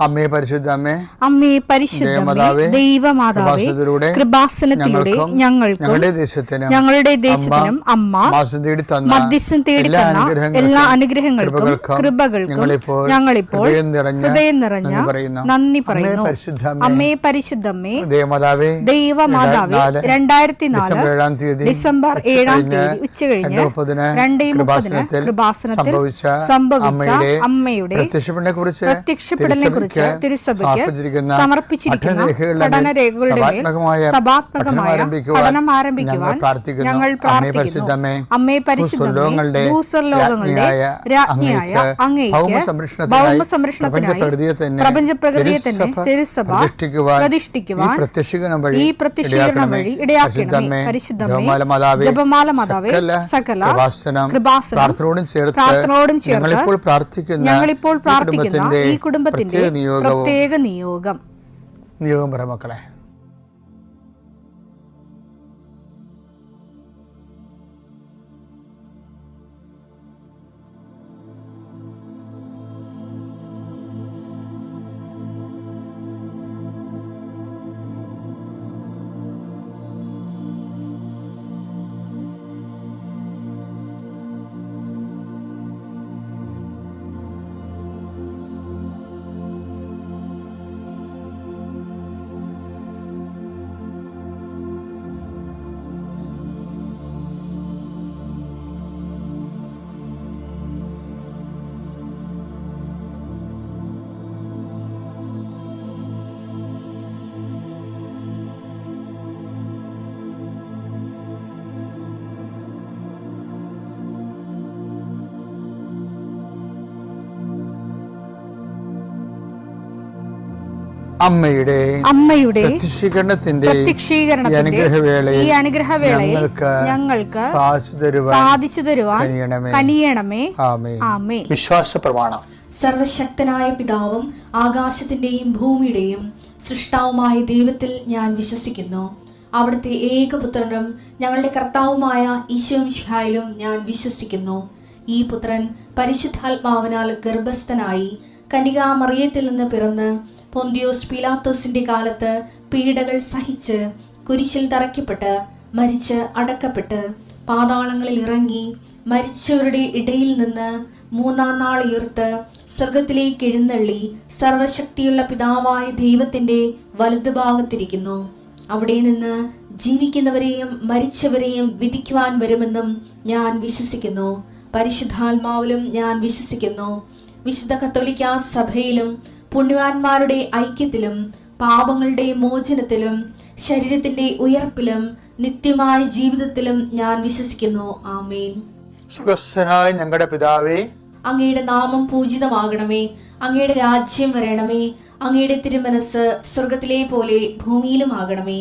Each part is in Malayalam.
അമ്മേ പരിശുദ്ധ അമ്മേ പരിശുദ്ധ ദൈവമാതാവേ, കൃപാസനത്തിലൂടെ ഞങ്ങൾക്കും ഞങ്ങളുടെ ദേശത്തിനും അമ്മ മധ്യസ്ഥം തേടിത്തന്ന എല്ലാ അനുഗ്രഹങ്ങൾക്കും കൃപകൾക്കും ഞങ്ങളിപ്പോൾ ഹൃദയം നിറഞ്ഞ നന്ദി പറയുന്നു. അമ്മേ പരിശുദ്ധമ്മേ ദൈവമാതാവേ, 2004 ഡിസംബർ 7 ഉച്ചകഴിഞ്ഞ് 2:30 കൃപാസനത്തിൽ സംഭവിച്ച അമ്മയുടെ പ്രത്യക്ഷപ്പെടലിനെ കുറിച്ച് തിരുസഭയ്ക്ക് സമർപ്പിച്ചിരിക്കുന്ന പഠനരേഖകളുടെ മേൽ സഭാത്മകമായ പഠനം ആരംഭിക്കുവാൻ ഞങ്ങൾ പ്രാർത്ഥിക്കുന്നു. അമ്മേ പരിശുദ്ധമേ, ഭൂസ്വർലോകങ്ങളുടെ രാജ്ഞിയായ അങ്ങേയ്ക്ക് ഭൗമസംരക്ഷണത്തിനായി പ്രപഞ്ചപ്രകൃതിയെ തന്നെ തിരുസഭ പ്രതിഷ്ഠിക്കുവാൻ ഈ പ്രത്യക്ഷീകരണം വഴി ഇടയാക്കണമേ. പരിശുദ്ധമേ, ജപമാല മാതാവേ, സകല കൃപാസനം പ്രാർത്ഥനയോടും ചേർത്ത് ഞങ്ങളിപ്പോൾ പ്രാർത്ഥിക്കുന്ന ഈ കുടുംബത്തിന്റെ പ്രത്യേക നിയോഗം പറ മക്കളെ. അമ്മയുടെ പ്രത്യക്ഷീകരണത്തിന്റെ ഈ അനുഗ്രഹവേളയിൽ ഞങ്ങൾക്ക് സാധിച്ചു തരുവാൻ കനിയണമേ. ആമേൻ. വിശ്വാസ പ്രമാണം. സർവശക്തനായ പിതാവും ആകാശത്തിന്റെയും ഭൂമിയുടെയും സൃഷ്ടാവുമായ ദൈവത്തിൽ ഞാൻ വിശ്വസിക്കുന്നു. അവിടുത്തെ ഏകപുത്രനും ഞങ്ങളുടെ കർത്താവുമായ ഈശോ മിശിഹായിലും ഞാൻ വിശ്വസിക്കുന്നു. ഈ പുത്രൻ പരിശുദ്ധാത്മാവിനാൽ ഗർഭസ്ഥനായി കന്യകാമറിയത്തിൽ നിന്ന് പിറന്ന് പൊന്തിയോസ് പീലാത്തോസിന്റെ കാലത്ത് പീഡകൾ സഹിച്ച് കുരിശിൽ തറയ്ക്കപ്പെട്ട് മരിച്ച് അടക്കപ്പെട്ട് പാതാളങ്ങളിൽ ഇറങ്ങി മരിച്ചവരുടെ ഇടയിൽ നിന്ന് 3-ാം നാൾ ഉയർത്ത് സ്വർഗത്തിലേക്ക് എഴുന്നള്ളി സർവശക്തിയുള്ള പിതാവായ ദൈവത്തിന്റെ വലതുഭാഗത്തിരിക്കുന്നു. അവിടെ നിന്ന് ജീവിക്കുന്നവരെയും മരിച്ചവരെയും വിധിക്കുവാൻ വരുമെന്നും ഞാൻ വിശ്വസിക്കുന്നു. പരിശുദ്ധാത്മാവിലും ഞാൻ വിശ്വസിക്കുന്നു. വിശുദ്ധ കത്തോലിക്കാ സഭയിലും പുണ്യവാന്മാരുടെ ഐക്യത്തിലും പാപങ്ങളുടെ മോചനത്തിലും ശരീരത്തിന്റെ ഉയർപ്പിലും നിത്യമായ ജീവിതത്തിലും ഞാൻ വിശ്വസിക്കുന്നു. ആമേൻ. സ്വർഗ്ഗസ്ഥനായ ഞങ്ങളുടെ പിതാവേ, അങ്ങയുടെ നാമം പൂജിതമാകണമേ. അങ്ങയുടെ രാജ്യം വരണമേ. അങ്ങയുടെ തിരുമനസ് സ്വർഗത്തിലെ പോലെ ഭൂമിയിലും ആകണമേ.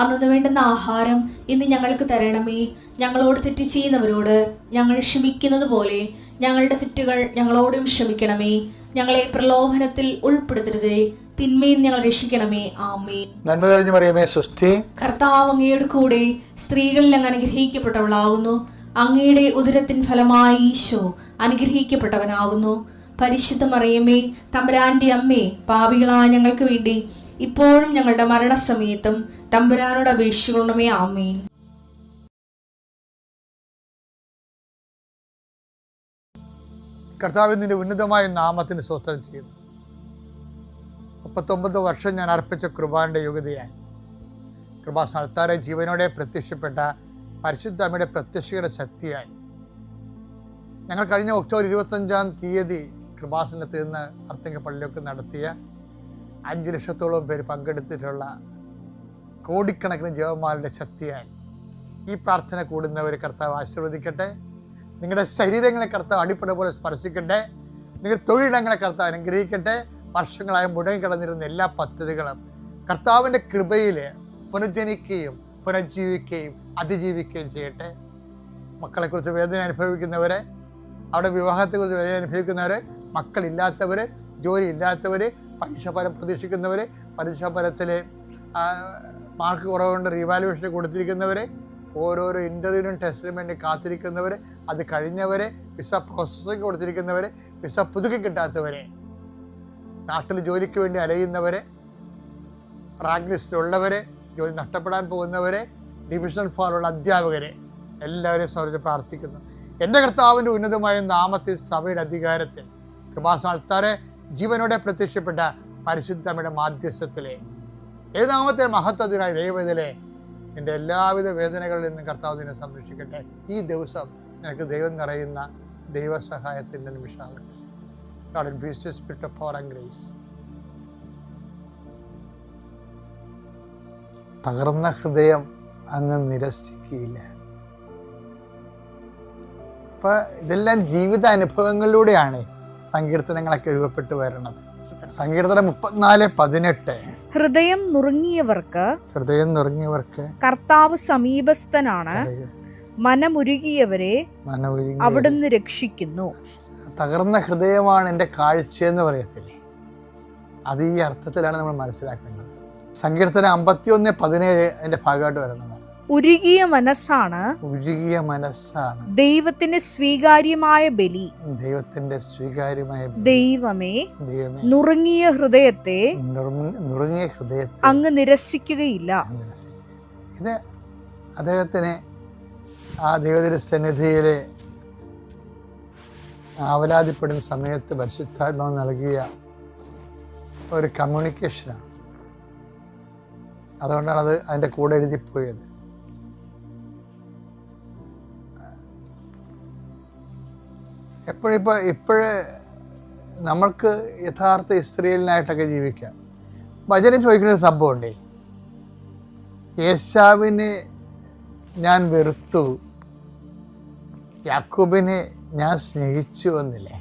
അന്നു വേണ്ടുന്ന ആഹാരം ഇന്ന് ഞങ്ങൾക്ക് തരണമേ. ഞങ്ങളോട് തെറ്റ് ചെയ്യുന്നവരോട് ഞങ്ങൾ ക്ഷമിക്കുന്നത് പോലെ ഞങ്ങളുടെ തെറ്റുകൾ ഞങ്ങളോടും ക്ഷമിക്കണമേ. ഞങ്ങളെ പ്രലോഭനത്തിൽ ഉൾപ്പെടുത്തരുതേ, തിന്മയിൽ ഞങ്ങൾ രക്ഷിക്കണമേ. ആമേൻ. നന്മ നിറഞ്ഞ മറിയമേ, സ്വസ്തി. കർത്താവ് അങ്ങയുടെ കൂടെ സ്ത്രീകളിൽ അങ്ങ് അനുഗ്രഹിക്കപ്പെട്ടവളാകുന്നു. അങ്ങയുടെ ഉദരത്തിൻ ഫലമായി ഈശോ അനുഗ്രഹിക്കപ്പെട്ടവനാകുന്നു. പരിശുദ്ധ മറിയമേ, തമ്പുരാന്റെ അമ്മേ, പാപികളായ ഞങ്ങൾക്ക് വേണ്ടി ഇപ്പോഴും ഞങ്ങളുടെ മരണസമയത്തും തമ്പുരാനോട് അപേക്ഷിക്കണമേ. ആമേൻ. കർത്താവിന്റെ ഉന്നതമായ നാമത്തിന് സ്തോത്രം ചെയ്യുന്നു. 39 വർഷം ഞാൻ അർപ്പിച്ച കൃപാന്റെ യോഗ്യതയായി കൃപാസ്ഥാനത്താറെ ജീവനോടെ പ്രത്യക്ഷപ്പെട്ട പരിശുദ്ധ അമ്മയുടെ പ്രത്യക്ഷയുടെ ശക്തിയായി ഞങ്ങൾ കഴിഞ്ഞ ഒക്ടോബർ 25 കൃപാസനത്തിൽ നിന്ന് അർത്തിങ്കപ്പള്ളിയിലേക്ക് നടത്തിയ 5 ലക്ഷത്തോളം പേര് പങ്കെടുത്തിട്ടുള്ള കോടിക്കണക്കിന് ജപമാലയുടെ ശക്തിയായി ഈ പ്രാർത്ഥന കൂടുന്നവർ കർത്താവ് ആശീർവദിക്കട്ടെ. നിങ്ങളുടെ ശരീരങ്ങളെ കർത്താവ് അടിപ്പട പോലെ സ്പർശിക്കട്ടെ. നിങ്ങളുടെ തൊഴിലിടങ്ങളെ കർത്താവ് അനുഗ്രഹിക്കട്ടെ. വർഷങ്ങളായി മുടങ്ങിക്കിടന്നിരുന്ന എല്ലാ പദ്ധതികളും കർത്താവിൻ്റെ കൃപയിൽ പുനർജനിക്കുകയും പുനർജീവിക്കുകയും അതിജീവിക്കുകയും ചെയ്യട്ടെ. മക്കളെക്കുറിച്ച് വേദന അനുഭവിക്കുന്നവരെ, അവിടെ വിവാഹത്തെക്കുറിച്ച് വേദന അനുഭവിക്കുന്നവർ, മക്കളില്ലാത്തവർ, ജോലി ഇല്ലാത്തവർ, പരീക്ഷാഫലം പ്രതീക്ഷിക്കുന്നവർ, പരീക്ഷാഫലത്തിൽ മാർക്ക് കുറവുകൊണ്ട് റീവാലുവേഷൻ കൊടുത്തിരിക്കുന്നവർ, ഓരോരോ ഇൻ്റർവ്യൂവിനും ടെസ്റ്റിനും വേണ്ടി കാത്തിരിക്കുന്നവർ, അത് കഴിഞ്ഞവരെ, വിസ പ്രോസസ്സിങ് കൊടുത്തിരിക്കുന്നവർ, വിസ പുതുക്കി കിട്ടാത്തവരെ, നാട്ടിൽ ജോലിക്ക് വേണ്ടി അലയുന്നവരെ, റാങ്ക് ലിസ്റ്റിലുള്ളവരെ, ജോലി നഷ്ടപ്പെടാൻ പോകുന്നവരെ, ഡിവിഷണൽ ഫോറുള്ള അധ്യാപകരെ എല്ലാവരെയും സംബന്ധിച്ച് പ്രാർത്ഥിക്കുന്നു. എൻ്റെ കർത്താവിൻ്റെ ഉന്നതമായ നാമത്തിൽ, സഭയുടെ അധികാരത്തിൽ, കൃപാസനത്താറെ ജീവനോടെ പ്രത്യക്ഷപ്പെട്ട പരിശുദ്ധമ്മയുടെ മാധ്യസ്ഥത്തിലെ ഏതാമത്തെ മഹത്വത്തിനായി ദൈവത്തിലെ നിൻ്റെ എല്ലാവിധ വേദനകളിൽ നിന്നും കർത്താവ് നിന്നെ സംരക്ഷിക്കട്ടെ. ഈ ദിവസം നിനക്ക് ദൈവം നിറയുന്ന ദൈവസഹായത്തിൻ്റെ നിമിഷമാകട്ടെ. God increase the spirit of power and grace. തകർന്ന ഹൃദയം അങ്ങ് നിരസിക്കുകയില്ല. അപ്പൊ ഇതെല്ലാം ജീവിത അനുഭവങ്ങളിലൂടെയാണ് സങ്കീർത്തനങ്ങളൊക്കെ രൂപപ്പെട്ടു വരുന്നത്. സങ്കീർത്തനം 34:18 ഹൃദയം നുറുങ്ങിയവർക്ക് കർത്താവ് സമീപസ്ഥനാണ്, മനമുരുകിയവരെ അവിടുന്ന് രക്ഷിക്കുന്നു. തകർന്ന ഹൃദയമാണ് എൻ്റെ കാഴ്ചയെന്ന് പറയത്തില്ലേ, അത് ഈ അർത്ഥത്തിലാണ് നമ്മൾ മനസ്സിലാക്കേണ്ടത്. സങ്കീർത്തനം 51:17 അതിന്റെ ഭാഗമായിട്ട് വരുന്നതാണ്. ഉരുകിയ മനസ്സാണ് ദൈവത്തിന്റെ സ്വീകാര്യമായ ബലി. ദൈവമേ, നുറുങ്ങിയ ഹൃദയത്തെ അങ്ങ് നിരസിക്കുകയില്ല. ഇത് അദ്ദേഹത്തിന് ആ ദൈവത്തിന്റെ സന്നിധിയിൽ ആവലാതിപ്പെടുന്ന സമയത്ത് പരിശുദ്ധാത്മാവ് നൽകിയ ഒരു കമ്മ്യൂണിക്കേഷനാണ്. അതുകൊണ്ടാണ് അത് അതിൻ്റെ കൂടെ എഴുതിപ്പോയത്. ഇപ്പോഴ് നമ്മൾക്ക് യഥാർത്ഥ ഇസ്രായേലിനായിട്ടൊക്കെ ജീവിക്കാം. വചനം ചോദിക്കുന്നൊരു സംഭവമുണ്ടേ, ഏശാവിനെ ഞാൻ വെറുത്തു, യാക്കോബിനെ ഞാൻ സ്നേഹിച്ചു എന്നില്ലേ.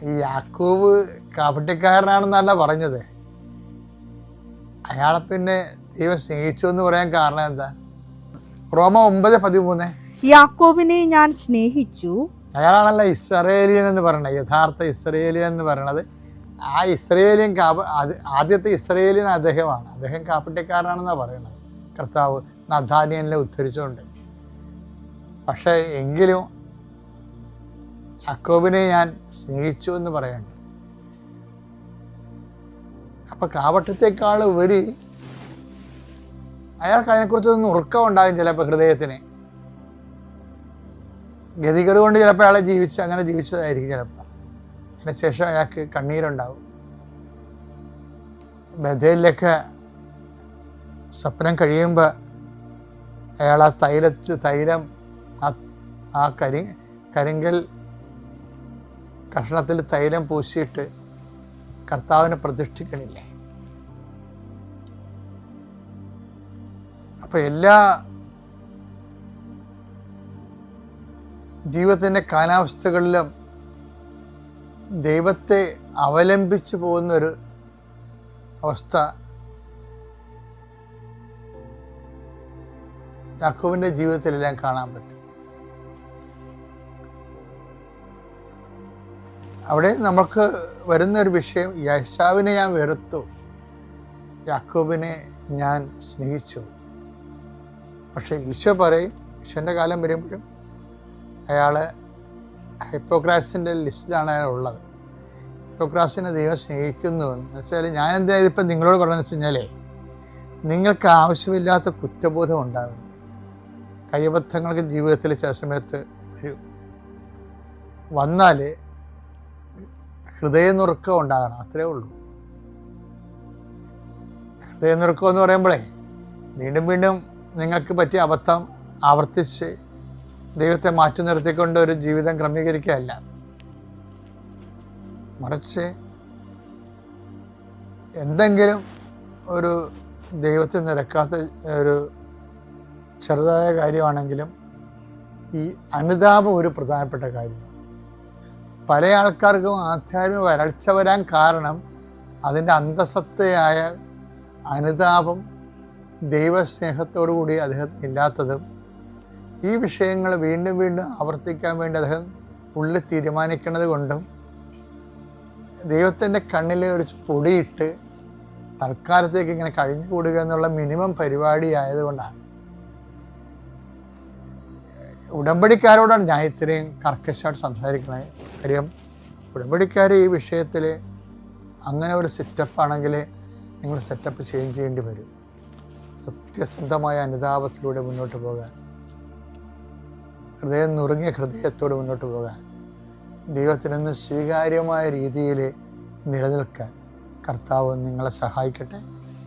ഈ യാക്കോബ് കാപട്യക്കാരനാണെന്നല്ല പറഞ്ഞത്, അയാളെ പിന്നെ ദൈവം സ്നേഹിച്ചു എന്ന് പറയാൻ കാരണം എന്താ? റോമ 9:13 യാക്കോബിനെ ഞാൻ സ്നേഹിച്ചു. അയാളാണല്ലോ ഇസ്രായേലിയൻ എന്ന് പറയണത്, യഥാർത്ഥ ഇസ്രായേലിയൻ എന്ന് പറയണത്. ആ ഇസ്രായേലിയൻ ആദ്യത്തെ ഇസ്രായേലിയൻ അദ്ദേഹമാണ്. അദ്ദേഹം കാപ്പട്യക്കാരനാണെന്നാണ് പറയണത് കർത്താവ് നഥാനിയനെ ഉദ്ധരിച്ചുകൊണ്ട്. പക്ഷേ എങ്കിലും യാക്കോബിനെ ഞാൻ സ്നേഹിച്ചു എന്ന് പറയണ്ട. അപ്പൊ കാപട്യത്തെക്കാൾ ഉപരി അയാൾക്ക് അതിനെക്കുറിച്ചൊന്നും ഉറക്കം ഉണ്ടാകും ചിലപ്പോൾ ഹൃദയത്തിന്. ഗതികേട് കൊണ്ട് ചിലപ്പോൾ അയാളെ അങ്ങനെ ജീവിച്ചതായിരിക്കും ചിലപ്പോൾ. അതിനുശേഷം അയാൾക്ക് കണ്ണീരുണ്ടാവും. ബഥേലിലൊക്കെ സ്വപ്നം കഴിയുമ്പോൾ അയാൾ ആ തൈലം ആ കരിങ്കൽ കഷ്ണത്തിൽ തൈലം പൂശിയിട്ട് കർത്താവിനെ പ്രതിഷ്ഠിക്കണില്ലേ. അപ്പൊ എല്ലാ ജീവിതത്തിൻ്റെ കാലാവസ്ഥകളിലും ദൈവത്തെ അവലംബിച്ചു പോകുന്നൊരു അവസ്ഥ യാക്കോബിൻ്റെ ജീവിതത്തിലെല്ലാം കാണാൻ പറ്റും. അവിടെ നമുക്ക് വരുന്നൊരു വിഷയം, യേശാവിനെ ഞാൻ വെറുത്തു, യാക്കോബിനെ ഞാൻ സ്നേഹിച്ചു. പക്ഷെ ഈശോ പറയും, ഈശോൻ്റെ കാലം വരുമ്പോഴും അയാൾ ഹിപ്പോക്രാറ്റ്സിൻ്റെ ലിസ്റ്റിലാണ് അയാൾ ഉള്ളത്. ഹിപ്പോക്രാറ്റ്സിനെ ദൈവം സ്നേഹിക്കുന്നു എന്ന് വെച്ചാൽ, ഞാൻ എന്താ ഇതിപ്പം നിങ്ങളോട് പറയുന്നത് വെച്ച് കഴിഞ്ഞാൽ, നിങ്ങൾക്ക് ആവശ്യമില്ലാത്ത കുറ്റബോധം ഉണ്ടാകും. കൈബദ്ധങ്ങൾക്ക് ജീവിതത്തിൽ ചില സമയത്ത് വന്നാൽ ഹൃദയനുറുക്കം ഉണ്ടാകണം, അത്രേ ഉള്ളൂ. ഹൃദയനുറുക്കം എന്ന് പറയുമ്പോഴേ വീണ്ടും വീണ്ടും നിങ്ങൾക്ക് പറ്റിയ അബദ്ധം ആവർത്തിച്ച് ദൈവത്തെ മാറ്റി നിർത്തിക്കൊണ്ട് ഒരു ജീവിതം ക്രമീകരിക്കുകയല്ല, മറിച്ച് എന്തെങ്കിലും ഒരു ദൈവത്തിൽ നിരക്കാത്ത ഒരു ചെറുതായ കാര്യമാണെങ്കിലും ഈ അനുതാപം ഒരു പ്രധാനപ്പെട്ട കാര്യം. പല ആൾക്കാർക്കും ആധ്യാത്മിക വരൾച്ച വരാൻ കാരണം അതിൻ്റെ അന്തസത്തയായ അനുതാപം ദൈവസ്നേഹത്തോടു കൂടി അദ്ദേഹത്തിന് ഇല്ലാത്തതും, ഈ വിഷയങ്ങൾ വീണ്ടും വീണ്ടും ആവർത്തിക്കാൻ വേണ്ടി അദ്ദേഹം ഉള്ളിൽ തീരുമാനിക്കുന്നത് കൊണ്ടും, ദൈവത്തിൻ്റെ കണ്ണിലെ ഒരു പൊടിയിട്ട് തൽക്കാലത്തേക്ക് ഇങ്ങനെ കഴിഞ്ഞുകൂടുക എന്നുള്ള മിനിമം പരിപാടി ആയതുകൊണ്ടാണ്. ഉടമ്പടിക്കാരോടാണ് ഞാൻ ഇത്രയും കർക്കശമായിട്ട് സംസാരിക്കണത്. കാര്യം ഉടമ്പടിക്കാർ ഈ വിഷയത്തിൽ അങ്ങനെ ഒരു സെറ്റപ്പാണെങ്കിൽ നിങ്ങൾ സെറ്റപ്പ് ചേഞ്ച് ചെയ്യേണ്ടി വരും. സത്യസന്ധമായ അനുതാപത്തിലൂടെ മുന്നോട്ട് പോകാൻ, ഹൃദയം നുറുങ്ങിയ ഹൃദയത്തോടെ മുന്നോട്ട് പോകാൻ, ദൈവത്തിനൊന്ന് സ്വീകാര്യമായ രീതിയിൽ നിലനിൽക്കാൻ കർത്താവ് നിങ്ങളെ സഹായിക്കട്ടെ.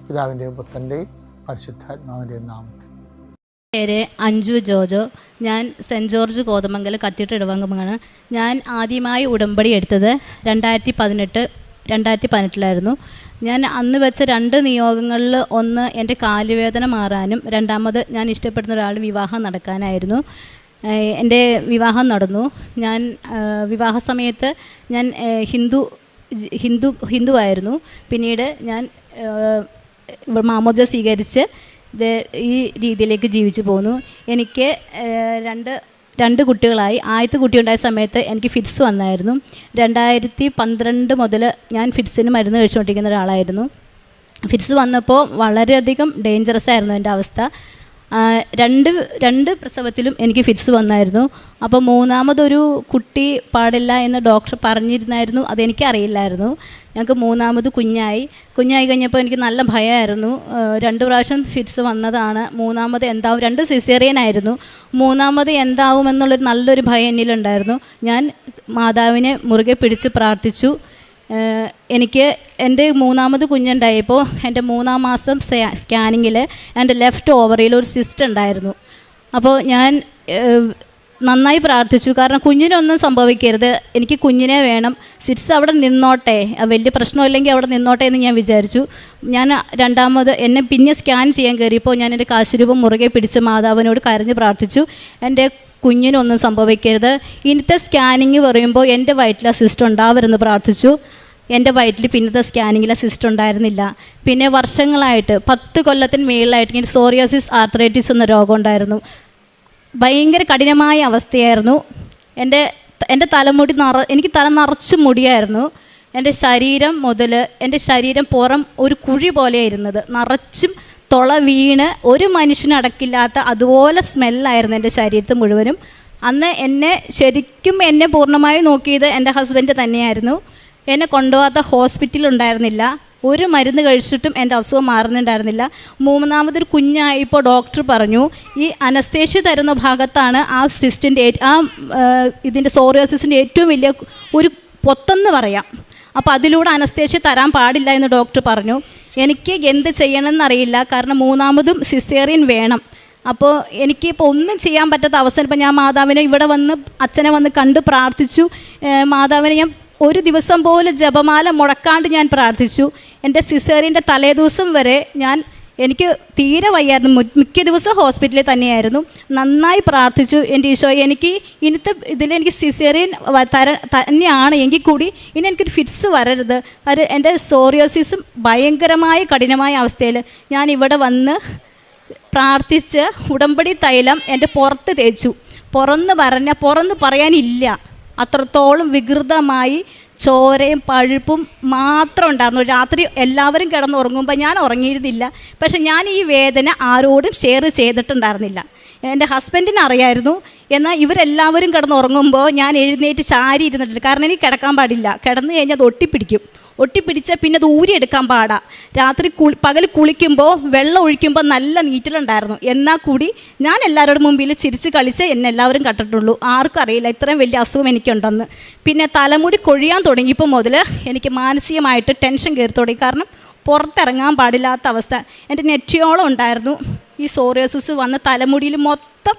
പിതാവിൻ്റെയും പുത്രൻ്റെയും പരിശുദ്ധാത്മാവിൻ്റെയും നാമത്തിൽ. പേര് അഞ്ജു ജോജോ. ഞാൻ സെൻറ്റ് ജോർജ് കോതമംഗലം കത്തീഡ്രൽ ഇടവകമാണ്. ഞാൻ ആദ്യമായി ഉടമ്പടി എടുത്തത് 2018 ഞാൻ അന്ന് വെച്ച 2 നിയോഗങ്ങളിൽ ഒന്ന് എൻ്റെ കാലുവേദന മാറാനും രണ്ടാമത് ഞാൻ ഇഷ്ടപ്പെടുന്ന ഒരാൾ വിവാഹം നടക്കാനായിരുന്നു. എൻ്റെ വിവാഹം നടന്നു. ഞാൻ വിവാഹ സമയത്ത് ഞാൻ ഹിന്ദുവായിരുന്നു. പിന്നീട് ഞാൻ മാമോദിസ സ്വീകരിച്ച് ഈ രീതിയിലേക്ക് ജീവിച്ചു പോന്നു. എനിക്ക് രണ്ട് കുട്ടികളായി. ആദ്യത്തെ കുട്ടി ഉണ്ടായ സമയത്ത് എനിക്ക് ഫിറ്റ്സ് വന്നായിരുന്നു. 2012 മുതൽ ഞാൻ ഫിറ്റ്സിന് മരുന്ന് കഴിച്ചുകൊണ്ടിരിക്കുന്ന ഒരാളായിരുന്നു. ഫിറ്റ്സ് വന്നപ്പോൾ വളരെയധികം ഡേഞ്ചറസ് ആയിരുന്നു എൻ്റെ അവസ്ഥ. രണ്ട് പ്രസവത്തിലും എനിക്ക് ഫിറ്റ്സ് വന്നായിരുന്നു. അപ്പോൾ മൂന്നാമതൊരു കുട്ടി പാടില്ല എന്ന് ഡോക്ടർ പറഞ്ഞിരുന്നായിരുന്നു. അതെനിക്കറിയില്ലായിരുന്നു. ഞങ്ങൾക്ക് മൂന്നാമത് കുഞ്ഞായി കഴിഞ്ഞപ്പോൾ എനിക്ക് നല്ല ഭയമായിരുന്നു. 2 പ്രാവശ്യം ഫിറ്റ്സ് വന്നതാണ്. മൂന്നാമത് എന്താവും, 2 സിസേറിയൻ ആയിരുന്നു. മൂന്നാമത് എന്താവുമെന്നുള്ളൊരു നല്ലൊരു ഭയം എന്നിലുണ്ടായിരുന്നു. ഞാൻ മാതാവിനെ മുറുകെ പിടിച്ച് പ്രാർത്ഥിച്ചു. എനിക്ക് എൻ്റെ മൂന്നാമത് കുഞ്ഞുണ്ടായപ്പോൾ എൻ്റെ 3-ാം മാസം സ്കാനിങ്ങിൽ എൻ്റെ ലെഫ്റ്റ് ഓവറിയിൽ ഒരു സിസ്റ്റ് ഉണ്ടായിരുന്നു. അപ്പോൾ ഞാൻ നന്നായി പ്രാർത്ഥിച്ചു. കാരണം കുഞ്ഞിനൊന്നും സംഭവിക്കരുത്, എനിക്ക് കുഞ്ഞിനെ വേണം, സിറ്റ്സ് അവിടെ നിന്നോട്ടെ, വലിയ പ്രശ്നമില്ലെങ്കിൽ അവിടെ നിന്നോട്ടെ എന്ന് ഞാൻ വിചാരിച്ചു. ഞാൻ രണ്ടാമത് എന്നെ പിന്നെ സ്കാൻ ചെയ്യാൻ കയറിയപ്പോൾ ഞാൻ എൻ്റെ കാശുരൂപം മുറുകെ പിടിച്ച് മാതാവിനോട് കരഞ്ഞ് പ്രാർത്ഥിച്ചു, എൻ്റെ കുഞ്ഞിനൊന്നും സംഭവിക്കരുത്. ഇന്നത്തെ സ്കാനിങ് പറയുമ്പോൾ എൻ്റെ വയറ്റിൽ ആ സിസ്റ്റ് ഉണ്ടാവരുതെന്ന് പ്രാർത്ഥിച്ചു. എൻ്റെ വയറ്റിൽ പിന്നത്തെ സ്കാനിങ്ങിൽ ആ സിസ്റ്റ് ഉണ്ടായിരുന്നില്ല. പിന്നെ വർഷങ്ങളായിട്ട് 10 കൊല്ലത്തിന് മേളിലായിട്ട് എനിക്ക് സോറിയാസിസ് ആർത്രൈറ്റിസ് എന്ന രോഗം ഉണ്ടായിരുന്നു. ഭയങ്കര കഠിനമായ അവസ്ഥയായിരുന്നു. എൻ്റെ തലമുടി എനിക്ക് തല നിറച്ച് മുടിയായിരുന്നു. എൻ്റെ ശരീരം പുറം ഒരു കുഴി പോലെയായിരുന്നത്, നിറച്ചും തുള വീണ് ഒരു മനുഷ്യനടക്കില്ലാത്ത അതുപോലെ സ്മെല്ലായിരുന്നു എൻ്റെ ശരീരത്ത് മുഴുവനും. അന്ന് എന്നെ പൂർണ്ണമായി നോക്കിയത് എൻ്റെ ഹസ്ബൻഡ് തന്നെയായിരുന്നു. എന്നെ കൊണ്ടുപോകാത്ത ഹോസ്പിറ്റലുണ്ടായിരുന്നില്ല. ഒരു മരുന്ന് കഴിച്ചിട്ടും എൻ്റെ അസുഖം മാറുന്നുണ്ടായിരുന്നില്ല. മൂന്നാമതൊരു കുഞ്ഞായപ്പോൾ ഡോക്ടർ പറഞ്ഞു, ഈ അനസ്തേഷ്യ തരുന്ന ഭാഗത്താണ് ആ സിസ്റ്റിൻ്റെ ഇതിൻ്റെ സോറിയാസിസിൻ്റെ ഏറ്റവും വലിയ ഒരു പൊത്തെന്ന് പറയാം. അപ്പോൾ അതിലൂടെ അനസ്തേഷ്യ തരാൻ പാടില്ല എന്ന് ഡോക്ടർ പറഞ്ഞു. എനിക്ക് എന്ത് ചെയ്യണമെന്നറിയില്ല, കാരണം മൂന്നാമതും സിസേറിയൻ വേണം. അപ്പോൾ എനിക്കിപ്പോൾ ഒന്നും ചെയ്യാൻ പറ്റാത്ത അവസരം. ഇപ്പോൾ ഞാൻ മാതാവിനെ ഇവിടെ വന്ന് അച്ഛനെ വന്ന് കണ്ട് പ്രാർത്ഥിച്ചു. മാതാവിനെ ഞാൻ ഒരു ദിവസം പോലും ജപമാല മുടക്കാണ്ട് ഞാൻ പ്രാർത്ഥിച്ചു. എൻ്റെ സിസേറിയൻ്റെ തലേദിവസം വരെ എനിക്ക് തീരെ വയ്യായിരുന്നു. മിക്ക ദിവസം ഹോസ്പിറ്റലിൽ തന്നെയായിരുന്നു. നന്നായി പ്രാർത്ഥിച്ചു. എൻ്റെ ഈശോ, എനിക്ക് ഇന്നത്തെ ഇതിലെനിക്ക് സിസേറിയൻ തന്നെയാണ് എങ്കിൽ കൂടി ഇനി എനിക്കൊരു ഫിറ്റ്സ് വരരുത്. അത് എൻ്റെ സോറിയോസിസും ഭയങ്കരമായ കഠിനമായ അവസ്ഥയിൽ ഞാൻ ഇവിടെ വന്ന് പ്രാർത്ഥിച്ച് ഉടമ്പടി തൈലം എൻ്റെ പുറത്ത് തേച്ചു. പുറന്ന് പറയാനില്ല, അത്രത്തോളം വികൃതമായി ചോരയും പഴുപ്പും മാത്രം ഉണ്ടായിരുന്നു. രാത്രി എല്ലാവരും കിടന്നുറങ്ങുമ്പോൾ ഞാൻ ഉറങ്ങിയിരുന്നില്ല. പക്ഷെ ഞാൻ ഈ വേദന ആരോടും ഷെയർ ചെയ്തിട്ടുണ്ടായിരുന്നില്ല. എൻ്റെ ഹസ്ബൻഡിന് അറിയായിരുന്നു. എന്നാൽ ഇവരെല്ലാവരും കിടന്നുറങ്ങുമ്പോൾ ഞാൻ എഴുന്നേറ്റ് ചാരി ഇരുന്നിട്ടുണ്ട്. കാരണം എനിക്ക് കിടക്കാൻ പാടില്ല. കിടന്നു കഴിഞ്ഞാൽ അത് ഒട്ടിപ്പിടിച്ചാൽ പിന്നെ അത് ഊരിയെടുക്കാൻ പാടാ. രാത്രി പകൽ കുളിക്കുമ്പോൾ വെള്ളം ഒഴിക്കുമ്പോൾ നല്ല നീറ്റലുണ്ടായിരുന്നു. എന്നാൽ കൂടി ഞാൻ എല്ലാവരുടെ മുമ്പിൽ ചിരിച്ച് കളിച്ച് എന്നെ എല്ലാവരും കണ്ടിട്ടുള്ളൂ. ആർക്കും അറിയില്ല ഇത്രയും വലിയ അസുഖം എനിക്കുണ്ടെന്ന്. പിന്നെ തലമുടി കൊഴിയാൻ തുടങ്ങിയപ്പോൾ മുതൽ എനിക്ക് മാനസികമായിട്ട് ടെൻഷൻ കയറി തുടങ്ങി. കാരണം പുറത്തിറങ്ങാൻ പാടില്ലാത്ത അവസ്ഥ. എൻ്റെ നെറ്റിയോളം ഉണ്ടായിരുന്നു. ഈ സോറിയാസിസ് വന്ന് തലമുടിയിൽ മൊത്തം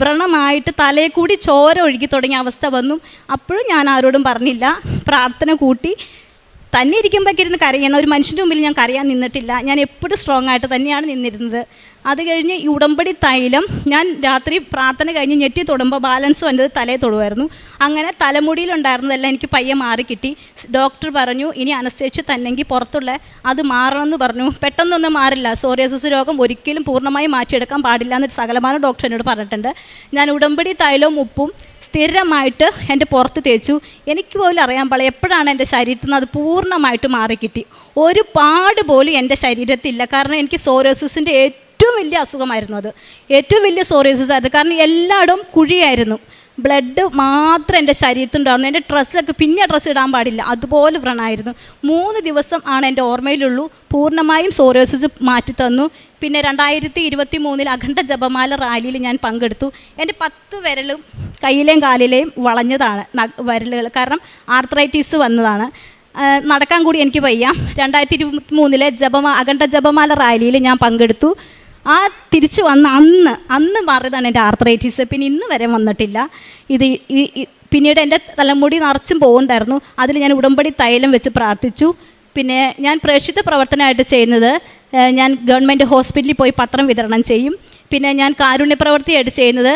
വ്രണമായിട്ട് തലയിൽ കൂടി ചോര ഒഴുകി തുടങ്ങിയ അവസ്ഥ വന്നു. അപ്പോഴും ഞാൻ ആരോടും പറഞ്ഞില്ല. പ്രാർത്ഥന കൂട്ടി തന്നെ ഇരിക്കുമ്പോഴേക്ക് ഇരുന്ന് കരയുന്ന ഒരു മനുഷ്യൻ്റെ മുമ്പിൽ ഞാൻ കരയാൻ നിന്നിട്ടില്ല. ഞാൻ എപ്പോഴും സ്ട്രോങ് ആയിട്ട് തന്നെയാണ് നിന്നിരുന്നത്. അത് കഴിഞ്ഞ് ഈ ഉടമ്പടി തൈലം ഞാൻ രാത്രി പ്രാർത്ഥന കഴിഞ്ഞ് ഞെട്ടി തൊടുമ്പോൾ ബാലൻസ് വന്നത് തലയിൽ തൊടുമായിരുന്നു. അങ്ങനെ തലമുടിയിലുണ്ടായിരുന്നതെല്ലാം എനിക്ക് പയ്യെ മാറി കിട്ടി. ഡോക്ടർ പറഞ്ഞു, ഇനി അനസ്തേഷ്യ തന്നെങ്കിൽ പുറത്തുള്ള അത് മാറണമെന്ന് പറഞ്ഞു. പെട്ടെന്നൊന്നും മാറില്ല. സോറിയാസിസ് രോഗം ഒരിക്കലും പൂർണ്ണമായി മാറ്റിയെടുക്കാൻ പാടില്ല എന്നൊരു സകലമാനം ഡോക്ടർ എന്നോട് പറഞ്ഞിട്ടുണ്ട്. ഞാൻ ഉടമ്പടി തൈലവും ഉപ്പും സ്ഥിരമായിട്ട് എൻ്റെ പുറത്ത് തേച്ചു. എനിക്ക് പോലും അറിയാൻ പാടില്ല എപ്പോഴാണ് എൻ്റെ ശരീരത്തിൽ നിന്ന് അത് പൂർണ്ണമായിട്ട് മാറിക്കിട്ടി. ഒരു പാട് പോലും എൻ്റെ ശരീരത്തില്ല. കാരണം എനിക്ക് സോറിയാസിസിൻ്റെ ഏറ്റവും വലിയ അസുഖമായിരുന്നു. അത് ഏറ്റവും വലിയ സോറിയാസിസ് ആയിരുന്നു. കാരണം എല്ലായിടവും കുഴിയായിരുന്നു. ബ്ലഡ് മാത്രം എൻ്റെ ശരീരത്തുണ്ടായിരുന്നു. എൻ്റെ ഡ്രസ്സൊക്കെ പിന്നെ ഡ്രസ്സ് ഇടാൻ പാടില്ല, അതുപോലെ വ്രണമായിരുന്നു. 3 ദിവസം ആണ് എൻ്റെ ഓർമ്മയിലുള്ളൂ. പൂർണ്ണമായും സോറിയാസിസ് മാറ്റി തന്നു. പിന്നെ 2023 അഖണ്ഡ ജപമാല റാലിയിൽ ഞാൻ പങ്കെടുത്തു. എൻ്റെ 10 വിരലും കയ്യിലെയും കാലിലെയും വളഞ്ഞതാണ് വിരലുകൾ, കാരണം ആർത്രൈറ്റിസ് വന്നതാണ്. നടക്കാൻ കൂടി എനിക്ക് വയ്യ. 2023 അഖണ്ഡ ജപമാല റാലിയിൽ ഞാൻ പങ്കെടുത്തു. ആ തിരിച്ചു വന്ന അന്ന് മാറിയതാണ് എൻ്റെ ആർത്രൈറ്റിസ്. പിന്നെ ഇന്ന് വരെ വന്നിട്ടില്ല. ഇത് പിന്നീട് എൻ്റെ തലമുടി നിറച്ചും പോകുന്നുണ്ടായിരുന്നു. അതിൽ ഞാൻ ഉടമ്പടി തൈലം വെച്ച് പ്രാർത്ഥിച്ചു. പിന്നെ ഞാൻ പ്രേക്ഷിത പ്രവർത്തനമായിട്ട് ചെയ്യുന്നത്, ഞാൻ ഗവൺമെൻറ് ഹോസ്പിറ്റലിൽ പോയി പത്രം വിതരണം ചെയ്യും. പിന്നെ ഞാൻ കാരുണ്യ പ്രവൃത്തിയായിട്ട് ചെയ്യുന്നത്,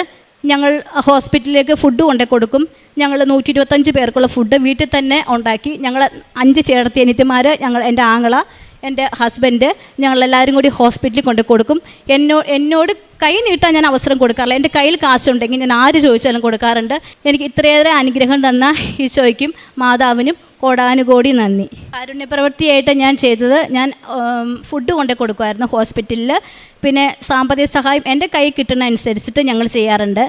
ഞങ്ങൾ ഹോസ്പിറ്റലിലേക്ക് ഫുഡ് കൊണ്ടു കൊടുക്കും. ഞങ്ങൾ 125 പേർക്കുള്ള ഫുഡ് വീട്ടിൽ തന്നെ ഉണ്ടാക്കി, ഞങ്ങൾ 5 ചേട്ടത്തി അനിയത്തിമാർ, എൻ്റെ ആങ്ങള, എൻ്റെ ഹസ്ബൻഡ്, ഞങ്ങളെല്ലാവരും കൂടി ഹോസ്പിറ്റലിൽ കൊണ്ടു കൊടുക്കും. എന്നോട് കൈ നീട്ടാൻ ഞാൻ അവസരം കൊടുക്കാറില്ല. എൻ്റെ കയ്യിൽ കാശുണ്ടെങ്കിൽ ഞാൻ ആര് ചോദിച്ചാലും കൊടുക്കാറുണ്ട്. എനിക്ക് ഇത്രയേറെ അനുഗ്രഹം തന്ന ഈശോയ്ക്കും മാതാവിനും കോടാനുകോടി നന്ദി. കാരുണ്യ പ്രവൃത്തിയായിട്ട് ഞാൻ ചെയ്തത്, ഞാൻ ഫുഡ് കൊണ്ടു കൊടുക്കുമായിരുന്നു ഹോസ്പിറ്റലിൽ. പിന്നെ സാമ്പത്തിക സഹായം എൻ്റെ കൈ കിട്ടുന്ന അനുസരിച്ചിട്ട് ഞങ്ങൾ ചെയ്യാറുണ്ട്.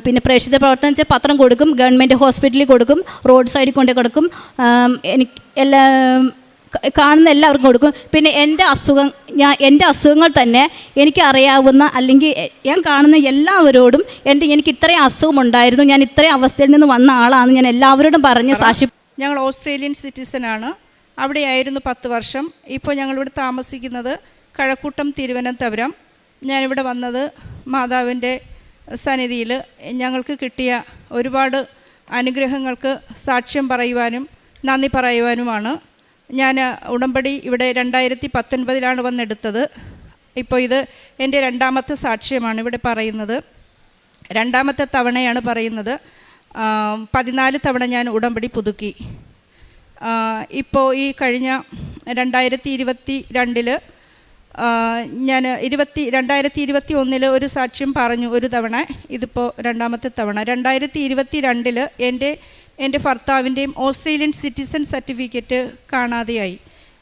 പിന്നെ പ്രേക്ഷിത പ്രവർത്തനം വെച്ചാൽ പത്രം കൊടുക്കും, ഗവൺമെൻറ് ഹോസ്പിറ്റലിൽ കൊടുക്കും, റോഡ് സൈഡിൽ കൊണ്ടു കൊടുക്കും, എനിക്ക് കാണുന്ന എല്ലാവർക്കും കൊടുക്കും. പിന്നെ എൻ്റെ അസുഖങ്ങൾ തന്നെ എനിക്കറിയാവുന്ന അല്ലെങ്കിൽ ഞാൻ കാണുന്ന എല്ലാവരോടും എനിക്ക് ഇത്രയും അസുഖമുണ്ടായിരുന്നു, ഞാൻ ഇത്രയും അവസ്ഥയിൽ നിന്ന് വന്ന ആളാണെന്ന് ഞാൻ എല്ലാവരോടും പറഞ്ഞ് സാക്ഷി. ഞങ്ങൾ ഓസ്ട്രേലിയൻ സിറ്റിസനാണ്. അവിടെയായിരുന്നു 10 വർഷം. ഇപ്പോൾ ഞങ്ങളിവിടെ താമസിക്കുന്നത് കഴക്കൂട്ടം തിരുവനന്തപുരം. ഞാനിവിടെ വന്നത് മാതാവിൻ്റെ സന്നിധിയിൽ ഞങ്ങൾക്ക് കിട്ടിയ ഒരുപാട് അനുഗ്രഹങ്ങൾക്ക് സാക്ഷ്യം പറയുവാനും നന്ദി പറയുവാനുമാണ്. ഞാൻ ഉടമ്പടി ഇവിടെ 2019 വന്നെടുത്തത്. ഇപ്പോൾ ഇത് എൻ്റെ 2ാമത്തെ സാക്ഷ്യമാണ് ഇവിടെ പറയുന്നത്. 2ാമത്തെ തവണയാണ് പറയുന്നത്. 14 തവണ ഞാൻ ഉടമ്പടി പുതുക്കി. ഇപ്പോൾ ഈ കഴിഞ്ഞ 2022 ഞാൻ 2021 ഒരു സാക്ഷ്യം പറഞ്ഞു ഒരു തവണ. ഇതിപ്പോൾ 2ാമത്തെ തവണ. 2022 എൻ്റെ ഭർത്താവിൻ്റെയും ഓസ്ട്രേലിയൻ സിറ്റിസൺ സർട്ടിഫിക്കറ്റ് കാണാതെയായി.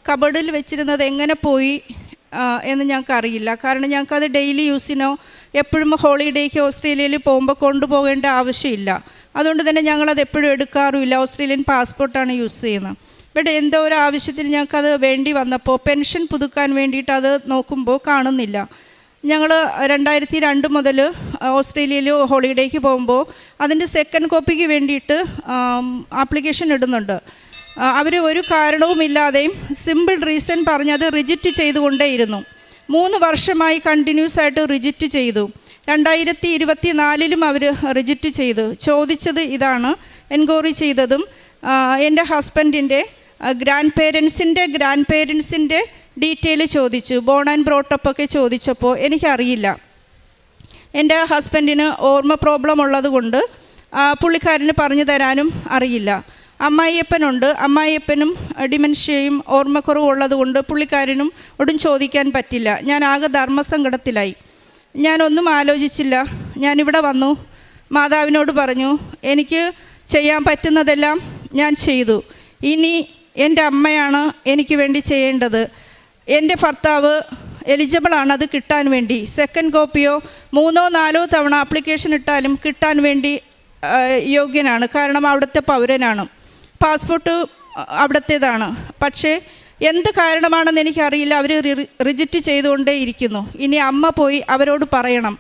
കബഡിൽ വെച്ചിരുന്നത് എങ്ങനെ പോയി എന്ന് ഞങ്ങൾക്കറിയില്ല. കാരണം ഞങ്ങൾക്കത് ഡെയിലി യൂസിനോ എപ്പോഴും ഹോളിഡേക്ക് ഓസ്ട്രേലിയയിൽ പോകുമ്പോൾ കൊണ്ടുപോകേണ്ട ആവശ്യമില്ല. അതുകൊണ്ട് തന്നെ ഞങ്ങളത് എപ്പോഴും എടുക്കാറുമില്ല. ഓസ്ട്രേലിയൻ പാസ്പോർട്ടാണ് യൂസ് ചെയ്യുന്നത്. ഇവിടെ എന്തോ ഒരു ആവശ്യത്തിന് ഞങ്ങൾക്കത് വേണ്ടി വന്നപ്പോൾ പെൻഷൻ പുതുക്കാൻ വേണ്ടിയിട്ട് അത് നോക്കുമ്പോൾ കാണുന്നില്ല. ഞങ്ങൾ 2002 മുതൽ ഓസ്ട്രേലിയയിൽ ഹോളിഡേക്ക് പോകുമ്പോൾ അതിൻ്റെ സെക്കൻഡ് കോപ്പിക്ക് വേണ്ടിയിട്ട് ആപ്ലിക്കേഷൻ ഇടുന്നുണ്ട്. അവർ ഒരു കാരണവുമില്ലാതെയും സിമ്പിൾ റീസൺ പറഞ്ഞ് അത് റിജക്റ്റ് ചെയ്തുകൊണ്ടേയിരുന്നു. 3 വർഷമായി കണ്ടിന്യൂസ് ആയിട്ട് റിജക്റ്റ് ചെയ്തു. 2024 അവർ റിജക്റ്റ് ചെയ്തു. ചോദിച്ചത് ഇതാണ്, എൻക്വയറി ചെയ്തതും എൻ്റെ ഹസ്ബൻഡിൻ്റെ ഗ്രാൻഡ് പേരൻസിൻ്റെ ഡീറ്റെയിൽ ചോദിച്ചു. ബോൺ ആൻഡ് ബ്രോട്ടപ്പൊക്കെ ചോദിച്ചപ്പോൾ എനിക്കറിയില്ല. എൻ്റെ ഹസ്ബൻഡിന് ഓർമ്മ പ്രോബ്ലം ഉള്ളത് കൊണ്ട് പുള്ളിക്കാരന് പറഞ്ഞു തരാനും അറിയില്ല. അമ്മായിയപ്പനുണ്ട്, അമ്മായിയപ്പനും ഡിമെൻഷ്യയും ഓർമ്മക്കുറവും ഉള്ളത് കൊണ്ട് പുള്ളിക്കാരനും ഒട്ടും ചോദിക്കാൻ പറ്റില്ല. ഞാൻ ആകെ ധർമ്മസങ്കടത്തിലായി. ഞാനൊന്നും ആലോചിച്ചില്ല. ഞാനിവിടെ വന്നു, മാതാവിനോട് പറഞ്ഞു, എനിക്ക് ചെയ്യാൻ പറ്റുന്നതെല്ലാം ഞാൻ ചെയ്തു. ഇനി എൻ്റെ അമ്മയാണ് എനിക്ക് വേണ്ടി ചെയ്യേണ്ടത്. എൻ്റെ ഭർത്താവ് എലിജിബിളാണ് അത് കിട്ടാൻ വേണ്ടി. സെക്കൻഡ് കോപ്പിയോ 3ഓ 4ഓ തവണ ആപ്ലിക്കേഷൻ ഇട്ടാലും കിട്ടാൻ വേണ്ടി യോഗ്യനാണ്. കാരണം അവിടുത്തെ പൗരനാണ്, പാസ്പോർട്ട് അവിടുത്തേതാണ്. പക്ഷേ എന്ത് കാരണമാണെന്ന് എനിക്കറിയില്ല, അവർ റിജക്റ്റ് ചെയ്തുകൊണ്ടേയിരിക്കുന്നു. ഇനി അമ്മ പോയി അവരോട് പറയണം.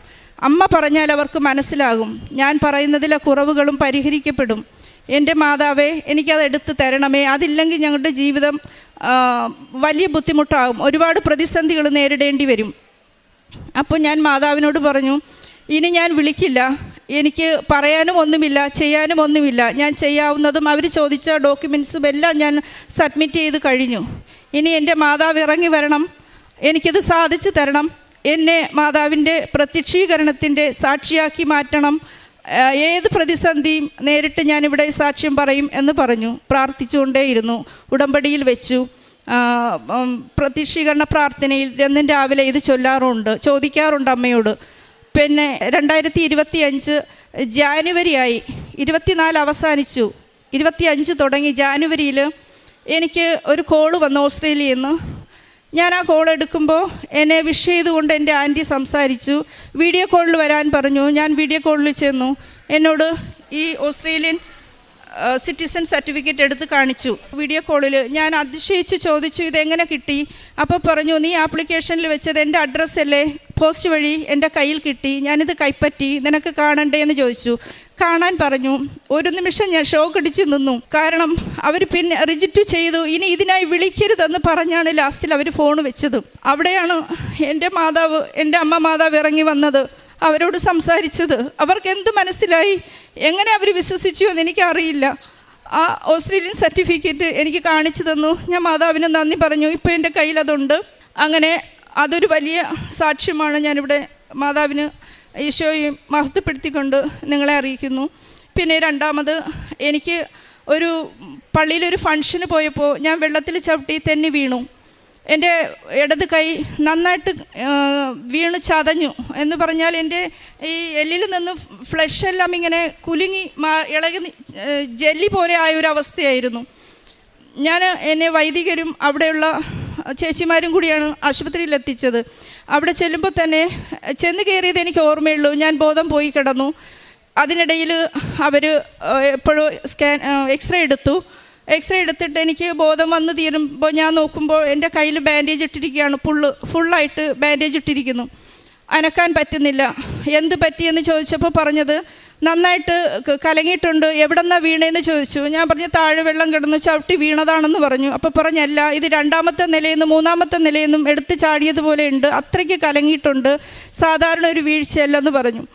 അമ്മ പറഞ്ഞാൽ അവർക്ക് മനസ്സിലാകും. ഞാൻ പറയുന്നതിലെ കുറവുകളും പരിഹരിക്കപ്പെടും. എൻ്റെ മാതാവേ, എനിക്കത് എടുത്ത് തരണമേ. അതില്ലെങ്കിൽ ഞങ്ങളുടെ ജീവിതം വലിയ ബുദ്ധിമുട്ടാകും, ഒരുപാട് പ്രതിസന്ധികൾ നേരിടേണ്ടി വരും. അപ്പോൾ ഞാൻ മാതാവിനോട് പറഞ്ഞു, ഇനി ഞാൻ വിളിക്കില്ല, എനിക്ക് പറയാനും ഒന്നുമില്ല, ചെയ്യാനും ഒന്നുമില്ല. ഞാൻ ചെയ്യാവുന്നതും അവർ ചോദിച്ച ഡോക്യുമെൻറ്റ്സും എല്ലാം ഞാൻ സബ്മിറ്റ് ചെയ്ത് കഴിഞ്ഞു. ഇനി എൻ്റെ മാതാവ് ഇറങ്ങി വരണം, എനിക്കിത് സാധിച്ചു തരണം. എന്നെ മാതാവിൻ്റെ പ്രത്യക്ഷീകരണത്തിൻ്റെ സാക്ഷിയാക്കി മാറ്റണം. ഏത് പ്രതിസന്ധിയും നേരിട്ട് ഞാനിവിടെ സാക്ഷ്യം പറയും എന്ന് പറഞ്ഞു. പ്രാർത്ഥിച്ചുകൊണ്ടേയിരുന്നു. ഉടമ്പടിയിൽ വെച്ചു. പ്രത്യക്ഷീകരണ പ്രാർത്ഥനയിൽ എന്നും രാവിലെ ഇത് ചോദിക്കാറുണ്ട് അമ്മയോട്. പിന്നെ 2025 ജാനുവരി ആയി, 24 അവസാനിച്ചു, 25 തുടങ്ങി. ജാനുവരിയിൽ എനിക്ക് ഒരു കോള് വന്നു ഓസ്ട്രേലിയയിൽ നിന്ന്. ഞാൻ ആ കോൾ എടുക്കുമ്പോൾ എന്നെ വിഷ് ചെയ്തുകൊണ്ട് എൻ്റെ ആൻറ്റി സംസാരിച്ചു. വീഡിയോ കോളിൽ വരാൻ പറഞ്ഞു. ഞാൻ വീഡിയോ കോളിൽ ചെന്നു. എന്നോട് ഈ ഓസ്ട്രേലിയൻ സിറ്റിസൺ സർട്ടിഫിക്കറ്റ് എടുത്ത് കാണിച്ചു. വീഡിയോ കോളിൽ ഞാൻ അതിശയിച്ച് ചോദിച്ചു, ഇതെങ്ങനെ കിട്ടി? അപ്പോൾ പറഞ്ഞു, നീ ആപ്ലിക്കേഷനിൽ വെച്ചത് എൻ്റെ അഡ്രസ്സല്ലേ, പോസ്റ്റ് വഴി എൻ്റെ കയ്യിൽ കിട്ടി, ഞാനിത് കൈപ്പറ്റി, നിനക്ക് കാണണ്ടേ എന്ന് ചോദിച്ചു. കാണാൻ പറഞ്ഞു. ഒരു നിമിഷം ഞാൻ ഷോക്ക് അടിച്ച് നിന്നു. കാരണം അവർ പിന്നെ റിജക്റ്റ് ചെയ്തു. ഇനി ഇതിനായി വിളിക്കരുതെന്ന് പറഞ്ഞാണ് ലാസ്റ്റിൽ അവർ ഫോൺ വെച്ചതും. അവിടെയാണ് എൻ്റെ അമ്മ മാതാവ് ഇറങ്ങി വന്നത്, അവരോട് സംസാരിച്ചത്. അവർക്ക് എന്ത് മനസ്സിലായി, എങ്ങനെ അവർ വിശ്വസിച്ചു എന്ന് എനിക്കറിയില്ല. ആ ഓസ്ട്രേലിയൻ സർട്ടിഫിക്കറ്റ് എനിക്ക് കാണിച്ചു തന്നു. ഞാൻ മാതാവിന് നന്ദി പറഞ്ഞു. ഇപ്പോൾ എൻ്റെ കയ്യിൽ അതുണ്ട്. അങ്ങനെ അതൊരു വലിയ സാക്ഷ്യമാണ്. ഞാനിവിടെ മാതാവിന് ഈശോയെ മഹത്വപ്പെടുത്തിക്കൊണ്ട് നിങ്ങളെ അറിയിക്കുന്നു. പിന്നെ രണ്ടാമത്, എനിക്ക് ഒരു പള്ളിയിലൊരു ഫംഗ്ഷന് പോയപ്പോൾ ഞാൻ വെള്ളത്തിൽ ചവിട്ടി തെന്നി വീണു. എൻ്റെ ഇടത് കൈ നന്നായിട്ട് വീണ് ചതഞ്ഞു. എന്ന് പറഞ്ഞാൽ എൻ്റെ ഈ എല്ലിൽ നിന്ന് ഫ്ലഷെല്ലാം ഇങ്ങനെ കുലുങ്ങി ഇളകി ജെല്ലി പോലെ ആയൊരവസ്ഥയായിരുന്നു. എന്നെ വൈദികരും അവിടെയുള്ള ചേച്ചിമാരും കൂടിയാണ് ആശുപത്രിയിൽ എത്തിച്ചത്. അവിടെ ചെല്ലുമ്പോൾ തന്നെ ചെന്ന് കയറിയത് എനിക്ക് ഓർമ്മയുള്ളൂ. ഞാൻ ബോധം പോയി കിടന്നു. അതിനിടയിൽ അവർ എപ്പോഴും എക്സ്റേ എടുത്തു. എക്സ്റേ എടുത്തിട്ട് എനിക്ക് ബോധം വന്ന് തീരുമ്പോൾ ഞാൻ നോക്കുമ്പോൾ എൻ്റെ കയ്യിൽ ബാൻഡേജ് ഇട്ടിരിക്കുകയാണ്. ഫുള്ളായിട്ട് ബാൻഡേജ് ഇട്ടിരിക്കുന്നു. അനക്കാൻ പറ്റുന്നില്ല. എന്ത് പറ്റിയെന്ന് ചോദിച്ചപ്പോൾ പറഞ്ഞത്, നന്നായിട്ട് കലങ്ങിയിട്ടുണ്ട്, എവിടെന്നാണ് വീണേന്ന് ചോദിച്ചു. ഞാൻ പറഞ്ഞു, താഴെ വെള്ളം കിടന്നു ചവിട്ടി വീണതാണെന്ന് പറഞ്ഞു. അപ്പോൾ പറഞ്ഞല്ല, ഇത് 2ാമത്തെ നിലയെന്നും 3ാമത്തെ നിലയെന്നും എടുത്ത് ചാടിയതുപോലെ ഉണ്ട്, അത്രയ്ക്ക് കലങ്ങിയിട്ടുണ്ട്, സാധാരണ ഒരു വീഴ്ചയല്ലെന്ന് പറഞ്ഞു.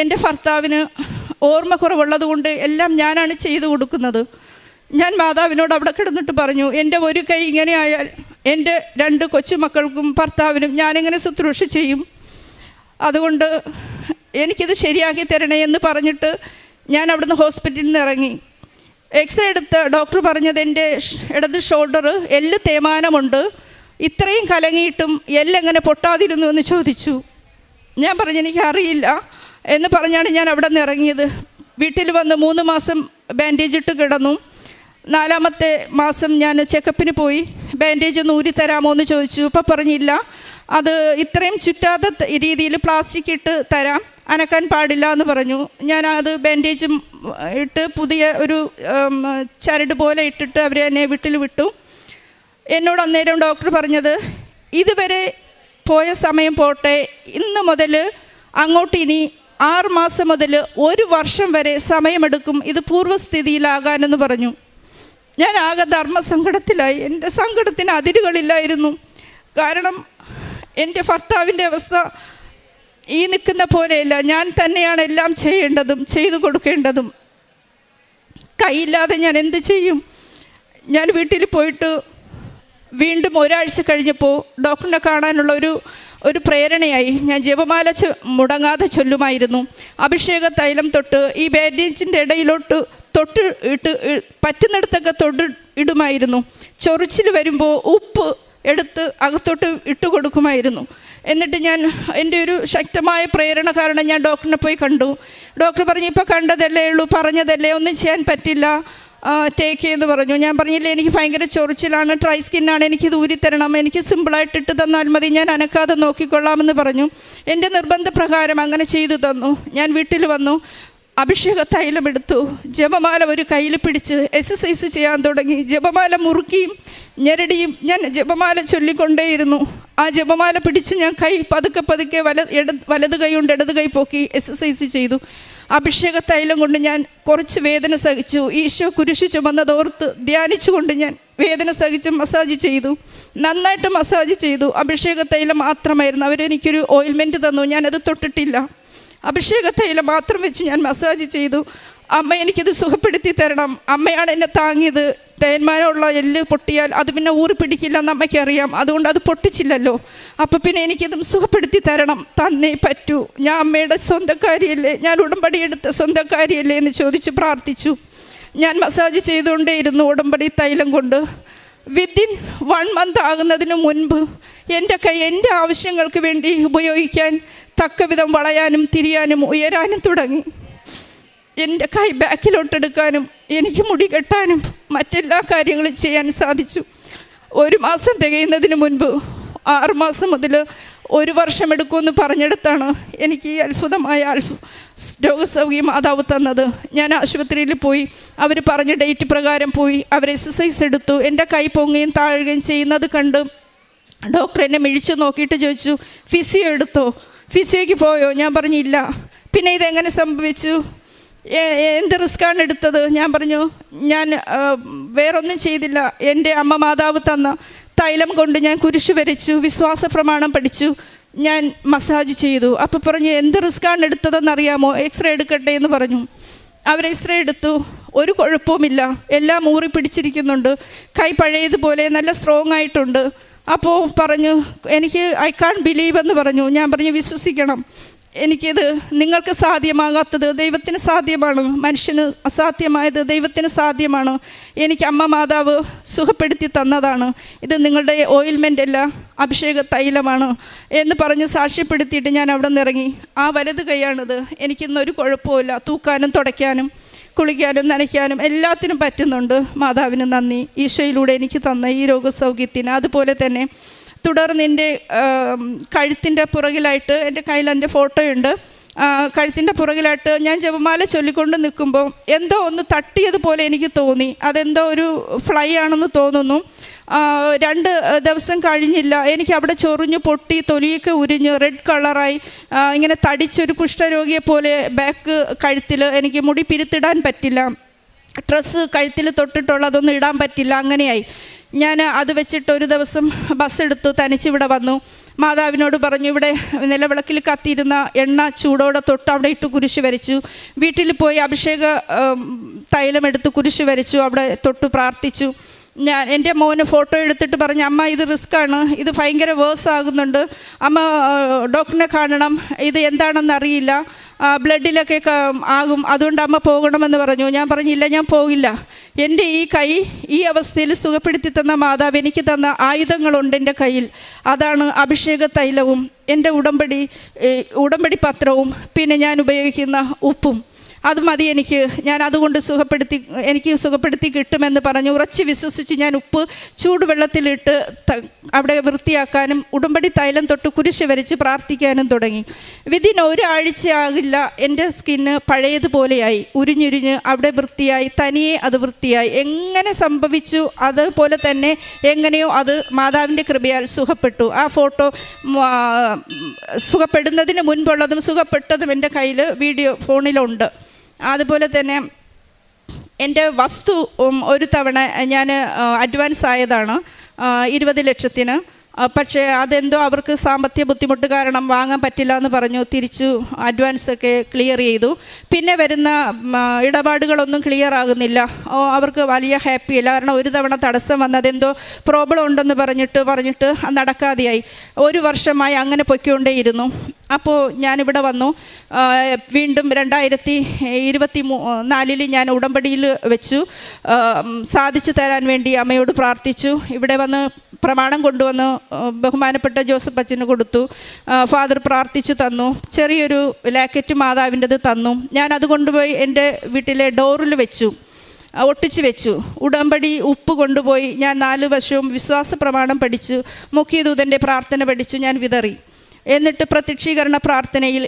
എൻ്റെ ഭർത്താവിന് ഓർമ്മ കുറവുള്ളത് കൊണ്ട് എല്ലാം ഞാനാണ് ചെയ്തു കൊടുക്കുന്നത്. ഞാൻ മാതാവിനോട് അവിടെ കിടന്നിട്ട് പറഞ്ഞു, എൻ്റെ ഒരു കൈ ഇങ്ങനെ ആയാൽ എൻ്റെ 2 കൊച്ചുമക്കൾക്കും ഭർത്താവിനും ഞാനെങ്ങനെ ശുശ്രൂഷ ചെയ്യും? അതുകൊണ്ട് എനിക്കിത് ശരിയാക്കി തരണേ എന്ന് പറഞ്ഞിട്ട് ഞാൻ അവിടുന്ന് ഹോസ്പിറ്റലിൽ നിന്ന് ഇറങ്ങി. എക്സ്റേ എടുത്ത് ഡോക്ടർ പറഞ്ഞത്, എൻ്റെ ഇടത് ഷോൾഡർ എല്ല് തേയ്മാനമുണ്ട്, ഇത്രയും കലങ്ങിയിട്ടും എല്ലെങ്ങനെ പൊട്ടാതിരുന്നു എന്ന് ചോദിച്ചു. ഞാൻ പറഞ്ഞു, എനിക്കറിയില്ല എന്ന് പറഞ്ഞാണ് ഞാൻ അവിടെ നിന്ന് ഇറങ്ങിയത്. വീട്ടിൽ വന്ന് 3 മാസം ബാൻഡേജ് ഇട്ട് കിടന്നു. 4ാമത്തെ മാസം ഞാൻ ചെക്കപ്പിന് പോയി. ബാൻഡേജ് ഒന്ന് ഊരി തരാമോ എന്ന് ചോദിച്ചു. ഇപ്പം പറഞ്ഞില്ല, അത് ഇത്രയും ചുറ്റാത്ത രീതിയിൽ പ്ലാസ്റ്റിക് ഇട്ട് തരാം, അനക്കാൻ പാടില്ല എന്ന് പറഞ്ഞു. ഞാൻ അത് ബാൻഡേജും ഇട്ട് പുതിയ ഒരു ചരട് പോലെ ഇട്ടിട്ട് അവർ എന്നെ വീട്ടിൽ വിട്ടു. എന്നോട് അന്നേരം ഡോക്ടർ പറഞ്ഞത്, ഇതുവരെ പോയ സമയം പോട്ടെ, ഇന്ന് മുതൽ അങ്ങോട്ട് ഇനി 6 മാസം മുതൽ 1 വർഷം വരെ സമയമെടുക്കും ഇത് പൂർവ്വസ്ഥിതിയിലാകാനെന്ന് പറഞ്ഞു. ഞാൻ ആകെ ധർമ്മസങ്കടത്തിലായി. എൻ്റെ സങ്കടത്തിന് അതിരുകളില്ലായിരുന്നു. കാരണം എൻ്റെ ഭർത്താവിൻ്റെ അവസ്ഥ ഈ നിൽക്കുന്ന പോലെയല്ല. ഞാൻ തന്നെയാണ് എല്ലാം ചെയ്യേണ്ടതും ചെയ്തു കൊടുക്കേണ്ടതും. കൈയില്ലാതെ ഞാൻ എന്ത് ചെയ്യും? ഞാൻ വീട്ടിൽ പോയിട്ട് വീണ്ടും 1 ആഴ്ച കഴിഞ്ഞപ്പോൾ ഡോക്ടറിനെ കാണാനുള്ള ഒരു പ്രേരണയായി. ഞാൻ ജപമാല മുടങ്ങാതെ ചൊല്ലുമായിരുന്നു. അഭിഷേക തൈലം തൊട്ട് ഈ ബാൻഡേജിൻ്റെ ഇടയിലോട്ട് പറ്റുന്നിടത്തൊക്കെ ഇടുമായിരുന്നു. ചൊറിച്ചിൽ വരുമ്പോൾ ഉപ്പ് എടുത്ത് അകത്തോട്ട് ഇട്ട് കൊടുക്കുമായിരുന്നു. എന്നിട്ട് ഞാൻ എൻ്റെ ഒരു ശക്തമായ പ്രേരണ കാരണം ഞാൻ ഡോക്ടറിനെ പോയി കണ്ടു. ഡോക്ടർ പറഞ്ഞു, ഇപ്പോൾ കണ്ടതല്ലേ ഉള്ളൂ, പറഞ്ഞതല്ലേ, ഒന്നും ചെയ്യാൻ പറ്റില്ല, ടേക്ക് എന്ന് പറഞ്ഞു. ഞാൻ പറഞ്ഞില്ലേ, എനിക്ക് ഭയങ്കര ചൊറിച്ചിലാണ്, ഡ്രൈ സ്കിന്നാണ്, എനിക്കിത് ഊരിത്തരണം, എനിക്ക് സിമ്പിളായിട്ട് ഇട്ട് തന്നാൽ മതി, ഞാൻ അനക്കാതെ നോക്കിക്കൊള്ളാമെന്ന് പറഞ്ഞു. എൻ്റെ നിർബന്ധപ്രകാരം അങ്ങനെ ചെയ്തു തന്നു. ഞാൻ വീട്ടിൽ വന്നു, അഭിഷേക തൈലമെടുത്തു, ജപമാല ഒരു കയ്യിൽ പിടിച്ച് എക്സസൈസ് ചെയ്യാൻ തുടങ്ങി. ജപമാല മുറുക്കിയും ഞെരടിയും ഞാൻ ജപമാല ചൊല്ലിക്കൊണ്ടേയിരുന്നു. ആ ജപമാല പിടിച്ച് ഞാൻ കൈ പതുക്കെ വലത് കൈ കൊണ്ട് ഇടത് കൈ പോക്കി എക്സസൈസ് ചെയ്തു. അഭിഷേക തൈലം കൊണ്ട് ഞാൻ കുറച്ച് വേദന സഹിച്ചു. ഈശോ കുരിശു ചുമന്നതോർത്ത് ധ്യാനിച്ചുകൊണ്ട് ഞാൻ വേദന സഹിച്ച് മസാജ് ചെയ്തു. നന്നായിട്ട് മസാജ് ചെയ്തു. അഭിഷേക തൈലം മാത്രമായിരുന്നു. അവരെനിക്കൊരു ഓയിൽമെൻറ്റ് തന്നു, ഞാനത് തൊട്ടിട്ടില്ല. അഭിഷേക തൈലം മാത്രം വെച്ച് ഞാൻ മസാജ് ചെയ്തു. അമ്മ എനിക്കിത് സുഖപ്പെടുത്തി തരണം, അമ്മയാണ് എന്നെ താങ്ങിയത്. തേന്മാനമുള്ള എല്ല് പൊട്ടിയാൽ അത് പിന്നെ ഊറി പിടിക്കില്ലെന്ന് അമ്മയ്ക്കറിയാം, അതുകൊണ്ട് അത് പൊട്ടിച്ചില്ലല്ലോ. അപ്പോൾ പിന്നെ എനിക്കിതും സുഖപ്പെടുത്തി തരണം, തന്നേ പറ്റൂ. ഞാൻ അമ്മയുടെ സ്വന്തക്കാരിയല്ലേ, ഞാൻ ഉടമ്പടി എടുത്ത സ്വന്തക്കാരിയല്ലേ എന്ന് ചോദിച്ച് പ്രാർത്ഥിച്ചു. ഞാൻ മസാജ് ചെയ്തുകൊണ്ടേയിരുന്നു ഉടമ്പടി തൈലം കൊണ്ട്. വിത്തിൻ 1 മന്ത് ആകുന്നതിന് മുൻപ് എൻ്റെ കൈ എൻ്റെ ആവശ്യങ്ങൾക്ക് വേണ്ടി ഉപയോഗിക്കാൻ തക്കവിധം വളയാനും തിരിയാനും ഉയരാനും തുടങ്ങി. എൻ്റെ കൈ ബാക്കിലോട്ടെടുക്കാനും എനിക്ക് മുടി കെട്ടാനും മറ്റെല്ലാ കാര്യങ്ങളും ചെയ്യാൻ സാധിച്ചു. 1 മാസം തികയുന്നതിന് മുൻപ് 6 മാസം മുതൽ 1 വർഷം എടുക്കുമെന്ന് പറഞ്ഞെടുത്താണ് എനിക്ക് ഈ അത്ഭുതമായ രോഗസൗഖ്യം മാതാവ് തന്നത്. ഞാൻ ആശുപത്രിയിൽ പോയി, അവർ പറഞ്ഞ ഡേറ്റ് പ്രകാരം പോയി, അവർ എക്സസൈസ് എടുത്തു. എൻ്റെ കൈ പൊങ്ങുകയും താഴുകയും ചെയ്യുന്നത് കണ്ട് ഡോക്ടർ എന്നെ മിഴിച്ച് നോക്കിയിട്ട് ചോദിച്ചു, ഫിസിയോ എടുത്തോ, ഫിസിയോയ്ക്ക് പോയോ? ഞാൻ പറഞ്ഞില്ല. പിന്നെ ഇതെങ്ങനെ സംഭവിച്ചു, എന്ത് റിസ്ക്കാണ് എടുത്തത്? ഞാൻ പറഞ്ഞു, ഞാൻ വേറൊന്നും ചെയ്തില്ല. എൻ്റെ അമ്മ മാതാവ് തന്ന തൈലം കൊണ്ട് ഞാൻ കുരിശ് വരച്ചു, വിശ്വാസ പ്രമാണം പഠിച്ചു, ഞാൻ മസാജ് ചെയ്തു. അപ്പോൾ പറഞ്ഞു, എന്ത് റിസ്ക്കാണ് എടുത്തതെന്നറിയാമോ? എക്സ്റേ എടുക്കട്ടെ എന്ന് പറഞ്ഞു. അവർ എക്സ്റേ എടുത്തു. ഒരു കുഴപ്പവുമില്ല, എല്ലാം ഊറി പിടിച്ചിരിക്കുന്നുണ്ട്, കൈ പഴയതുപോലെ നല്ല സ്ട്രോങ് ആയിട്ടുണ്ട്. അപ്പോൾ പറഞ്ഞു, എനിക്ക് ഐ കാൺ ബിലീവ് എന്ന് പറഞ്ഞു. ഞാൻ പറഞ്ഞു, വിശ്വസിക്കണം, എനിക്കിത് നിങ്ങൾക്ക് സാധ്യമാകാത്തത് ദൈവത്തിന് സാധ്യമാണ്, മനുഷ്യന് അസാധ്യമായത് ദൈവത്തിന് സാധ്യമാണ്. എനിക്ക് അമ്മ മാതാവ് സുഖപ്പെടുത്തി തന്നതാണ്, ഇത് നിങ്ങളുടെ ഓയിൽമെൻ്റ് അല്ല, അഭിഷേക തൈലമാണ് എന്ന് പറഞ്ഞ് സാക്ഷ്യപ്പെടുത്തിയിട്ട് ഞാൻ അവിടെ നിന്ന് ഇറങ്ങി. ആ വലത് കൈയാണിത്. എനിക്കിന്നൊരു കുഴപ്പമില്ല, തൂക്കാനും തുടയ്ക്കാനും കുളിക്കാനും നനയ്ക്കാനും എല്ലാത്തിനും പറ്റുന്നുണ്ട്. മാതാവിന് നന്ദി, ഈശോയിലൂടെ എനിക്ക് തന്ന ഈ രോഗസൗഖ്യത്തിന്. അതുപോലെ തന്നെ തുടർന്ന് എൻ്റെ കഴുത്തിൻ്റെ പുറകിലായിട്ട്, എൻ്റെ കയ്യിൽ എൻ്റെ ഫോട്ടോയുണ്ട്, കഴുത്തിൻ്റെ പുറകിലായിട്ട് ഞാൻ ജപമാല ചൊല്ലിക്കൊണ്ട് നിൽക്കുമ്പോൾ എന്തോ ഒന്ന് തട്ടിയതുപോലെ എനിക്ക് തോന്നി. അതെന്തോ ഒരു ഫ്ലൈ ആണെന്ന് തോന്നുന്നു. 2 ദിവസം കഴിഞ്ഞില്ല, എനിക്ക് അവിടെ ചൊറിഞ്ഞു പൊട്ടി, തൊലിയൊക്കെ ഉരിഞ്ഞ് റെഡ് കളറായി, ഇങ്ങനെ തടിച്ചൊരു കുഷ്ഠരോഗിയെ പോലെ ബാക്ക് കഴുത്തിൽ. എനിക്ക് മുടി പിരുത്തിടാൻ പറ്റില്ല, ഡ്രസ്സ് കഴുത്തിൽ തൊട്ടിട്ടുള്ള അതൊന്നും ഇടാൻ പറ്റില്ല, അങ്ങനെയായി. ഞാൻ അത് വെച്ചിട്ട് ഒരു ദിവസം ബസ് എടുത്തു, തനിച്ചിവിടെ വന്നു. മാതാവിനോട് പറഞ്ഞു, ഇവിടെ നിലവിളക്കിൽ കത്തിയിരുന്ന എണ്ണ ചൂടോടെ തൊട്ട് അവിടെ ഇട്ട് കുരിശ് വരച്ചു. വീട്ടിൽ പോയി അഭിഷേക തൈലം എടുത്ത് കുരിശ് വരച്ചു, അവിടെ തൊട്ട് പ്രാർത്ഥിച്ചു. ഞാൻ എൻ്റെ മോന് ഫോട്ടോ എടുത്തിട്ട് പറഞ്ഞു, അമ്മ ഇത് റിസ്ക്കാണ്, ഇത് ഭയങ്കര വേഴ്സ് ആകുന്നുണ്ട്, അമ്മ ഡോക്ടറിനെ കാണണം, ഇത് എന്താണെന്ന് അറിയില്ല, ബ്ലഡിലൊക്കെ ആകും, അതുകൊണ്ട് അമ്മ പോകണമെന്ന് പറഞ്ഞു. ഞാൻ പറഞ്ഞില്ല, ഞാൻ പോകില്ല. എൻ്റെ ഈ കൈ ഈ അവസ്ഥയിൽ സുഖപ്പെടുത്തി തന്ന മാതാവ് എനിക്ക് തന്ന ആയുധങ്ങളുണ്ട് എൻ്റെ കയ്യിൽ. അതാണ് അഭിഷേക തൈലവും എൻ്റെ ഉടമ്പടി പത്രവും പിന്നെ ഞാൻ ഉപയോഗിക്കുന്ന ഉപ്പും. അത് മതി എനിക്ക്, ഞാൻ അതുകൊണ്ട് എനിക്ക് സുഖപ്പെടുത്തി കിട്ടുമെന്ന് പറഞ്ഞ് ഉറച്ച് വിശ്വസിച്ച് ഞാൻ ഉപ്പ് ചൂടുവെള്ളത്തിലിട്ട് അവിടെ വൃത്തിയാക്കാനും ഉടമ്പടി തൈലം തൊട്ട് കുരിശ് വരച്ച് പ്രാർത്ഥിക്കാനും തുടങ്ങി. വിതിൻ 1 ആഴ്ചയാകില്ല എൻ്റെ സ്കിന്ന് പഴയതുപോലെയായി, ഉരിഞ്ഞുരിഞ്ഞ് അവിടെ വൃത്തിയായി, തനിയെ അത് വൃത്തിയായി. എങ്ങനെ സംഭവിച്ചു അതുപോലെ തന്നെ എങ്ങനെയോ അത് മാതാവിൻ്റെ കൃപയാൽ സുഖപ്പെട്ടു. ആ ഫോട്ടോ സുഖപ്പെടുന്നതിന് മുൻപുള്ളതും സുഖപ്പെട്ടതും എൻ്റെ കയ്യിൽ വീഡിയോ ഫോണിലുണ്ട്. അതുപോലെ തന്നെ എൻ്റെ വസ്തു ഒരു തവണ ഞാൻ അഡ്വാൻസ് ആയതാണ് 20 ലക്ഷത്തിന്. പക്ഷേ അതെന്തോ അവർക്ക് സാമ്പത്തിക ബുദ്ധിമുട്ട് കാരണം വാങ്ങാൻ പറ്റില്ല എന്ന് പറഞ്ഞു. തിരിച്ചു അഡ്വാൻസൊക്കെ ക്ലിയർ ചെയ്തു. പിന്നെ വരുന്ന ഇടപാടുകളൊന്നും ക്ലിയർ ആകുന്നില്ല. അവർക്ക് വലിയ ഹാപ്പിയല്ല. കാരണം ഒരു തവണ തടസ്സം വന്നതെന്തോ പ്രോബ്ലം ഉണ്ടെന്ന് പറഞ്ഞിട്ട് നടക്കാതെയായി. 1 വർഷമായി അങ്ങനെ പൊയ്ക്കൊണ്ടേയിരുന്നു. അപ്പോൾ ഞാനിവിടെ വന്നു. വീണ്ടും 2024 ഞാൻ ഉടമ്പടിയിൽ വെച്ചു. സാധിച്ചു തരാൻ വേണ്ടി അമ്മയോട് പ്രാർത്ഥിച്ചു. ഇവിടെ വന്ന് പ്രമാണം കൊണ്ടുവന്ന് ബഹുമാനപ്പെട്ട ജോസഫ് അച്ഛന് കൊടുത്തു. ഫാദർ പ്രാർത്ഥിച്ചു തന്നു. ചെറിയൊരു ലാക്കറ്റ് മാതാവിൻ്റെത് തന്നു. ഞാൻ അത് കൊണ്ടുപോയി എൻ്റെ വീട്ടിലെ ഡോറിൽ വെച്ചു, ഒട്ടിച്ച് വെച്ചു. ഉടമ്പടി ഉപ്പ് കൊണ്ടുപോയി ഞാൻ 4 വർഷവും വിശ്വാസ പ്രമാണം പഠിച്ചു, മുഖ്യദൂതൻ്റെ പ്രാർത്ഥന പഠിച്ചു, ഞാൻ വിതറി. എന്നിട്ട് പ്രത്യക്ഷീകരണ പ്രാർത്ഥനയിൽ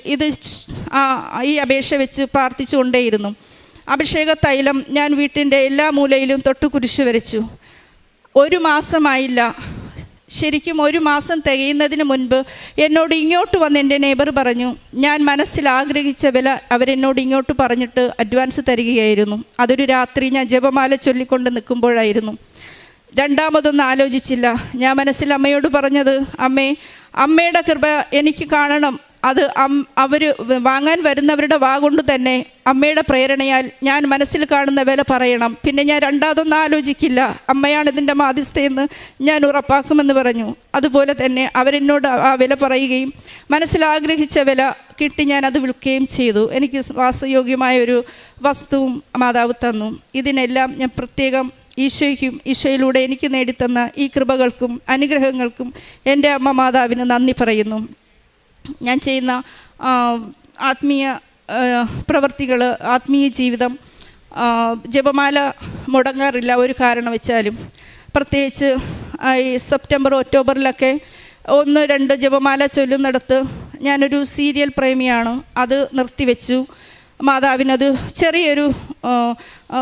ഈ അപേക്ഷ വെച്ച് പ്രാർത്ഥിച്ചു കൊണ്ടേയിരുന്നു. അഭിഷേക തൈലം ഞാൻ വീട്ടിൻ്റെ എല്ലാ മൂലയിലും തൊട്ട് കുരിശ് വരച്ചു. 1 മാസമായില്ല, ശരിക്കും 1 മാസം തികയുന്നതിന് മുൻപ് എന്നോട് ഇങ്ങോട്ട് വന്ന് എൻ്റെ നെയ്ബർ പറഞ്ഞു, ഞാൻ മനസ്സിൽ ആഗ്രഹിച്ച വില അവരെന്നോട് ഇങ്ങോട്ട് പറഞ്ഞിട്ട് അഡ്വാൻസ് തരികയായിരുന്നു. അതൊരു രാത്രി ഞാൻ ജപമാല ചൊല്ലിക്കൊണ്ട് നിൽക്കുമ്പോഴായിരുന്നു. രണ്ടാമതൊന്നും ആലോചിച്ചില്ല. ഞാൻ മനസ്സിൽ അമ്മയോട് പറഞ്ഞത്, അമ്മയുടെ കൃപ എനിക്ക് കാണണം. അത് അവർ വാങ്ങാൻ വരുന്നവരുടെ കൊണ്ട് തന്നെ അമ്മയുടെ പ്രേരണയാൽ ഞാൻ മനസ്സിൽ കാണുന്ന വില പറയണം. പിന്നെ ഞാൻ രണ്ടാമതൊന്നും ആലോചിക്കില്ല, അമ്മയാണ് ഇതിൻ്റെ മാധ്യസ്ഥയെന്ന് ഞാൻ ഉറപ്പാക്കുമെന്ന് പറഞ്ഞു. അതുപോലെ തന്നെ അവരെന്നോട് ആ വില പറയുകയും മനസ്സിലാഗ്രഹിച്ച വില കിട്ടി ഞാൻ അത് വിൽക്കുകയും ചെയ്തു. എനിക്ക് വാസയോഗ്യമായൊരു വസ്തുവും മാതാവ് തന്നു. ഇതിനെല്ലാം ഞാൻ പ്രത്യേകം ഈശോയ്ക്കും ഈശോയിലൂടെ എനിക്ക് നേടിത്തന്ന ഈ കൃപകൾക്കും അനുഗ്രഹങ്ങൾക്കും എൻ്റെ അമ്മ മാതാവിന് നന്ദി പറയുന്നു. ഞാൻ ചെയ്യുന്ന ആത്മീയ പ്രവർത്തികൾ, ആത്മീയ ജീവിതം, ജപമാല മുടങ്ങാറില്ല ഒരു കാരണം വെച്ചാലും. പ്രത്യേകിച്ച് ഈ സെപ്റ്റംബർ ഒക്ടോബറിലൊക്കെ 1-2 ജപമാല ചൊല്ലുന്നിടത്ത് ഞാനൊരു സീരിയൽ പ്രേമിയാണ്, അത് നിർത്തിവെച്ചു. മാതാവിനത് ചെറിയൊരു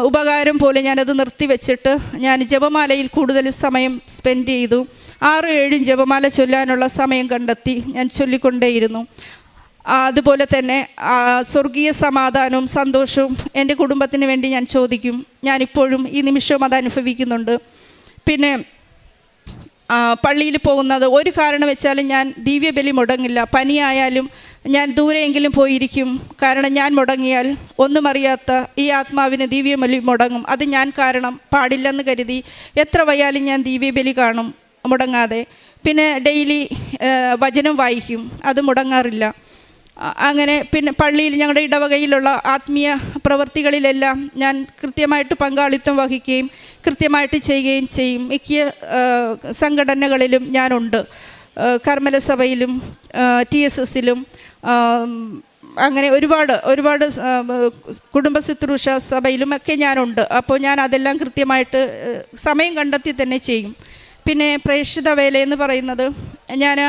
ഉപകാരം പോലെ ഞാനത് നിർത്തിവെച്ചിട്ട് ഞാൻ ജപമാലയിൽ കൂടുതൽ സമയം സ്പെൻഡ് ചെയ്തു. 6-7 ജപമാല ചൊല്ലാനുള്ള സമയം കണ്ടെത്തി ഞാൻ ചൊല്ലിക്കൊണ്ടേയിരുന്നു. അതുപോലെ തന്നെ സ്വർഗീയ സമാധാനവും സന്തോഷവും എൻ്റെ കുടുംബത്തിന് വേണ്ടി ഞാൻ ചോദിക്കും. ഞാനിപ്പോഴും ഈ നിമിഷവും അത് അനുഭവിക്കുന്നുണ്ട്. പിന്നെ പള്ളിയിൽ പോകുന്നത് ഒരു കാരണം വെച്ചാലും ഞാൻ ദിവ്യബലി മുടങ്ങില്ല. പനിയായാലും ഞാൻ ദൂരെയെങ്കിലും പോയിരിക്കും. കാരണം ഞാൻ മുടങ്ങിയാൽ ഒന്നും അറിയാത്ത ഈ ആത്മാവിന് ദിവ്യബലി മുടങ്ങും. അത് ഞാൻ കാരണം പാടില്ലെന്ന് കരുതി എത്ര വയ്യാലും ഞാൻ ദിവ്യബലി കാണും മുടങ്ങാതെ. പിന്നെ ഡെയിലി വചനം വായിക്കും, അത് മുടങ്ങാറില്ല. അങ്ങനെ പിന്നെ പള്ളിയിൽ ഞങ്ങളുടെ ഇടവകയിലുള്ള ആത്മീയ പ്രവൃത്തികളിലെല്ലാം ഞാൻ കൃത്യമായിട്ട് പങ്കാളിത്തം വഹിക്കുകയും കൃത്യമായിട്ട് ചെയ്യുകയും ചെയ്യും. മിക്ക സംഘടനകളിലും ഞാനുണ്ട്. കർമ്മല സഭയിലും TSSലും അങ്ങനെ ഒരുപാട് കുടുംബ ശുശ്രൂഷ സഭയിലുമൊക്കെ ഞാനുണ്ട്. അപ്പോൾ ഞാൻ അതെല്ലാം കൃത്യമായിട്ട് സമയം കണ്ടെത്തി തന്നെ ചെയ്യും. പിന്നെ പ്രേക്ഷിത വേല എന്ന് പറയുന്നത്, ഞാൻ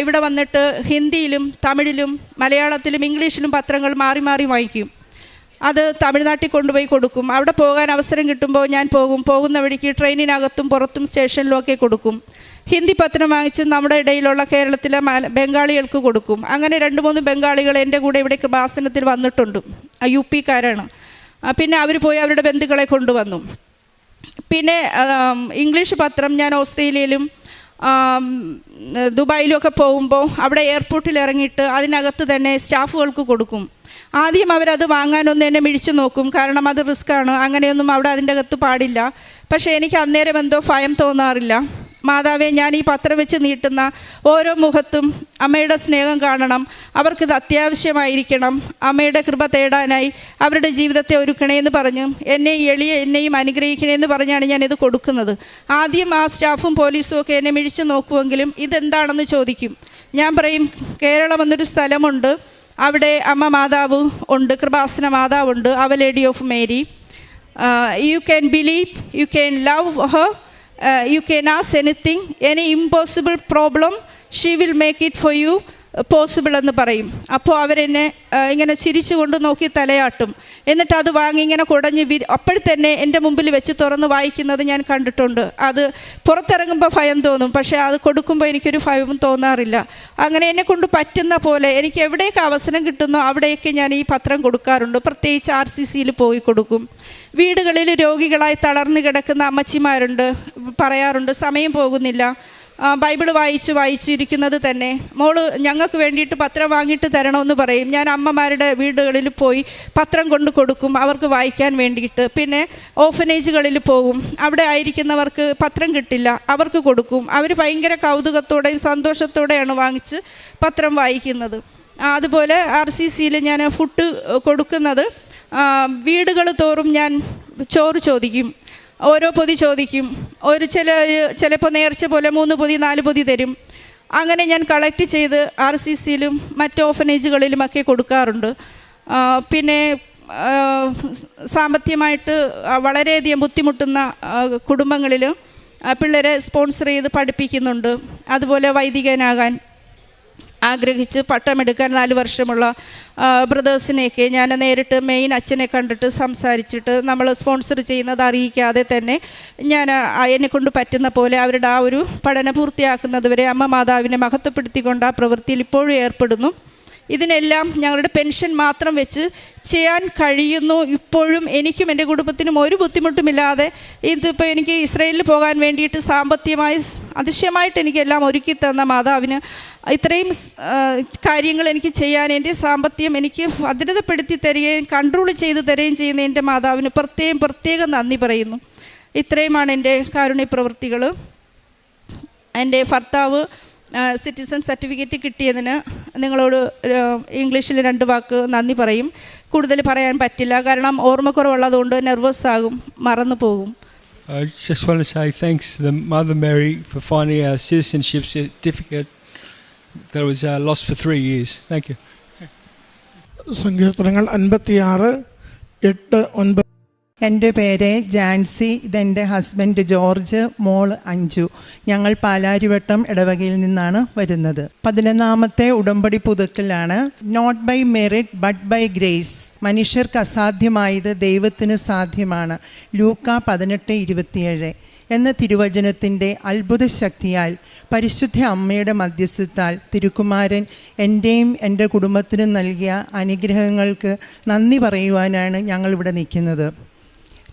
ഇവിടെ വന്നിട്ട് ഹിന്ദിയിലും തമിഴിലും മലയാളത്തിലും ഇംഗ്ലീഷിലും പത്രങ്ങൾ മാറി മാറി വായിക്കും. അത് തമിഴ്നാട്ടിൽ കൊണ്ടുപോയി കൊടുക്കും. അവിടെ പോകാൻ അവസരം കിട്ടുമ്പോൾ ഞാൻ പോകുന്ന വഴിക്ക് ട്രെയിനിനകത്തും പുറത്തും സ്റ്റേഷനിലും ഒക്കെ കൊടുക്കും. ഹിന്ദി പത്രം വാങ്ങിച്ച് നമ്മുടെ ഇടയിലുള്ള കേരളത്തിലെ ബംഗാളികൾക്ക് കൊടുക്കും. അങ്ങനെ 2-3 ബംഗാളികൾ എൻ്റെ കൂടെ ഇവിടെ കൃപാസനത്തിൽ വന്നിട്ടുണ്ട്. UP കാരാണ്. പിന്നെ അവർ പോയി അവരുടെ ബന്ധുക്കളെ കൊണ്ടുവന്നു. പിന്നെ ഇംഗ്ലീഷ് പത്രം ഞാൻ ഓസ്ട്രേലിയയിലും ദുബായിലൊക്കെ പോകുമ്പോൾ അവിടെ എയർപോർട്ടിൽ ഇറങ്ങിയിട്ട് അതിനകത്ത് തന്നെ സ്റ്റാഫുകൾക്ക് കൊടുക്കും. ആദ്യം അവരത് വാങ്ങാനൊന്ന് എന്നെ മിഴിച്ചു നോക്കും, കാരണം അത് റിസ്ക്കാണ്, അങ്ങനെയൊന്നും അവിടെ അതിൻ്റെ അകത്ത് പാടില്ല. പക്ഷേ എനിക്ക് അന്നേരം എന്തോ ഭയം തോന്നാറില്ല. മാതാവേ, ഞാൻ ഈ പത്രം വെച്ച് നീട്ടുന്ന ഓരോ മുഖത്തും അമ്മയുടെ സ്നേഹം കാണണം, അവർക്കിത് അത്യാവശ്യമായിരിക്കണം, അമ്മയുടെ കൃപ തേടാനായി അവരുടെ ജീവിതത്തെ ഒരുക്കണേന്ന് പറഞ്ഞ് എന്നെയും അനുഗ്രഹിക്കണേന്ന് പറഞ്ഞാണ് ഞാനിത് കൊടുക്കുന്നത്. ആദ്യം ആ സ്റ്റാഫും പോലീസും ഒക്കെ എന്നെ മിഴിച്ചു നോക്കുമെങ്കിലും ഇതെന്താണെന്ന് ചോദിക്കും. ഞാൻ പറയും, കേരളം എന്നൊരു സ്ഥലമുണ്ട്, അവിടെ അമ്മ മാതാവ് ഉണ്ട്, കൃപാസന മാതാവുണ്ട്, അവ lady of Mary. You can believe, you can love her, you can ask anything, any impossible problem she will make it for you possible എന്ന് പറയും. അപ്പോൾ അവരെന്നെ ഇങ്ങനെ ചിരിച്ചുകൊണ്ട് നോക്കി തലയാട്ടും. എന്നിട്ട് അത് വാങ്ങി ഇങ്ങനെ കുടഞ്ഞ് അപ്പോഴത്തന്നെ എൻ്റെ മുമ്പിൽ വെച്ച് തുറന്ന് വായിക്കുന്നത് ഞാൻ കണ്ടിട്ടുണ്ട്. അത് പുറത്തിറങ്ങുമ്പോൾ ഭയം തോന്നും, പക്ഷേ അത് കൊടുക്കുമ്പോൾ എനിക്കൊരു ഭയവും തോന്നാറില്ല. അങ്ങനെ എന്നെക്കൊണ്ട് പറ്റുന്ന പോലെ എനിക്ക് എവിടെയൊക്കെ അവസരം കിട്ടുന്നോ അവിടെയൊക്കെ ഞാൻ ഈ പത്രം കൊടുക്കാറുണ്ട്. പ്രത്യേകിച്ച് RCCയിൽ പോയി കൊടുക്കും. വീടുകളിൽ രോഗികളായി തളർന്നു കിടക്കുന്ന അമ്മച്ചിമാരുണ്ട്, പറയാറുണ്ട് സമയം പോകുന്നില്ല, ബൈബിൾ വായിച്ചിരിക്കുന്നത് തന്നെ, മോള് ഞങ്ങൾക്ക് വേണ്ടിയിട്ട് പത്രം വാങ്ങിയിട്ട് തരണമെന്ന് പറയും. ഞാൻ അമ്മമാരുടെ വീടുകളിൽ പോയി പത്രം കൊണ്ട് കൊടുക്കും അവർക്ക് വായിക്കാൻ വേണ്ടിയിട്ട്. പിന്നെ ഓഫനേജുകളിൽ പോകും, അവിടെ ആയിരിക്കുന്നവർക്ക് പത്രം കിട്ടില്ല, അവർക്ക് കൊടുക്കും. അവർ ഭയങ്കര കൗതുകത്തോടെയും സന്തോഷത്തോടെയാണ് വാങ്ങിച്ച് പത്രം വായിക്കുന്നത്. അതുപോലെ RCCയിൽ ഞാൻ ഫുഡ് കൊടുക്കുന്നത്, വീടുകൾ തോറും ഞാൻ ചോറ് ചോദിക്കും, ഓരോ പൊതി ചോദിക്കും. ചിലപ്പോൾ നേർച്ച പോലെ 3 പൊതി 4 പൊതി തരും. അങ്ങനെ ഞാൻ കളക്ട് ചെയ്ത് RCCയിലും മറ്റ് ഓഫനേജുകളിലുമൊക്കെ കൊടുക്കാറുണ്ട്. പിന്നെ സാമ്പത്തികമായിട്ട് വളരെയധികം ബുദ്ധിമുട്ടുന്ന കുടുംബങ്ങളിൽ പിള്ളേരെ സ്പോൺസർ ചെയ്ത് പഠിപ്പിക്കുന്നുണ്ട്. അതുപോലെ വൈദികനാകാൻ ആഗ്രഹിച്ച് പട്ടമെടുക്കാൻ 4 വർഷമുള്ള ബ്രദേഴ്സിനെയൊക്കെ ഞാൻ നേരിട്ട് മെയിൻ അച്ഛനെ കണ്ടിട്ട് സംസാരിച്ചിട്ട് നമ്മൾ സ്പോൺസർ ചെയ്യുന്നത് അറിയിക്കാതെ തന്നെ ഞാൻ എന്നെക്കൊണ്ട് പറ്റുന്ന പോലെ അവരുടെ ആ ഒരു പഠനം പൂർത്തിയാക്കുന്നത് വരെ അമ്മ മാതാവിനെ മഹത്വപ്പെടുത്തിക്കൊണ്ട് ആ പ്രവൃത്തിയിൽ ഇപ്പോഴും ഏർപ്പെടുന്നു. ഇതിനെല്ലാം ഞങ്ങളുടെ പെൻഷൻ മാത്രം വെച്ച് ചെയ്യാൻ കഴിയുന്നു. ഇപ്പോഴും എനിക്കും എൻ്റെ കുടുംബത്തിനും ഒരു ബുദ്ധിമുട്ടുമില്ലാതെ ഇതിപ്പോൾ എനിക്ക് ഇസ്രയേലിൽ പോകാൻ വേണ്ടിയിട്ട് സാമ്പത്തികമായി അതിശയമായിട്ട് എനിക്കെല്ലാം ഒരുക്കി തന്ന മാതാവിന് ഇത്രയും കാര്യങ്ങൾ എനിക്ക് ചെയ്യാൻ എൻ്റെ സാമ്പത്തികം എനിക്ക് ഭദ്രതപ്പെടുത്തി തരികയും കൺട്രോൾ ചെയ്ത് തരികയും ചെയ്യുന്ന എൻ്റെ മാതാവിന് പ്രത്യേകം നന്ദി പറയുന്നു. ഇത്രയുമാണ് എൻ്റെ കാരുണ്യ പ്രവൃത്തികൾ. എൻ്റെ ഭർത്താവ് സിറ്റിസൺ സർട്ടിഫിക്കറ്റ് കിട്ടിയതിന് നിങ്ങളോട് ഇംഗ്ലീഷിൽ 2 വാക്ക് നന്ദി പറയും. കൂടുതൽ പറയാൻ പറ്റില്ല, കാരണം ഓർമ്മക്കുറവുള്ളതുകൊണ്ട് നെർവസ് ആകും, മറന്നു പോകും. I just want to say thanks to the Mother Mary for finding our citizenship certificate that was lost for 3 years. Thank you. സങ്കീർത്തനങ്ങൾ 56:8-9 എൻ്റെ പേര് ജാൻസി, ഇതെൻ്റെ ഹസ്ബൻഡ് ജോർജ്, മോൾ അഞ്ജു. ഞങ്ങൾ പാലാരിവട്ടം ഇടവകയിൽ നിന്നാണ് വരുന്നത്. 11ാമത്തെ ഉടമ്പടി പുതുക്കലാണ്. Not by merit but by grace. മനുഷ്യർക്ക് അസാധ്യമായത് ദൈവത്തിന് സാധ്യമാണ്. ലൂക്ക 18:27 എന്ന തിരുവചനത്തിൻ്റെ അത്ഭുത ശക്തിയാൽ പരിശുദ്ധ അമ്മയുടെ മധ്യസ്ഥത്താൽ തിരുക്കുമാരൻ എൻ്റെയും എൻ്റെ കുടുംബത്തിനും നൽകിയ അനുഗ്രഹങ്ങൾക്ക് നന്ദി പറയുവാനാണ് ഞങ്ങളിവിടെ നിൽക്കുന്നത്.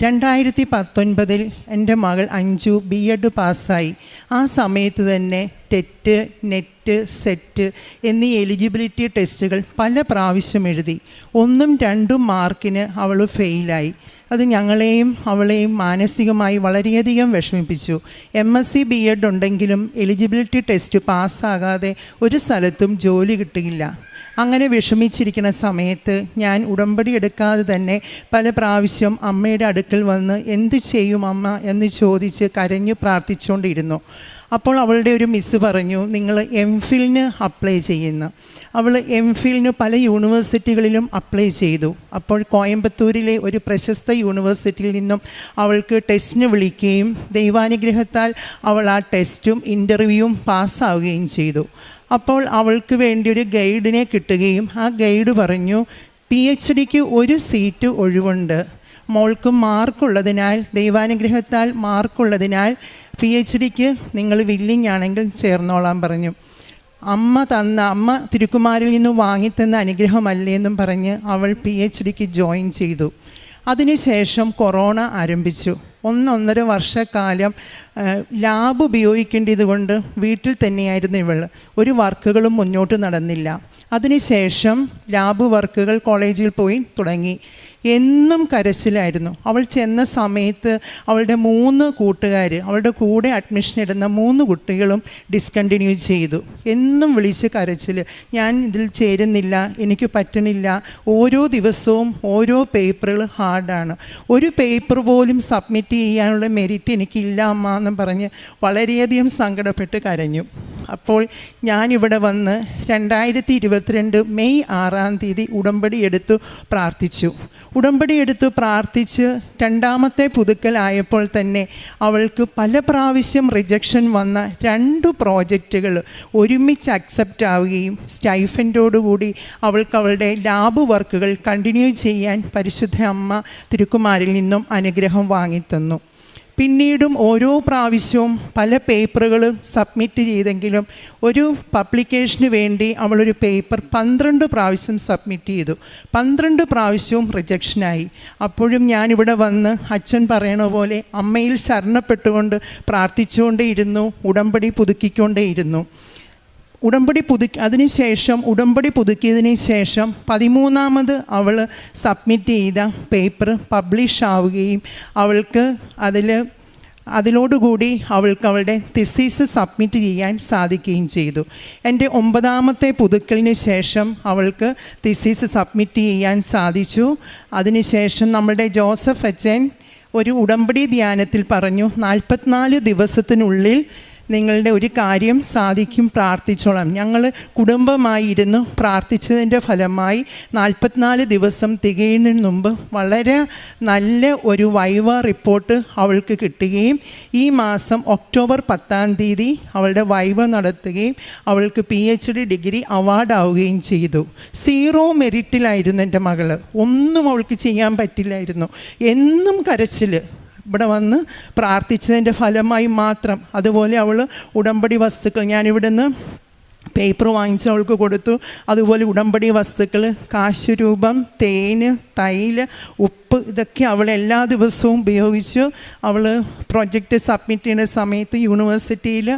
2019 എൻ്റെ മകൾ അഞ്ജു B.Ed പാസ്സായി. ആ സമയത്ത് തന്നെ ടെറ്റ്, നെറ്റ്, സെറ്റ് എന്നീ എലിജിബിലിറ്റി ടെസ്റ്റുകൾ പല പ്രാവശ്യം എഴുതി. 1ഉം 2ഉം മാർക്കിന് അവൾ ഫെയിലായി. അത് ഞങ്ങളെയും അവളെയും മാനസികമായി വളരെയധികം വിഷമിപ്പിച്ചു. MSc B.Ed ഉണ്ടെങ്കിലും എലിജിബിലിറ്റി ടെസ്റ്റ് പാസ്സാകാതെ ഒരു സ്ഥലത്തും ജോലി കിട്ടില്ല. അങ്ങനെ വിഷമിച്ചിരിക്കുന്ന സമയത്ത് ഞാൻ ഉടമ്പടി എടുക്കാതെ തന്നെ പല പ്രാവശ്യം അമ്മയുടെ അടുക്കൽ വന്ന് എന്ത് ചെയ്യും അമ്മ എന്ന് ചോദിച്ച് കരഞ്ഞു പ്രാർത്ഥിച്ചുകൊണ്ടിരുന്നു. അപ്പോൾ അവളുടെ ഒരു മിസ്സ് പറഞ്ഞു, നിങ്ങൾ MPhilന് അപ്ലൈ ചെയ്യുന്നു. അവൾ MPhilന് പല യൂണിവേഴ്സിറ്റികളിലും അപ്ലൈ ചെയ്തു. അപ്പോൾ കോയമ്പത്തൂരിലെ ഒരു പ്രശസ്ത യൂണിവേഴ്സിറ്റിയിൽ നിന്നും അവൾക്ക് ടെസ്റ്റിന് വിളിക്കുകയും ദൈവാനുഗ്രഹത്താൽ അവൾ ആ ടെസ്റ്റും ഇൻ്റർവ്യൂവും പാസ്സാവുകയും ചെയ്തു. അപ്പോൾ അവൾക്ക് വേണ്ടി ഒരു ഗൈഡിനെ കിട്ടുകയും ആ ഗൈഡ് പറഞ്ഞു, PhDക്ക് ഒരു സീറ്റ് ഒഴിവുണ്ട്, മോൾക്ക് മാർക്കുള്ളതിനാൽ, ദൈവാനുഗ്രഹത്താൽ മാർക്കുള്ളതിനാൽ PhDക്ക് നിങ്ങൾ വില്ലിങ് ആണെങ്കിൽ ചേർന്നോളാൻ പറഞ്ഞു. അമ്മ തിരുക്കുമാരിൽ നിന്ന് വാങ്ങിത്തന്ന അനുഗ്രഹമല്ലേ എന്നും പറഞ്ഞ് അവൾ PhDക്ക് ജോയിൻ ചെയ്തു. അതിനുശേഷം കൊറോണ ആരംഭിച്ചു. 1.5 വർഷക്കാലം ലാബ് ഉപയോഗിക്കേണ്ടത് കൊണ്ട് വീട്ടിൽ തന്നെയായിരുന്നു ഇവൾ. ഒരു വർക്കുകളും മുന്നോട്ട് നടന്നില്ല. അതിനുശേഷം ലാബ് വർക്കുകൾ കോളേജിൽ പോയി തുടങ്ങി. എന്നും കരച്ചിലായിരുന്നു. അവൾ ചെന്ന സമയത്ത് അവളുടെ 3 കൂട്ടുകാർ, അവളുടെ കൂടെ അഡ്മിഷൻ ഇടുന്ന 3 കുട്ടികളും ഡിസ്കണ്ടിന്യൂ ചെയ്തു. എന്നും വിളിച്ച് കരച്ചിൽ, ഞാൻ ഇതിൽ ചേരുന്നില്ല, എനിക്ക് പറ്റണില്ല. ഓരോ ദിവസവും ഓരോ പേപ്പറുകൾ ഹാർഡാണ്, ഒരു പേപ്പർ പോലും സബ്മിറ്റ് ചെയ്യാനുള്ള മെറിറ്റ് എനിക്കില്ല അമ്മ എന്നും പറഞ്ഞ് വളരെയധികം സങ്കടപ്പെട്ട് കരഞ്ഞു. അപ്പോൾ ഞാനിവിടെ വന്ന് 2022 മെയ് 6-ാം തീയതി ഉടമ്പടി എടുത്തു പ്രാർത്ഥിച്ചു. ഉടമ്പടി എടുത്തു പ്രാർത്ഥിച്ച് 2ാമത്തെ പുതുക്കലായപ്പോൾ തന്നെ അവൾക്ക് പല പ്രാവശ്യം റിജക്ഷൻ വന്ന 2 പ്രോജക്റ്റുകൾ ഒരുമിച്ച് അക്സെപ്റ്റ് ആവുകയും സ്റ്റൈഫൻഡോടുകൂടി അവൾക്ക് അവളുടെ ലാബ് വർക്കുകൾ കണ്ടിന്യൂ ചെയ്യാൻ പരിശുദ്ധ അമ്മ തിരുക്കുമാരിൽ നിന്നും അനുഗ്രഹം വാങ്ങിത്തന്നു. പിന്നീടും ഓരോ പ്രാവശ്യവും പല പേപ്പറുകൾ സബ്മിറ്റ് ചെയ്തെങ്കിലും ഒരു പബ്ലിക്കേഷന് വേണ്ടി അവളൊരു പേപ്പർ 12 പ്രാവശ്യം സബ്മിറ്റ് ചെയ്തു. 12 പ്രാവശ്യവും റിജക്ഷനായി. അപ്പോഴും ഞാനിവിടെ വന്ന് അച്ഛൻ പറയണ പോലെ അമ്മയിൽ ശരണപ്പെട്ടുകൊണ്ട് പ്രാർത്ഥിച്ചുകൊണ്ടേയിരുന്നു, ഉടമ്പടി പുതുക്കിക്കൊണ്ടേയിരുന്നു. അതിനുശേഷം ഉടമ്പടി പുതുക്കിയതിന് ശേഷം 13ാമത് അവൾ സബ്മിറ്റ് ചെയ്ത പേപ്പർ പബ്ലിഷ് ആവുകയും അവൾക്ക് അതിലോടുകൂടി അവൾക്ക് അവളുടെ തിസീസ് സബ്മിറ്റ് ചെയ്യാൻ സാധിക്കുകയും ചെയ്തു. എൻ്റെ 9ാമത്തെ പുതുക്കലിന് ശേഷം അവൾക്ക് തിസീസ് സബ്മിറ്റ് ചെയ്യാൻ സാധിച്ചു. അതിനുശേഷം നമ്മളുടെ ജോസഫ് അച്ഛൻ ഒരു ഉടമ്പടി ധ്യാനത്തിൽ പറഞ്ഞു, 44 ദിവസത്തിനുള്ളിൽ നിങ്ങളുടെ ഒരു കാര്യം സാധിക്കും, പ്രാർത്ഥിച്ചോളാം. ഞങ്ങൾ കുടുംബമായി ഇരുന്ന് പ്രാർത്ഥിച്ചതിൻ്റെ ഫലമായി 44 ദിവസം തികയുന്നതിന് മുമ്പ് വളരെ നല്ല ഒരു വൈവ റിപ്പോർട്ട് അവൾക്ക് കിട്ടുകയും ഈ മാസം ഒക്ടോബർ 10-ാം തീയതി അവളുടെ വൈവ നടത്തുകയും അവൾക്ക് PhD ഡിഗ്രി അവാർഡാവുകയും ചെയ്തു. 0 മെറിറ്റിലായിരുന്നു എൻ്റെ മകൾ. ഒന്നും അവൾക്ക് ചെയ്യാൻ പറ്റില്ലായിരുന്നു. എന്നും കരച്ചിൽ. ഇവിടെ വന്ന് പ്രാർത്ഥിച്ചതിൻ്റെ ഫലമായി മാത്രം. അതുപോലെ അവൾ ഉടമ്പടി വസ്തുക്കൾ, ഞാനിവിടുന്ന് പേപ്പർ വാങ്ങിച്ച് അവൾക്ക് കൊടുത്തു. അതുപോലെ ഉടമ്പടി വസ്തുക്കൾ, കാശുരൂപം, തേന്, തൈല്, ഉപ്പ്, ഇതൊക്കെ അവൾ എല്ലാ ദിവസവും ഉപയോഗിച്ചു. അവൾ പ്രൊജക്റ്റ് സബ്മിറ്റ് ചെയ്യുന്ന സമയത്ത് യൂണിവേഴ്സിറ്റിയിൽ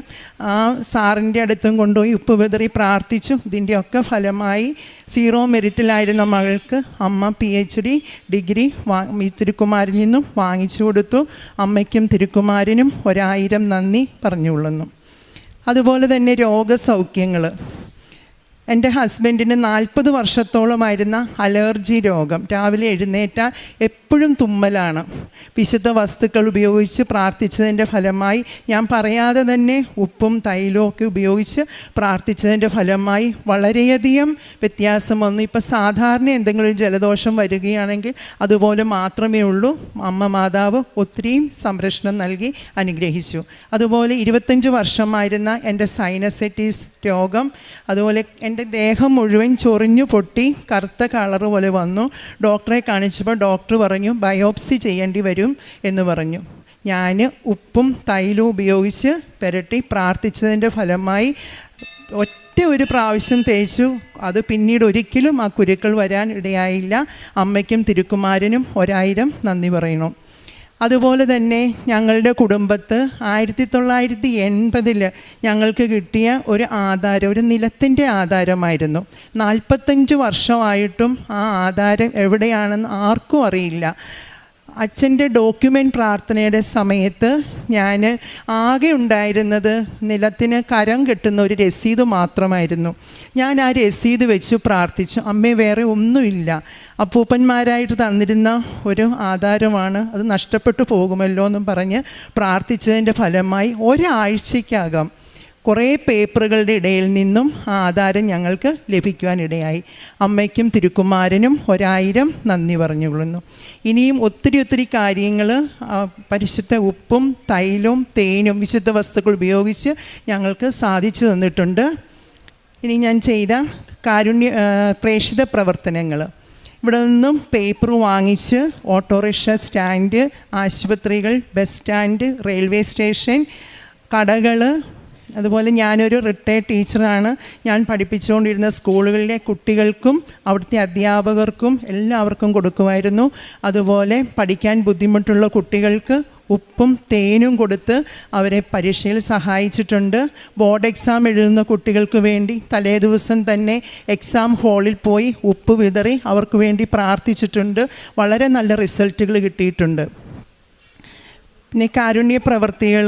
ആ സാറിൻ്റെ അടുത്തും കൊണ്ടുപോയി ഉപ്പ് വിതറി പ്രാർത്ഥിച്ചു. ഇതിൻ്റെയൊക്കെ ഫലമായി 0 മെറിറ്റിലായിരുന്ന മകൾക്ക് അമ്മ PhD ഡിഗ്രി തിരുക്കുമാരിൽ നിന്നും വാങ്ങിച്ചു കൊടുത്തു. അമ്മയ്ക്കും തിരുക്കുമാരനും 1000 നന്ദി പറഞ്ഞുകൊള്ളുന്നു. അതുപോലെ തന്നെ രോഗസൗഖ്യങ്ങൾ. എൻ്റെ ഹസ്ബൻഡിന് 40 വർഷത്തോളമായിരുന്ന അലർജി രോഗം. രാവിലെ എഴുന്നേറ്റാൽ എപ്പോഴും തുമ്മലാണ്. വിശുദ്ധ വസ്തുക്കൾ ഉപയോഗിച്ച് പ്രാർത്ഥിച്ചതിൻ്റെ ഫലമായി, ഞാൻ പറയാതെ തന്നെ ഉപ്പും തൈലവും ഒക്കെ ഉപയോഗിച്ച് പ്രാർത്ഥിച്ചതിൻ്റെ ഫലമായി വളരെയധികം വ്യത്യാസം വന്നു. ഇപ്പോൾ സാധാരണ എന്തെങ്കിലും ഒരു ജലദോഷം വരികയാണെങ്കിൽ അതുപോലെ മാത്രമേ ഉള്ളൂ. അമ്മ മാതാവ് ഒത്തിരിയും സംരക്ഷണം നൽകി അനുഗ്രഹിച്ചു. അതുപോലെ 25 വർഷമായിരുന്ന എൻ്റെ സൈനസൈറ്റിസ് രോഗം, അതുപോലെ എൻ്റെ ദേഹം മുഴുവൻ ചൊറിഞ്ഞു പൊട്ടി കറുത്ത കളറ് പോലെ വന്നു. ഡോക്ടറെ കാണിച്ചപ്പോൾ ഡോക്ടർ പറഞ്ഞു ബയോപ്സി ചെയ്യേണ്ടി വരും എന്ന് പറഞ്ഞു. ഞാൻ ഉപ്പും തൈലവും ഉപയോഗിച്ച് പുരട്ടി പ്രാർത്ഥിച്ചതിൻ്റെ ഫലമായി ഒറ്റ ഒരു പ്രാവശ്യം തേച്ചു. അത് പിന്നീട് ഒരിക്കലും ആ കുരുക്കൾ വരാൻ ഇടയായില്ല. അമ്മയ്ക്കും തിരുക്കുമാരനും 1000 നന്ദി പറയണം. അതുപോലെ തന്നെ ഞങ്ങളുടെ കുടുംബത്ത് 1980 ഞങ്ങൾക്ക് കിട്ടിയ ഒരു ആധാരം, ഒരു നിലത്തിൻ്റെ ആധാരമായിരുന്നു. 45 വർഷമായിട്ടും ആ ആധാരം എവിടെയാണെന്ന് ആർക്കും അറിയില്ല. അച്ഛൻ്റെ ഡോക്യുമെൻ്റ് പ്രാർത്ഥനയുടെ സമയത്ത് ഞാൻ ആകെ ഉണ്ടായിരുന്നത് നിലത്തിന് കരം കെട്ടുന്ന ഒരു രസീത് മാത്രമായിരുന്നു. ഞാൻ ആ രസീത് വെച്ച് പ്രാർത്ഥിച്ചു. അമ്മേ, വേറെ ഒന്നുമില്ല, അപ്പൂപ്പന്മാരായിട്ട് തന്നിരുന്ന ഒരു ആധാരമാണ്, അത് നഷ്ടപ്പെട്ടു പോകുമല്ലോ എന്നും പറഞ്ഞ് പ്രാർത്ഥിച്ചതിൻ്റെ ഫലമായി ഒരാഴ്ചയ്ക്കകം കുറേ പേപ്പറുകളുടെ ഇടയിൽ നിന്നും ആ ആധാരം ഞങ്ങൾക്ക് ലഭിക്കുവാനിടയായി. അമ്മയ്ക്കും തിരുക്കുമാരനും 1000 നന്ദി പറഞ്ഞുകൊള്ളുന്നു. ഇനിയും ഒത്തിരി കാര്യങ്ങൾ പരിശുദ്ധ ഉപ്പും തൈലവും തേനും വിശുദ്ധ വസ്തുക്കൾ ഉപയോഗിച്ച് ഞങ്ങൾക്ക് സാധിച്ചു തന്നിട്ടുണ്ട്. ഇനി ഞാൻ ചെയ്ത പ്രേക്ഷിത പ്രവർത്തനങ്ങൾ: ഇവിടെ നിന്നും പേപ്പർ വാങ്ങിച്ച് ഓട്ടോറിക്ഷ സ്റ്റാൻഡ്, ആശുപത്രികൾ, ബസ് സ്റ്റാൻഡ്, റെയിൽവേ സ്റ്റേഷൻ, കടകൾ, അതുപോലെ ഞാനൊരു റിട്ടയർഡ് ടീച്ചറാണ്. ഞാൻ പഠിപ്പിച്ചുകൊണ്ടിരുന്ന സ്കൂളുകളിലെ കുട്ടികൾക്കും അവിടുത്തെ അധ്യാപകർക്കും എല്ലാവർക്കും കൊടുക്കുമായിരുന്നു. അതുപോലെ പഠിക്കാൻ ബുദ്ധിമുട്ടുള്ള കുട്ടികൾക്ക് ഉപ്പും തേനും കൊടുത്ത് അവരെ പരീക്ഷയിൽ സഹായിച്ചിട്ടുണ്ട്. ബോർഡ് എക്സാം എഴുതുന്ന കുട്ടികൾക്ക് വേണ്ടി തലേ ദിവസം തന്നെ എക്സാം ഹാളിൽ പോയി ഉപ്പ് വിതറി അവർക്ക് വേണ്ടി പ്രാർത്ഥിച്ചിട്ടുണ്ട്. വളരെ നല്ല റിസൾട്ടുകൾ കിട്ടിയിട്ടുണ്ട്. പിന്നെ കാരുണ്യ പ്രവർത്തികൾ: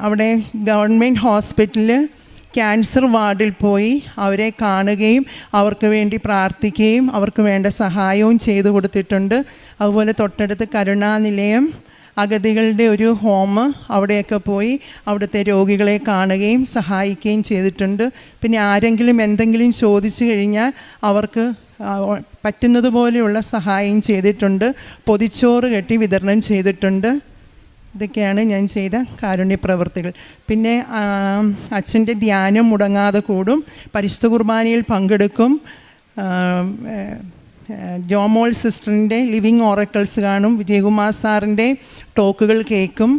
അവിടെ ഗവൺമെൻറ് ഹോസ്പിറ്റലിൽ ക്യാൻസർ വാർഡിൽ പോയി അവരെ കാണുകയും അവർക്ക് വേണ്ടി പ്രാർത്ഥിക്കുകയും അവർക്ക് വേണ്ട സഹായവും ചെയ്തു കൊടുത്തിട്ടുണ്ട്. അതുപോലെ തൊട്ടടുത്ത് കരുണാനിലയം, അഗതികളുടെ ഒരു ഹോം, അവിടെയൊക്കെ പോയി അവിടുത്തെ രോഗികളെ കാണുകയും സഹായിക്കുകയും ചെയ്തിട്ടുണ്ട്. പിന്നെ ആരെങ്കിലും എന്തെങ്കിലും ചോദിച്ചു കഴിഞ്ഞാൽ അവർക്ക് പറ്റുന്നത് പോലെയുള്ള സഹായം ചെയ്തിട്ടുണ്ട്. പൊതിച്ചോറ് കെട്ടി വിതരണം ചെയ്തിട്ടുണ്ട്. ഇതൊക്കെയാണ് ഞാൻ ചെയ്ത കാരുണ്യ പ്രവർത്തികൾ. പിന്നെ അച്ഛൻ്റെ ധ്യാനം മുടങ്ങാതെ കൂടും, പരിശുദ്ധ കുർബാനയിൽ പങ്കെടുക്കും, ജോമോൾ സിസ്റ്ററിൻ്റെ ലിവിങ് ഓറക്കിൾസ് കാണും, വിജയകുമാർ സാറിൻ്റെ ടോക്കുകൾ കേൾക്കും.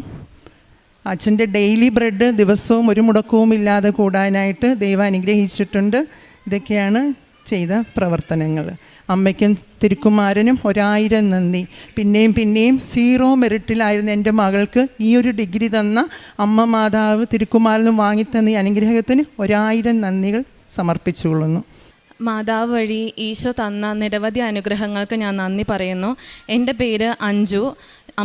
അച്ഛൻ്റെ ഡെയിലി ബ്രെഡ് ദിവസവും ഒരു മുടക്കവും ഇല്ലാതെ കൂടാനായിട്ട് ദൈവം അനുഗ്രഹിച്ചിട്ടുണ്ട്. ഇതൊക്കെയാണ് ചെയ്ത പ്രവർത്തനങ്ങൾ. അമ്മയ്ക്കും തിരുക്കുമാരനും 1000 നന്ദി. പിന്നെയും 0 മെറിറ്റിലായിരുന്ന എൻ്റെ മകൾക്ക് ഈ ഒരു ഡിഗ്രി തന്ന അമ്മ മാതാവ് തിരുക്കുമാരനും വാങ്ങിത്തന്ന ഈ അനുഗ്രഹത്തിന് 1000 നന്ദികൾ സമർപ്പിച്ചുകൊള്ളുന്നു. മാതാവ് വഴി ഈശോ തന്ന നിരവധി അനുഗ്രഹങ്ങൾക്ക് ഞാൻ നന്ദി പറയുന്നു. എൻ്റെ പേര് അഞ്ജു.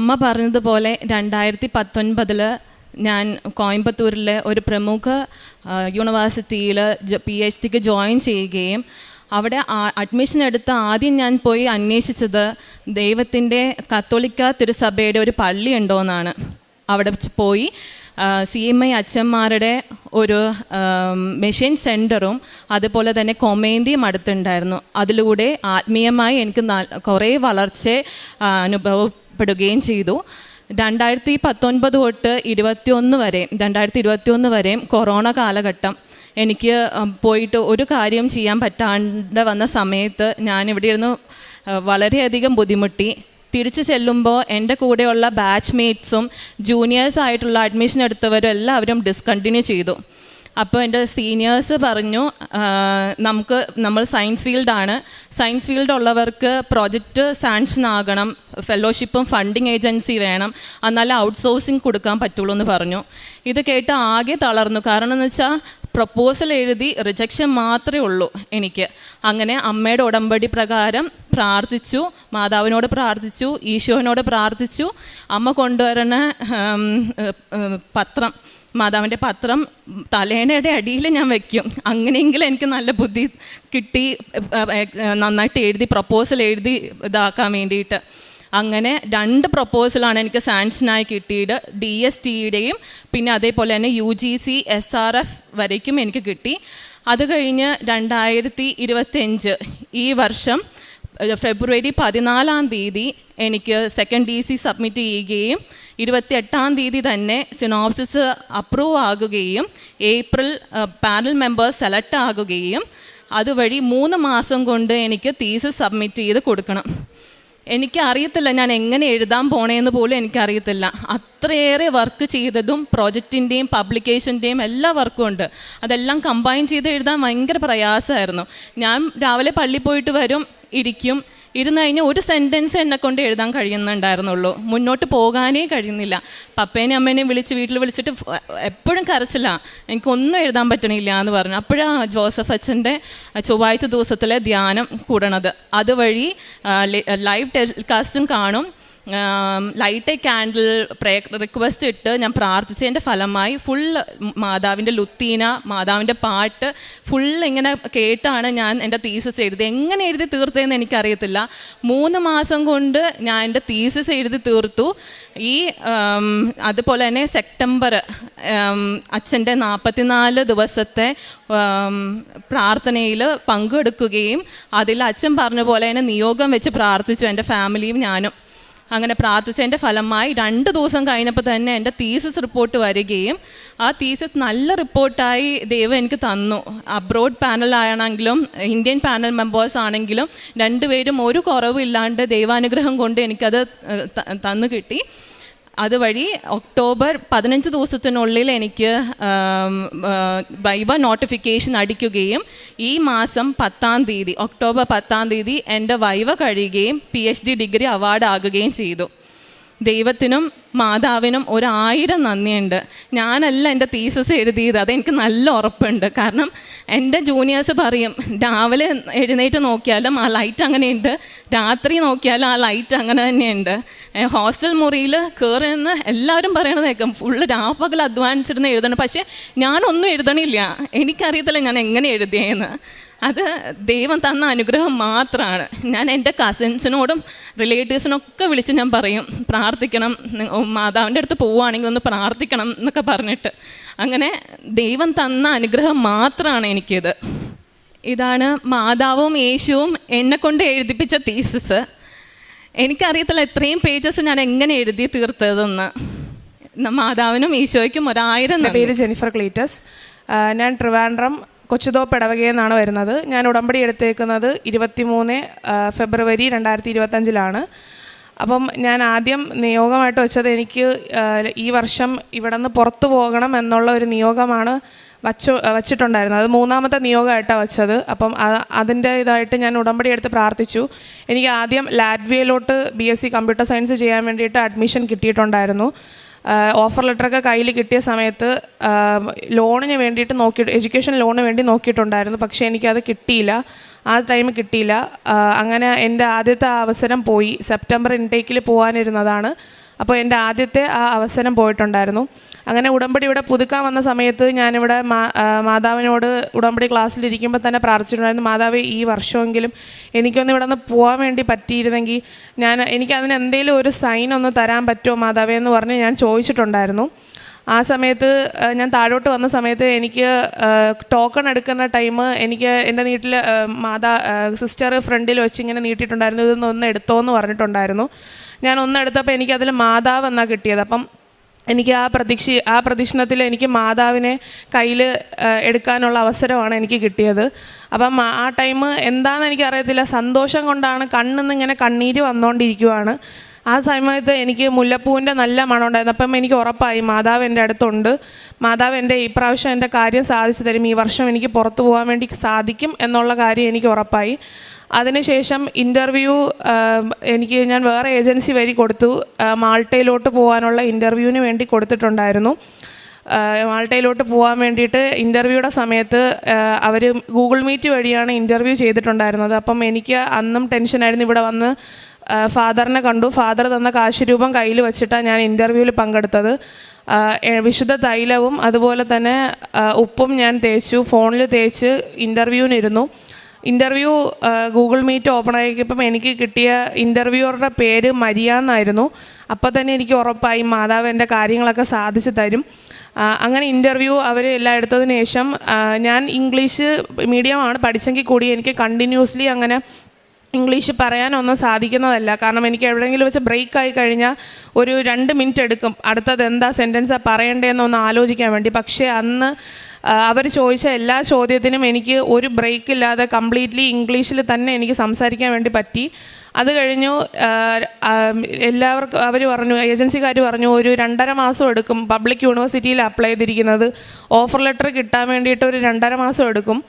അമ്മ പറഞ്ഞതുപോലെ 2019 ഞാൻ കോയമ്പത്തൂരിലെ ഒരു പ്രമുഖ യൂണിവേഴ്സിറ്റിയിൽ PhDക്ക് ജോയിൻ ചെയ്യുകയും അവിടെ അഡ്മിഷൻ എടുത്ത ആദ്യം ഞാൻ പോയി അന്വേഷിച്ചത് ദൈവത്തിൻ്റെ കത്തോലിക്ക തിരുസഭയുടെ ഒരു പള്ളി ഉണ്ടോയെന്നാണ്. അവിടെ പോയി CMI അച്ഛന്മാരുടെ ഒരു മെഷീൻ സെൻറ്ററും അതുപോലെ തന്നെ കൊമേന്തിയും അടുത്തുണ്ടായിരുന്നു. അതിലൂടെ ആത്മീയമായി എനിക്ക് കുറേ വളർച്ച അനുഭവപ്പെടുകയും ചെയ്തു. 2019 തൊട്ട് 2021 വരെയും കൊറോണ കാലഘട്ടം എനിക്ക് പോയിട്ട് ഒരു കാര്യം ചെയ്യാൻ പറ്റാണ്ട് വന്ന സമയത്ത് ഞാനിവിടെ ഇരുന്ന് വളരെയധികം ബുദ്ധിമുട്ടി. തിരിച്ചു ചെല്ലുമ്പോൾ എൻ്റെ കൂടെയുള്ള ബാച്ച് മേറ്റ്സും ജൂനിയേഴ്സായിട്ടുള്ള അഡ്മിഷൻ എടുത്തവരും എല്ലാവരും ഡിസ്കണ്ടിന്യൂ ചെയ്തു. അപ്പോൾ എൻ്റെ സീനിയേഴ്സ് പറഞ്ഞു, നമ്മൾ സയൻസ് ഫീൽഡാണ്, സയൻസ് ഫീൽഡ് ഉള്ളവർക്ക് പ്രോജക്റ്റ് സാങ്ഷൻ ആകണം, ഫെലോഷിപ്പും ഫണ്ടിങ് ഏജൻസി വേണം, എന്നാലേ ഔട്ട്സോഴ്സിങ് കൊടുക്കാൻ പറ്റുള്ളൂ എന്ന് പറഞ്ഞു. ഇത് കേട്ട് ആകെ തളർന്നു. കാരണം എന്ന് വെച്ചാൽ പ്രപ്പോസൽ എഴുതി റിജക്ഷൻ മാത്രമേ ഉള്ളൂ എനിക്ക്. അങ്ങനെ അമ്മയുടെ ഉടമ്പടി പ്രകാരം പ്രാർത്ഥിച്ചു, മാതാവിനോട് പ്രാർത്ഥിച്ചു, ഈശോനോട് പ്രാർത്ഥിച്ചു. അമ്മ കൊണ്ടുവരുന്ന പത്രം, മാതാവിൻ്റെ പത്രം തലേണയുടെ അടിയിൽ ഞാൻ വയ്ക്കും. അങ്ങനെയെങ്കിലും എനിക്ക് നല്ല ബുദ്ധി കിട്ടി, നന്നായിട്ട് എഴുതി പ്രപ്പോസൽ എഴുതി ഇതാക്കാൻ വേണ്ടിയിട്ട്. അങ്ങനെ 2 പ്രപ്പോസലാണ് എനിക്ക് സാങ്ഷനായി കിട്ടിയത്. DSTയുടെയും പിന്നെ അതേപോലെ തന്നെ UGC SRF വരയ്ക്കും എനിക്ക് കിട്ടി. അത് കഴിഞ്ഞ് 2025 ഈ വർഷം ഫെബ്രുവരി 14 എനിക്ക് സെക്കൻഡ് DC സബ്മിറ്റ് ചെയ്യുകയും 28 തന്നെ സിനോപ്സിസ് അപ്രൂവ് ആകുകയും ഏപ്രിൽ പാനൽ മെമ്പേഴ്സ് സെലക്ട് ആകുകയും അതുവഴി 3 മാസം കൊണ്ട് എനിക്ക് തീസിസ് സബ്മിറ്റ് ചെയ്ത് കൊടുക്കണം. എനിക്കറിയത്തില്ല ഞാൻ എങ്ങനെ എഴുതാൻ പോണേന്ന് പോലും എനിക്കറിയത്തില്ല. അത്രയേറെ വർക്ക് ചെയ്തതും പ്രോജക്റ്റിൻ്റെയും പബ്ലിക്കേഷൻ്റെയും എല്ലാ വർക്കും ഉണ്ട്. അതെല്ലാം കമ്പൈൻ ചെയ്ത് എഴുതാൻ ഭയങ്കര പ്രയാസമായിരുന്നു. ഞാൻ രാവിലെ പള്ളിയിൽ പോയിട്ട് വരും, ഇരുന്ന് കഴിഞ്ഞാൽ ഒരു സെൻറ്റൻസ് എന്നെ കൊണ്ട് എഴുതാൻ കഴിയുന്നുണ്ടായിരുന്നുള്ളൂ. മുന്നോട്ട് പോകാനേ കഴിയുന്നില്ല. പപ്പേനെയും അമ്മേനെയും വീട്ടിൽ വിളിച്ചിട്ട് എപ്പോഴും കരച്ചില്ല, എനിക്കൊന്നും എഴുതാൻ പറ്റണില്ല എന്ന് പറഞ്ഞു. അപ്പോഴാണ് ജോസഫ് അച്ഛൻ്റെ ചൊവ്വാഴ്ച ദിവസത്തിലെ ധ്യാനം കൂടണത്. അതുവഴി ലൈവ് ടെലികാസ്റ്റും കാണും. ലൈറ്റ് എ ക്യാൻഡിൽ റിക്വസ്റ്റ് ഇട്ട് ഞാൻ പ്രാർത്ഥിച്ചതിൻ്റെ ഫലമായി ഫുൾ മാതാവിൻ്റെ ലുത്തീന, മാതാവിൻ്റെ പാട്ട് ഇങ്ങനെ കേട്ടാണ് ഞാൻ എൻ്റെ തീസിസ് എഴുതി. എങ്ങനെ എഴുതി തീർത്തതെന്ന് എനിക്കറിയത്തില്ല. 3 മാസം കൊണ്ട് ഞാൻ എൻ്റെ തീസിസ് എഴുതി തീർത്തു. അതുപോലെ തന്നെ സെപ്റ്റംബർ അച്ഛൻ്റെ 44 ദിവസത്തെ പ്രാർത്ഥനയിൽ പങ്കെടുക്കുകയും അതിൽ അച്ഛൻ പറഞ്ഞ പോലെ തന്നെ നിയോഗം വെച്ച് പ്രാർത്ഥിച്ചു, എൻ്റെ ഫാമിലിയും ഞാനും. അങ്ങനെ പ്രാർത്ഥിച്ചതിൻ്റെ ഫലമായി 2 ദിവസം കഴിഞ്ഞപ്പോൾ തന്നെ എൻ്റെ തീസിസ് റിപ്പോർട്ട് വരികയും ആ തീസിസ് നല്ല റിപ്പോർട്ടായി ദൈവം എനിക്ക് തന്നു. അബ്രോഡ് പാനലാണെങ്കിലും ഇന്ത്യൻ പാനൽ മെമ്പേഴ്സ് ആണെങ്കിലും 2 പേരും ഒരു കുറവില്ലാണ്ട് ദൈവാനുഗ്രഹം കൊണ്ട് എനിക്കത് തന്നു കിട്ടി. അതുവഴി ഒക്ടോബർ 15 ദിവസത്തിനുള്ളിൽ എനിക്ക് വൈവ നോട്ടിഫിക്കേഷൻ അടിക്കുകയും ഈ മാസം 10-ാം തീയതി, ഒക്ടോബർ 10-ാം തീയതി എൻ്റെ വൈവ കഴിയുകയും PhD ഡിഗ്രി അവാർഡ് ആകുകയും ചെയ്തു. ദൈവത്തിനും മാതാവിനും 1000 നന്ദിയുണ്ട്. ഞാനല്ല എൻ്റെ തീസിസ് എഴുതിയത്, അതെനിക്ക് നല്ല ഉറപ്പുണ്ട്. കാരണം എൻ്റെ ജൂനിയേഴ്സ് പറയും, രാവിലെ എഴുന്നേറ്റ് നോക്കിയാലും ആ ലൈറ്റ് അങ്ങനെയുണ്ട്, രാത്രി നോക്കിയാലും ആ ലൈറ്റ് അങ്ങനെ തന്നെയുണ്ട്. ഹോസ്റ്റൽ മുറിയിൽ കയറുന്ന എല്ലാവരും പറയണത് കേൾക്കും, ഫുള്ള് രാപ്പകൽ അധ്വാനിച്ചിരുന്ന് എഴുതണം. പക്ഷേ ഞാനൊന്നും എഴുതണില്ല, എനിക്കറിയത്തില്ല ഞാൻ എങ്ങനെ എഴുതിയെന്ന്. അത് ദൈവം തന്ന അനുഗ്രഹം മാത്രമാണ്. ഞാൻ എൻ്റെ കസിൻസിനോടും റിലേറ്റീവ്സിനൊക്കെ വിളിച്ച് ഞാൻ പറയും, പ്രാർത്ഥിക്കണം, മാതാവിൻ്റെ അടുത്ത് പോവുകയാണെങ്കിൽ ഒന്ന് പ്രാർത്ഥിക്കണം എന്നൊക്കെ പറഞ്ഞിട്ട്. അങ്ങനെ ദൈവം തന്ന അനുഗ്രഹം മാത്രമാണ് എനിക്കിത്. ഇതാണ് മാതാവും യേശുവും എന്നെ കൊണ്ട് എഴുതിപ്പിച്ച തീസിസ്. എനിക്കറിയത്തില്ല ഇത്രയും പേജസ് ഞാൻ എങ്ങനെ എഴുതി തീർത്തതെന്ന്. മാതാവിനും ഈശോയ്ക്കും 1000. പേര് ജെനിഫർ ക്ലീറ്റസ്. ഞാൻ ട്രിവാൻഡ്രം കൊച്ചുതോപ്പ് ഇടവകയിൽ നിന്നാണ് വരുന്നത്. ഞാൻ ഉടമ്പടി എടുത്തേക്കുന്നത് 23 ഫെബ്രുവരി 2025 അപ്പം ഞാൻ ആദ്യം നിയോഗമായിട്ട് വെച്ചത് എനിക്ക് ഈ വർഷം ഇവിടെ നിന്ന് പുറത്തു പോകണം എന്നുള്ള ഒരു നിയോഗമാണ് വച്ചിട്ടുണ്ടായിരുന്നത്. അത് 3ാമത്തെ നിയോഗമായിട്ടാണ് വെച്ചത്. അപ്പം അതിൻ്റെ ഇതായിട്ട് ഞാൻ ഉടമ്പടി എടുത്ത് പ്രാർത്ഥിച്ചു. എനിക്ക് ആദ്യം ലാറ്റ്വിയയിലോട്ട് BSc കമ്പ്യൂട്ടർ സയൻസ് ചെയ്യാൻ വേണ്ടിയിട്ട് അഡ്മിഷൻ കിട്ടിയിട്ടുണ്ടായിരുന്നു. ഓഫർ ലെറ്ററൊക്കെ കയ്യിൽ കിട്ടിയ സമയത്ത് ലോണിന് വേണ്ടിയിട്ട് എഡ്യൂക്കേഷൻ ലോണിന് വേണ്ടി നോക്കിയിട്ടുണ്ടായിരുന്നു. പക്ഷേ എനിക്കത് കിട്ടിയില്ല, ആ ടൈം കിട്ടിയില്ല. അങ്ങനെ എൻ്റെ ആദ്യത്തെ അവസരം പോയി. സെപ്റ്റംബർ ഇൻടേക്കിൽ പോകാനിരുന്നതാണ്. അപ്പോൾ എൻ്റെ ആദ്യത്തെ ആ അവസരം പോയിട്ടുണ്ടായിരുന്നു. അങ്ങനെ ഉടമ്പടി ഇവിടെ പുതുക്കാൻ വന്ന സമയത്ത് ഞാനിവിടെ മാതാവിനോട് ഉടമ്പടി ക്ലാസ്സിലിരിക്കുമ്പോൾ തന്നെ പ്രാർത്ഥിച്ചിട്ടുണ്ടായിരുന്നു, മാതാവ് ഈ വർഷമെങ്കിലും എനിക്കൊന്ന് ഇവിടെ നിന്ന് പോകാൻ വേണ്ടി പറ്റിയിരുന്നെങ്കിൽ എനിക്കതിന് എന്തെങ്കിലും ഒരു സൈൻ ഒന്ന് തരാൻ പറ്റുമോ മാതാവേ എന്ന് പറഞ്ഞ് ഞാൻ ചോദിച്ചിട്ടുണ്ടായിരുന്നു. ആ സമയത്ത് ഞാൻ താഴോട്ട് വന്ന സമയത്ത് എനിക്ക് ടോക്കൺ എടുക്കുന്ന ടൈം എനിക്ക് എൻ്റെ വീട്ടിൽ സിസ്റ്റർ ഫ്രണ്ടിൽ വെച്ച് ഇങ്ങനെ നീട്ടിയിട്ടുണ്ടായിരുന്നു, ഇതൊന്ന് എടുത്തോ എന്ന് പറഞ്ഞിട്ടുണ്ടായിരുന്നു. ഞാൻ ഒന്നെടുത്തപ്പോൾ എനിക്കതിൽ മാതാവ് എന്നാണ് കിട്ടിയത്. അപ്പം എനിക്ക് ആ പ്രദക്ഷിണത്തിൽ എനിക്ക് മാതാവിനെ കയ്യിൽ എടുക്കാനുള്ള അവസരമാണ് എനിക്ക് കിട്ടിയത്. അപ്പം ആ ടൈം എന്താണെന്ന് എനിക്കറിയത്തില്ല, സന്തോഷം കൊണ്ടാണ് കണ്ണിന്നിങ്ങനെ കണ്ണീര് വന്നുകൊണ്ടിരിക്കുവാണ്. ആ സമയത്ത് എനിക്ക് മുല്ലപ്പൂവിൻ്റെ നല്ല മണം ഉണ്ടായിരുന്നു. അപ്പം എനിക്ക് ഉറപ്പായി മാതാവ് എൻ്റെ അടുത്തുണ്ട്, മാതാവ് എൻ്റെ ഈ പ്രാവശ്യം എൻ്റെ കാര്യം സാധിച്ചു തരും, ഈ വർഷം എനിക്ക് പുറത്തു പോകാൻ വേണ്ടി സാധിക്കും എന്നുള്ള കാര്യം എനിക്ക് ഉറപ്പായി. അതിനുശേഷം ഇൻ്റർവ്യൂ ഞാൻ വേറെ ഏജൻസി വഴി കൊടുത്തു. മാൾട്ടയിലോട്ട് പോകാനുള്ള ഇൻ്റർവ്യൂവിന് വേണ്ടി കൊടുത്തിട്ടുണ്ടായിരുന്നു. മാൾട്ടയിലോട്ട് പോകാൻ വേണ്ടിയിട്ട് ഇൻ്റർവ്യൂയുടെ സമയത്ത് അവർ ഗൂഗിൾ മീറ്റ് വഴിയാണ് ഇൻ്റർവ്യൂ ചെയ്തിട്ടുണ്ടായിരുന്നത്. അപ്പം എനിക്ക് അന്നും ടെൻഷനായിരുന്നു. ഇവിടെ വന്ന് ഫാദറിനെ കണ്ടു. ഫാദർ തന്ന കാശ് രൂപം കയ്യിൽ വെച്ചിട്ടാണ് ഞാൻ ഇൻ്റർവ്യൂവിൽ പങ്കെടുത്തത്. വിശുദ്ധ തൈലവും അതുപോലെ തന്നെ ഉപ്പും ഞാൻ തേച്ചു, ഫോണിൽ തേച്ച് ഇൻ്റർവ്യൂവിനിരുന്നു. ഇൻ്റർവ്യൂ ഗൂഗിൾ മീറ്റ് ഓപ്പൺ ആക്കിയപ്പം എനിക്ക് കിട്ടിയ ഇൻ്റർവ്യൂവറുടെ പേര് മരിയ എന്നായിരുന്നു. അപ്പോൾ തന്നെ എനിക്ക് ഉറപ്പായി മാതാവ് എൻ്റെ കാര്യങ്ങളൊക്കെ സാധിച്ചു തരും. അങ്ങനെ ഇൻ്റർവ്യൂ അവർ എല്ലാം എടുത്തതിന് ശേഷം ഞാൻ ഇംഗ്ലീഷ് മീഡിയമാണ് പഠിച്ചെങ്കിൽ കൂടി എനിക്ക് കണ്ടിന്യൂസ്ലി അങ്ങനെ ഇംഗ്ലീഷ് പറയാനൊന്നും സാധിക്കുന്നതല്ല. കാരണം എനിക്ക് എവിടെയെങ്കിലും വെച്ച് ബ്രേക്ക് ആയി കഴിഞ്ഞാൽ ഒരു 2 മിനിറ്റ് എടുക്കും അടുത്തത് എന്താ സെൻറ്റൻസാണ് പറയേണ്ടതെന്നൊന്ന് ആലോചിക്കാൻ വേണ്ടി. പക്ഷേ അന്ന് അവർ ചോദിച്ച എല്ലാ ചോദ്യത്തിനും എനിക്ക് ഒരു ബ്രേക്ക് ഇല്ലാതെ കംപ്ലീറ്റ്ലി ഇംഗ്ലീഷിൽ തന്നെ എനിക്ക് സംസാരിക്കാൻ വേണ്ടി പറ്റി. അത് കഴിഞ്ഞു എല്ലാവർക്കും അവർ പറഞ്ഞു, ഏജൻസിക്കാർ പറഞ്ഞു ഒരു 2.5 മാസം എടുക്കും. പബ്ലിക് യൂണിവേഴ്സിറ്റിയിൽ അപ്ലൈ ചെയ്തിരിക്കുന്നത് ഓഫർ ലെറ്റർ കിട്ടാൻ വേണ്ടിയിട്ട് ഒരു 2.5 മാസം എടുക്കും.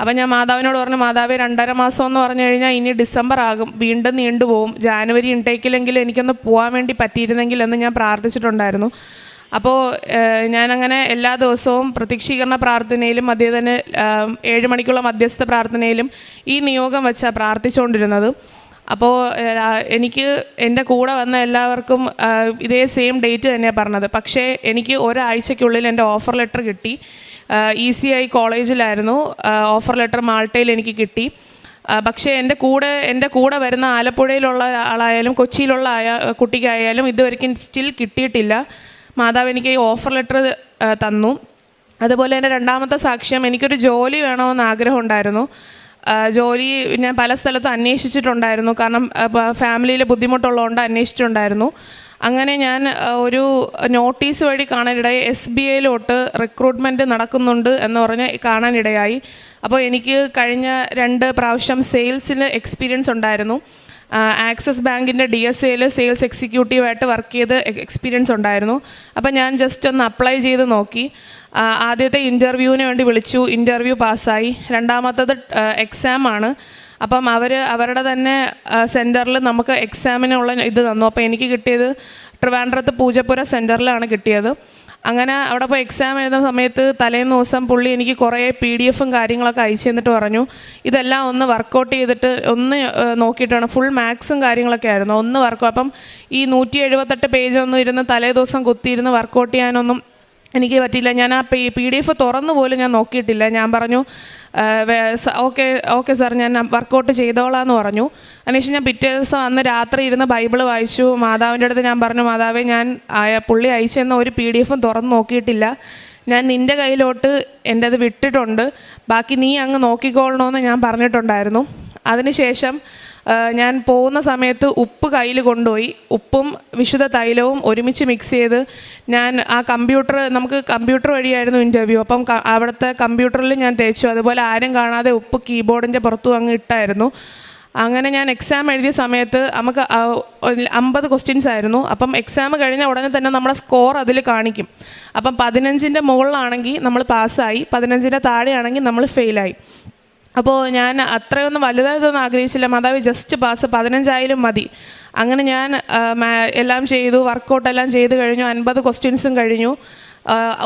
അപ്പം ഞാൻ മാതാവിനോട് പറഞ്ഞു, മാതാവേ 2.5 മാസം എന്ന് പറഞ്ഞു കഴിഞ്ഞാൽ ഇനി ഡിസംബർ ആകും, വീണ്ടും നീണ്ടുപോകും, ജാനുവരി ഇൻടേക്കിലെങ്കിലും എനിക്കൊന്ന് പോകാൻ വേണ്ടി പറ്റിയിരുന്നെങ്കിൽ എന്ന് ഞാൻ പ്രാർത്ഥിച്ചിട്ടുണ്ടായിരുന്നു. അപ്പോൾ ഞാനങ്ങനെ എല്ലാ ദിവസവും പ്രത്യക്ഷീകരണ പ്രാർത്ഥനയിലും അതേ തന്നെ 7 മണിക്കുള്ള മധ്യസ്ഥ പ്രാർത്ഥനയിലും ഈ നിയോഗം വെച്ചാണ് പ്രാർത്ഥിച്ചുകൊണ്ടിരുന്നത്. അപ്പോൾ എനിക്ക് എൻ്റെ കൂടെ വന്ന എല്ലാവർക്കും ഇതേ സെയിം ഡേറ്റ് തന്നെയാണ് പറഞ്ഞത്. പക്ഷേ എനിക്ക് ഒരാഴ്ചയ്ക്കുള്ളിൽ എൻ്റെ ഓഫർ ലെറ്റർ കിട്ടി. ECI കോളേജിലായിരുന്നു ഓഫർ ലെറ്റർ, മാൾട്ടയിൽ എനിക്ക് കിട്ടി. പക്ഷേ എൻ്റെ കൂടെ വരുന്ന ആലപ്പുഴയിലുള്ള ആളായാലും കൊച്ചിയിലുള്ള കുട്ടിക്കായാലും ഇതുവരെയ്ക്കും സ്റ്റിൽ കിട്ടിയിട്ടില്ല. മാതാവ് എനിക്ക് ഈ ഓഫർ ലെറ്റർ തന്നു. അതുപോലെ എൻ്റെ രണ്ടാമത്തെ സാക്ഷ്യം, എനിക്കൊരു ജോലി വേണമെന്ന് ആഗ്രഹം ഉണ്ടായിരുന്നു. ജോലി ഞാൻ പല സ്ഥലത്തും അന്വേഷിച്ചിട്ടുണ്ടായിരുന്നു. കാരണം ഫാമിലിയിൽ ബുദ്ധിമുട്ടുള്ളതുകൊണ്ട് അന്വേഷിച്ചിട്ടുണ്ടായിരുന്നു. അങ്ങനെ ഞാൻ ഒരു നോട്ടീസ് വഴി കാണാനിടയായി. SBIയിലോട്ട് റിക്രൂട്ട്മെൻറ്റ് നടക്കുന്നുണ്ട് എന്ന് പറഞ്ഞ് കാണാനിടയായി. അപ്പോൾ എനിക്ക് കഴിഞ്ഞ 2 പ്രാവശ്യം സെയിൽസിൽ എക്സ്പീരിയൻസ് ഉണ്ടായിരുന്നു. ആക്സിസ് ബാങ്കിൻ്റെ DSAയിൽ സെയിൽസ് എക്സിക്യൂട്ടീവായിട്ട് വർക്ക് ചെയ്ത് എക്സ്പീരിയൻസ് ഉണ്ടായിരുന്നു. അപ്പം ഞാൻ ജസ്റ്റ് ഒന്ന് അപ്ലൈ ചെയ്ത് നോക്കി. ആദ്യത്തെ ഇൻ്റർവ്യൂവിന് വേണ്ടി വിളിച്ചു, ഇൻ്റർവ്യൂ പാസ്സായി. രണ്ടാമത്തത് എക്സാമാണ്. അപ്പം അവരുടെ തന്നെ സെൻറ്ററിൽ നമുക്ക് എക്സാമിനുള്ള ഇത് തന്നു. അപ്പോൾ എനിക്ക് കിട്ടിയത് ട്രിവാൻഡ്രത്ത് പൂജപ്പുര സെൻറ്ററിലാണ് കിട്ടിയത്. അങ്ങനെ അവിടെ പോയി എക്സാം എഴുതുന്ന സമയത്ത് തലേന്ന് ദിവസം പുള്ളി എനിക്ക് കുറേ PDF-ഉം കാര്യങ്ങളൊക്കെ അയച്ചു തന്നിട്ട് പറഞ്ഞു, ഇതെല്ലാം ഒന്ന് വർക്കൗട്ട് ചെയ്തിട്ട് ഒന്ന് നോക്കിയിട്ടാണ്. ഫുൾ മാത്സും കാര്യങ്ങളൊക്കെ ആയിരുന്നു. ഒന്ന് അപ്പം ഈ 178 പേജൊന്നും ഇരുന്ന് തലേ ദിവസം കുത്തിയിരുന്ന് വർക്കൗട്ട് ചെയ്യാനൊന്നും എനിക്ക് പറ്റിയില്ല. ഞാൻ ആ PDF തുറന്നു പോലും ഞാൻ നോക്കിയിട്ടില്ല. ഞാൻ പറഞ്ഞു ഓക്കെ സാർ, ഞാൻ വർക്കൗട്ട് ചെയ്തോളാമെന്ന് പറഞ്ഞു. അതിനുശേഷം ഞാൻ പിറ്റേ ദിവസം അന്ന് രാത്രി ഇരുന്ന് ബൈബിള് വായിച്ചു. മാതാവിൻ്റെ അടുത്ത് ഞാൻ പറഞ്ഞു, മാതാവേ ഞാൻ പുള്ളി അയച്ചെന്ന ഒരു PDF-ഉം തുറന്ന് നോക്കിയിട്ടില്ല. ഞാൻ നിൻ്റെ കയ്യിലോട്ട് എൻ്റെ അത് വിട്ടിട്ടുണ്ട്, ബാക്കി നീ അങ്ങ് നോക്കിക്കോളണമെന്ന് ഞാൻ പറഞ്ഞിട്ടുണ്ടായിരുന്നു. അതിനുശേഷം ഞാൻ പോകുന്ന സമയത്ത് ഉപ്പ് കയ്യിൽ കൊണ്ടുപോയി. ഉപ്പും വിശുദ്ധ തൈലവും ഒരുമിച്ച് മിക്സ് ചെയ്ത് ഞാൻ ആ നമുക്ക് കമ്പ്യൂട്ടർ വഴിയായിരുന്നു ഇൻ്റർവ്യൂ. അപ്പം അവിടുത്തെ കമ്പ്യൂട്ടറിൽ ഞാൻ തേച്ചു. അതുപോലെ ആരും കാണാതെ ഉപ്പ് കീബോർഡിൻ്റെ പുറത്തും അങ്ങ് ഇട്ടായിരുന്നു. അങ്ങനെ ഞാൻ എക്സാം എഴുതിയ സമയത്ത് നമുക്ക് 50 ക്വസ്റ്റ്യൻസ് ആയിരുന്നു. അപ്പം എക്സാം കഴിഞ്ഞ ഉടനെ തന്നെ നമ്മുടെ സ്കോർ അതിൽ കാണിക്കും. അപ്പം 15ൻ്റെ മുകളിലാണെങ്കിൽ നമ്മൾ പാസ്സായി, 15ൻ്റെ താഴെയാണെങ്കിൽ നമ്മൾ ഫെയിലായി. അപ്പോൾ ഞാൻ അത്രയൊന്നും വലുതായിട്ടൊന്നും ആഗ്രഹിച്ചില്ല. മാതാവ് ജസ്റ്റ് പാസ് 15 മതി. അങ്ങനെ ഞാൻ എല്ലാം ചെയ്തു, വർക്കൗട്ടെല്ലാം ചെയ്ത് കഴിഞ്ഞു. 50 ക്വസ്റ്റ്യൻസും കഴിഞ്ഞു.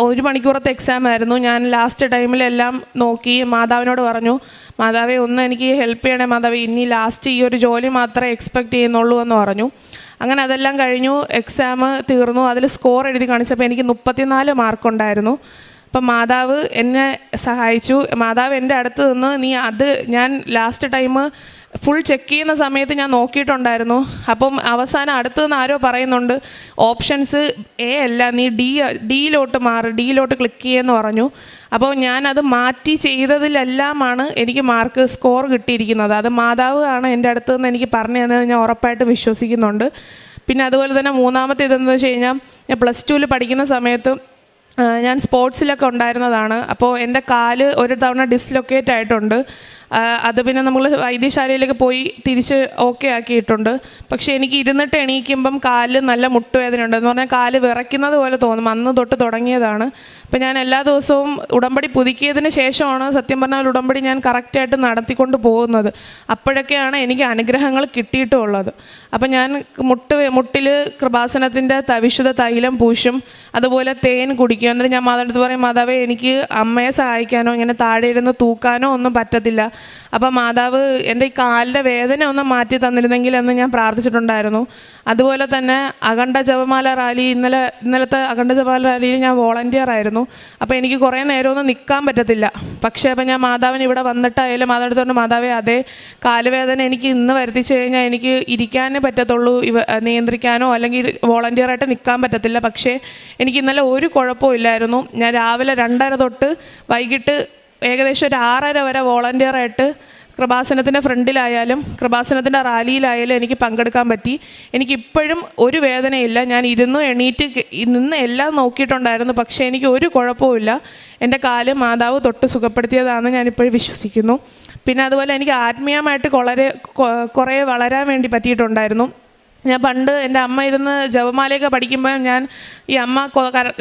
1 മണിക്കൂറത്തെ എക്സാം ആയിരുന്നു. ഞാൻ ലാസ്റ്റ് ടൈമിലെല്ലാം നോക്കി മാതാവിനോട് പറഞ്ഞു, മാതാവേ ഒന്ന് എനിക്ക് ഹെൽപ്പ് ചെയ്യണേ മാതാവേ, ഇനി ലാസ്റ്റ് ഈ ഒരു ജോലി മാത്രമേ എക്സ്പെക്റ്റ് ചെയ്യുന്നുള്ളൂ എന്ന് പറഞ്ഞു. അങ്ങനെ അതെല്ലാം കഴിഞ്ഞു. എക്സാം തീർന്നു. അതിൽ സ്കോർ എഴുതി കാണിച്ചപ്പോൾ എനിക്ക് 34 മാർക്കുണ്ടായിരുന്നു. അപ്പം മാതാവ് എന്നെ സഹായിച്ചു. മാതാവ് എൻ്റെ അടുത്ത് നിന്ന് ഞാൻ ലാസ്റ്റ് ടൈം ഫുൾ ചെക്ക് ചെയ്യുന്ന സമയത്ത് ഞാൻ നോക്കിയിട്ടുണ്ടായിരുന്നു. അപ്പം അവസാനം അടുത്ത് നിന്ന് ആരോ പറയുന്നുണ്ട്, ഓപ്ഷൻസ് A അല്ല, നീ ഡിയിലോട്ട് ഡിയിലോട്ട് ക്ലിക്ക് ചെയ്യുമെന്ന് പറഞ്ഞു. അപ്പോൾ ഞാനത് മാറ്റി ചെയ്തതിലെല്ലാമാണ് എനിക്ക് സ്കോർ കിട്ടിയിരിക്കുന്നത്. അത് മാതാവ് ആണ് എൻ്റെ അടുത്ത് നിന്ന് എനിക്ക് പറഞ്ഞു തന്നത് ഞാൻ ഉറപ്പായിട്ട് വിശ്വസിക്കുന്നുണ്ട്. പിന്നെ അതുപോലെ തന്നെ മൂന്നാമത്തെ ഇതെന്ന് വെച്ച് കഴിഞ്ഞാൽ, ഞാൻ +2 പഠിക്കുന്ന സമയത്ത് ഞാൻ സ്പോർട്സിലൊക്കെ ഉണ്ടായിരുന്നതാണ്. അപ്പോൾ എൻ്റെ കാല് ഒരു തവണ ഡിസ്ലൊക്കേറ്റ് ആയിട്ടുണ്ട്. അത് പിന്നെ നമ്മൾ വൈദ്യശാലയിലേക്ക് പോയി തിരിച്ച് ഓക്കെ ആക്കിയിട്ടുണ്ട്. പക്ഷേ എനിക്ക് ഇരുന്നിട്ട് എണീക്കുമ്പം കാലിൽ നല്ല മുട്ടുവേദന ഉണ്ട്. എന്ന് പറഞ്ഞാൽ കാല് വിറയ്ക്കുന്നത് പോലെ തോന്നും. അന്ന് തൊട്ട് തുടങ്ങിയതാണ്. അപ്പം ഞാൻ എല്ലാ ദിവസവും ഉടമ്പടി പുതുക്കിയതിന് ശേഷമാണ് സത്യം പറഞ്ഞാൽ ഉടമ്പടി ഞാൻ കറക്റ്റായിട്ട് നടത്തിക്കൊണ്ട് പോകുന്നത്. അപ്പോഴൊക്കെയാണ് എനിക്ക് അനുഗ്രഹങ്ങൾ കിട്ടിയിട്ടുള്ളത്. അപ്പം ഞാൻ മുട്ടിൽ കൃപാസനത്തിൻ്റെ വിശുദ്ധ തൈലം പൂശും, അതുപോലെ തേൻ കുടിക്കും. എന്നിട്ട് ഞാൻ മാതാവിൻ്റെ പറയും, മാതാവേ എനിക്ക് അമ്മയെ സഹായിക്കാനോ ഇങ്ങനെ താഴെ ഇരുന്ന് തൂക്കാനോ ഒന്നും പറ്റത്തില്ല. അപ്പം മാതാവ് എൻ്റെ ഈ കാലിൻ്റെ വേദന ഒന്ന് മാറ്റി തന്നിരുന്നെങ്കിൽ എന്ന് ഞാൻ പ്രാർത്ഥിച്ചിട്ടുണ്ടായിരുന്നു. അതുപോലെ തന്നെ അഖണ്ഡ ജപമാല റാലി ഇന്നലത്തെ അഖണ്ഡ ജപമാല റാലിയിൽ ഞാൻ വോളണ്ടിയർ ആയിരുന്നു. അപ്പോൾ എനിക്ക് കുറേ നേരമൊന്നും നിൽക്കാൻ പറ്റത്തില്ല. പക്ഷേ അപ്പം ഞാൻ മാതാവിന് ഇവിടെ വന്നിട്ടായാലും മാതാവിനടുത്തോണ്ട്, മാതാവേ അതേ കാലുവേദന എനിക്ക് ഇന്ന് വരുത്തിച്ചു കഴിഞ്ഞാൽ എനിക്ക് ഇരിക്കാനേ പറ്റത്തുള്ളൂ, നിയന്ത്രിക്കാനോ അല്ലെങ്കിൽ വോളണ്ടിയറായിട്ട് നിൽക്കാൻ പറ്റത്തില്ല. പക്ഷേ എനിക്ക് ഇന്നലെ ഒരു കുഴപ്പവും ഇല്ലായിരുന്നു. ഞാൻ രാവിലെ 2:30 തൊട്ട് വൈകിട്ട് ഏകദേശം ഒരു 6:30 വരെ വോളണ്ടിയറായിട്ട് കൃപാസനത്തിൻ്റെ ഫ്രണ്ടിലായാലും കൃപാസനത്തിൻ്റെ റാലിയിലായാലും എനിക്ക് പങ്കെടുക്കാൻ പറ്റി. എനിക്കിപ്പോഴും ഒരു വേദനയില്ല. ഞാൻ എണീറ്റ് നിന്ന് എല്ലാം നോക്കിയിട്ടുണ്ടായിരുന്നു. പക്ഷേ എനിക്ക് ഒരു കുഴപ്പവുമില്ല. എൻ്റെ കാല് മാതാവ് തൊട്ട് സുഖപ്പെടുത്തിയതാണെന്ന് ഞാനിപ്പോഴും വിശ്വസിക്കുന്നു. പിന്നെ അതുപോലെ എനിക്ക് ആത്മീയമായിട്ട് കുറേ വളരാൻ വേണ്ടി പറ്റിയിട്ടുണ്ടായിരുന്നു. ഞാൻ പണ്ട് എൻ്റെ അമ്മ ഇരുന്ന് ജപമാലയൊക്കെ പഠിക്കുമ്പോൾ ഞാൻ ഈ അമ്മ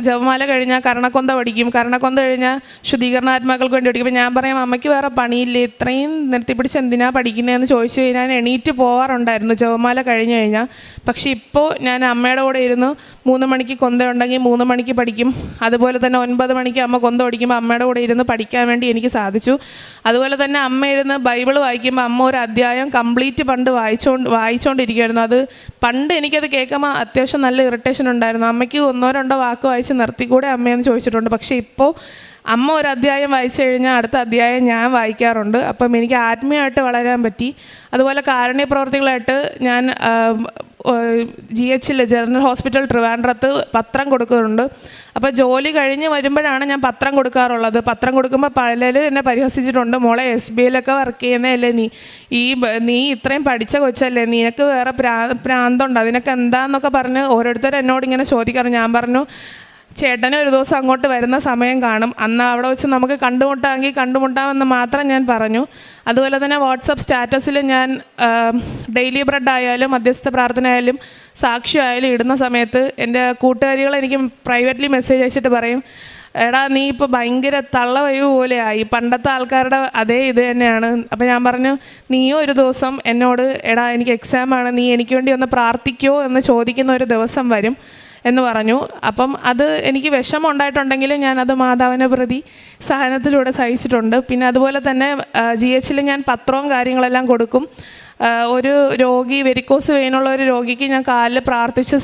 ജപമാല കഴിഞ്ഞാൽ കർണക്കൊന്ത പഠിക്കും, കർണക്കൊന്ത കഴിഞ്ഞാൽ ശുദ്ധീകരണാത്മാക്കൾക്ക് വേണ്ടി പഠിക്കും. അപ്പോൾ ഞാൻ പറയും, അമ്മയ്ക്ക് വേറെ പണിയില്ലേ, ഇത്രയും നിർത്തിപ്പിടിച്ച് എന്തിനാണ് പഠിക്കുന്നതെന്ന് ചോദിച്ചു കഴിഞ്ഞാൽ ഞാൻ എണീറ്റ് പോകാറുണ്ടായിരുന്നു ജപമാല കഴിഞ്ഞ് കഴിഞ്ഞാൽ. പക്ഷേ ഇപ്പോൾ ഞാൻ അമ്മയുടെ കൂടെ ഇരുന്ന് 3 മണിക്ക് കൊന്ത ഉണ്ടെങ്കിൽ 3 മണിക്ക് പഠിക്കും. അതുപോലെ തന്നെ 9 മണിക്ക് അമ്മ കൊന്ത പഠിക്കുമ്പോൾ അമ്മയുടെ കൂടെ ഇരുന്ന് പഠിക്കാൻ വേണ്ടി എനിക്ക് സാധിച്ചു. അതുപോലെ തന്നെ അമ്മ ഇരുന്ന് ബൈബിൾ വായിക്കുമ്പോൾ അമ്മ ഒരു അധ്യായം കംപ്ലീറ്റ് പണ്ട് വായിച്ചുകൊണ്ടിരിക്കുമായിരുന്നു. അത് പണ്ട് എനിക്കത് കേൾക്കുമ്പോൾ അത്യാവശ്യം നല്ല ഇറിറ്റേഷൻ ഉണ്ടായിരുന്നു. അമ്മയ്ക്ക് 1-2 വാക്ക് വായിച്ച് നിർത്തിക്കൂടെ അമ്മയെന്ന് ചോദിച്ചിട്ടുണ്ട്. പക്ഷേ ഇപ്പോൾ അമ്മ ഒരു അധ്യായം വായിച്ചു കഴിഞ്ഞാൽ അടുത്ത അധ്യായം ഞാൻ വായിക്കാറുണ്ട്. അപ്പം എനിക്ക് ആത്മീയമായിട്ട് വളരാൻ പറ്റി. അതുപോലെ കാരുണ്യ പ്രവർത്തികളായിട്ട് ഞാൻ GH ജനറൽ ഹോസ്പിറ്റൽ ട്രിവാൻഡ്രത്ത് പത്രം കൊടുക്കുന്നുണ്ട്. അപ്പോൾ ജോലി കഴിഞ്ഞ് വരുമ്പോഴാണ് ഞാൻ പത്രം കൊടുക്കാറുള്ളത്. പത്രം കൊടുക്കുമ്പോൾ പലരും എന്നെ പരിഹസിച്ചിട്ടുണ്ട്, മോളെ SBIയിലൊക്കെ വർക്ക് ചെയ്യുന്നതല്ലേ നീ ഇത്രയും പഠിച്ച കൊച്ചല്ലേ, നിനക്ക് വേറെ പ്രാന്തുണ്ട്, അതിനൊക്കെ എന്താന്നൊക്കെ പറഞ്ഞ് ഓരോരുത്തർ എന്നോട് ഇങ്ങനെ ചോദിക്കാറ്. ഞാൻ പറഞ്ഞു, ചേട്ടന് ഒരു ദിവസം അങ്ങോട്ട് വരുന്ന സമയം കാണും, അന്ന് അവിടെ വെച്ച് നമുക്ക് കണ്ടുമുട്ടാമെങ്കിൽ കണ്ടുമുട്ടാമെന്ന് മാത്രം ഞാൻ പറഞ്ഞു. അതുപോലെ തന്നെ വാട്സപ്പ് സ്റ്റാറ്റസിൽ ഞാൻ ഡെയിലി ബ്രെഡ് ആയാലും മധ്യസ്ഥ പ്രാർത്ഥന ആയാലും സാക്ഷി ആയാലും ഇടുന്ന സമയത്ത് എൻ്റെ കൂട്ടുകാരികൾ എനിക്ക് പ്രൈവറ്റ്ലി മെസ്സേജ് അയച്ചിട്ട് പറയും, എടാ നീ ഇപ്പോൾ ഭയങ്കര തള്ളവയു പോലെയായി, പണ്ടത്തെ ആൾക്കാരുടെ അതേ ഇത് തന്നെയാണ്. അപ്പോൾ ഞാൻ പറഞ്ഞു, നീയോ ഒരു ദിവസം എന്നോട് എടാ എനിക്ക് എക്സാമാണ്, നീ എനിക്ക് വേണ്ടി ഒന്ന് പ്രാർത്ഥിക്കുമോ എന്ന് ചോദിക്കുന്ന ഒരു ദിവസം വരും എന്ന് പറഞ്ഞു. അപ്പം അത് എനിക്ക് വിഷമം ഉണ്ടായിട്ടുണ്ടെങ്കിലും ഞാനത് മാതാവിനെ പ്രതി സഹനത്തിലൂടെ സഹിച്ചിട്ടുണ്ട്. പിന്നെ അതുപോലെ തന്നെ GHൽ ഞാൻ പത്രവും കാര്യങ്ങളെല്ലാം കൊടുക്കും. ഒരു രോഗി വെരിക്കോസ് വെയിനുള്ള ഒരു രോഗിക്ക് ഞാൻ കാലിൽ പ്രാർത്ഥിച്ച്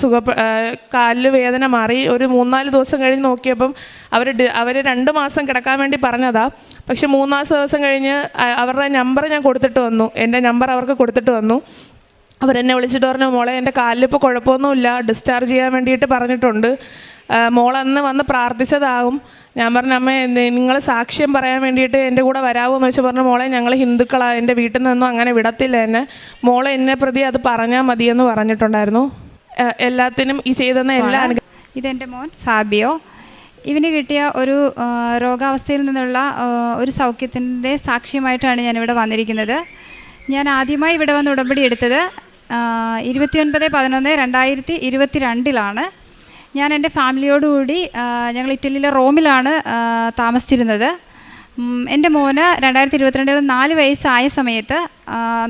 കാലിൽ വേദന മാറി. ഒരു 3-4 ദിവസം കഴിഞ്ഞ് നോക്കിയപ്പം അവർ 2 മാസം കിടക്കാൻ വേണ്ടി പറഞ്ഞതാണ്. പക്ഷെ 3-4 ദിവസം കഴിഞ്ഞ് അവരുടെ നമ്പർ ഞാൻ കൊടുത്തിട്ട് വന്നു, എൻ്റെ നമ്പർ അവർക്ക് കൊടുത്തിട്ട് വന്നു. അവരെന്നെ വിളിച്ചിട്ട് പറഞ്ഞു, മോളെ എൻ്റെ കാലിലിപ്പോൾ കുഴപ്പമൊന്നുമില്ല, ഡിസ്ചാർജ് ചെയ്യാൻ വേണ്ടിയിട്ട് പറഞ്ഞിട്ടുണ്ട്, മോളന്ന് വന്ന് പ്രാർത്ഥിച്ചതാകും. ഞാൻ പറഞ്ഞു, അമ്മ നിങ്ങൾ സാക്ഷ്യം പറയാൻ വേണ്ടിയിട്ട് എൻ്റെ കൂടെ വരാമോ എന്ന് വെച്ചാൽ പറഞ്ഞു, മോളെ ഞങ്ങൾ ഹിന്ദുക്കളാണ്, എൻ്റെ വീട്ടിൽ നിന്നൊന്നും അങ്ങനെ വിടത്തില്ല എന്നെ, മോളെ എന്നെ പ്രതി അത് പറഞ്ഞാൽ മതിയെന്ന് പറഞ്ഞിട്ടുണ്ടായിരുന്നു. എല്ലാത്തിനും ഈ ചെയ്തെന്ന എല്ലാ ഇതെൻ്റെ മോൻ ഫാബിയോ. ഇവന് കിട്ടിയ ഒരു രോഗാവസ്ഥയിൽ നിന്നുള്ള ഒരു സൗഖ്യത്തിൻ്റെ സാക്ഷ്യമായിട്ടാണ് ഞാനിവിടെ വന്നിരിക്കുന്നത്. ഞാൻ ആദ്യമായി ഇവിടെ വന്ന് ഉടമ്പടി എടുത്തത് 29/11/2022 ഞാൻ എൻ്റെ ഫാമിലിയോടുകൂടി ഞങ്ങൾ ഇറ്റലിയിലെ റോമിലാണ് താമസിച്ചിരുന്നത്. എൻ്റെ മോന് 2022 4 വയസ്സായ സമയത്ത്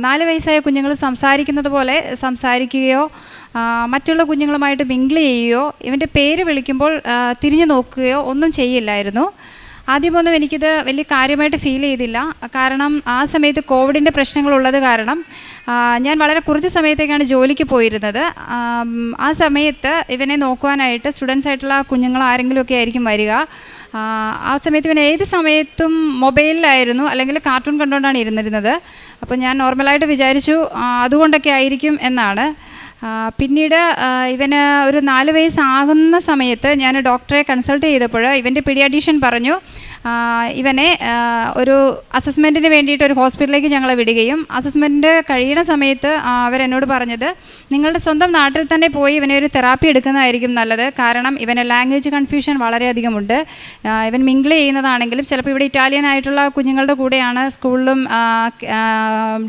4 വയസ്സായ കുഞ്ഞുങ്ങൾ സംസാരിക്കുന്നത് പോലെ സംസാരിക്കുകയോ മറ്റുള്ള കുഞ്ഞുങ്ങളുമായിട്ട് മിങ്കിൾ ചെയ്യുകയോ ഇവൻ്റെ പേര് വിളിക്കുമ്പോൾ തിരിഞ്ഞു നോക്കുകയോ ഒന്നും ചെയ്യില്ലായിരുന്നു. ആദ്യമൊന്നും എനിക്കിത് വലിയ കാര്യമായിട്ട് ഫീൽ ചെയ്തില്ല. കാരണം ആ സമയത്ത് കോവിഡിൻ്റെ പ്രശ്നങ്ങളുള്ളത് കാരണം ഞാൻ വളരെ കുറച്ച് സമയത്തേക്കാണ് ജോലിക്ക് പോയിരുന്നത്. ആ സമയത്ത് ഇവനെ നോക്കുവാനായിട്ട് സ്റ്റുഡൻസ് ആയിട്ടുള്ള കുഞ്ഞുങ്ങൾ ആരെങ്കിലുമൊക്കെ ആയിരിക്കും വരിക. ആ സമയത്ത് ഇവൻ ഏത് സമയത്തും മൊബൈലിലായിരുന്നു, അല്ലെങ്കിൽ കാർട്ടൂൺ കണ്ടുകൊണ്ടാണ് ഇരുന്നിരുന്നത്. അപ്പോൾ ഞാൻ നോർമലായിട്ട് വിചാരിച്ചു അതുകൊണ്ടൊക്കെ ആയിരിക്കും എന്നാണ്. പിന്നീട് ഇവന് ഒരു 4 വയസ്സാകുന്ന സമയത്ത് ഞാൻ ഡോക്ടറെ കൺസൾട്ട് ചെയ്തപ്പോൾ ഇവൻ്റെ പീഡിയാട്രീഷ്യൻ പറഞ്ഞു, ഇവനെ ഒരു അസസ്മെൻറ്റിന് വേണ്ടിയിട്ട് ഒരു ഹോസ്പിറ്റലിലേക്ക് ഞങ്ങളെ വിടുകയും അസസ്മെൻറ്റ് കഴിയുന്ന സമയത്ത് അവരെന്നോട് പറഞ്ഞത്, നിങ്ങളുടെ സ്വന്തം നാട്ടിൽ തന്നെ പോയി ഇവനെ ഒരു തെറാപ്പി എടുക്കുന്നതായിരിക്കും നല്ലത്. കാരണം ഇവന് ലാംഗ്വേജ് കൺഫ്യൂഷൻ വളരെയധികമുണ്ട്. ഇവൻ മിങ്കിൾ ചെയ്യുന്നതാണെങ്കിലും ചിലപ്പോൾ ഇവിടെ ഇറ്റാലിയൻ ആയിട്ടുള്ള കുഞ്ഞുങ്ങളുടെ കൂടെയാണ് സ്കൂളിലും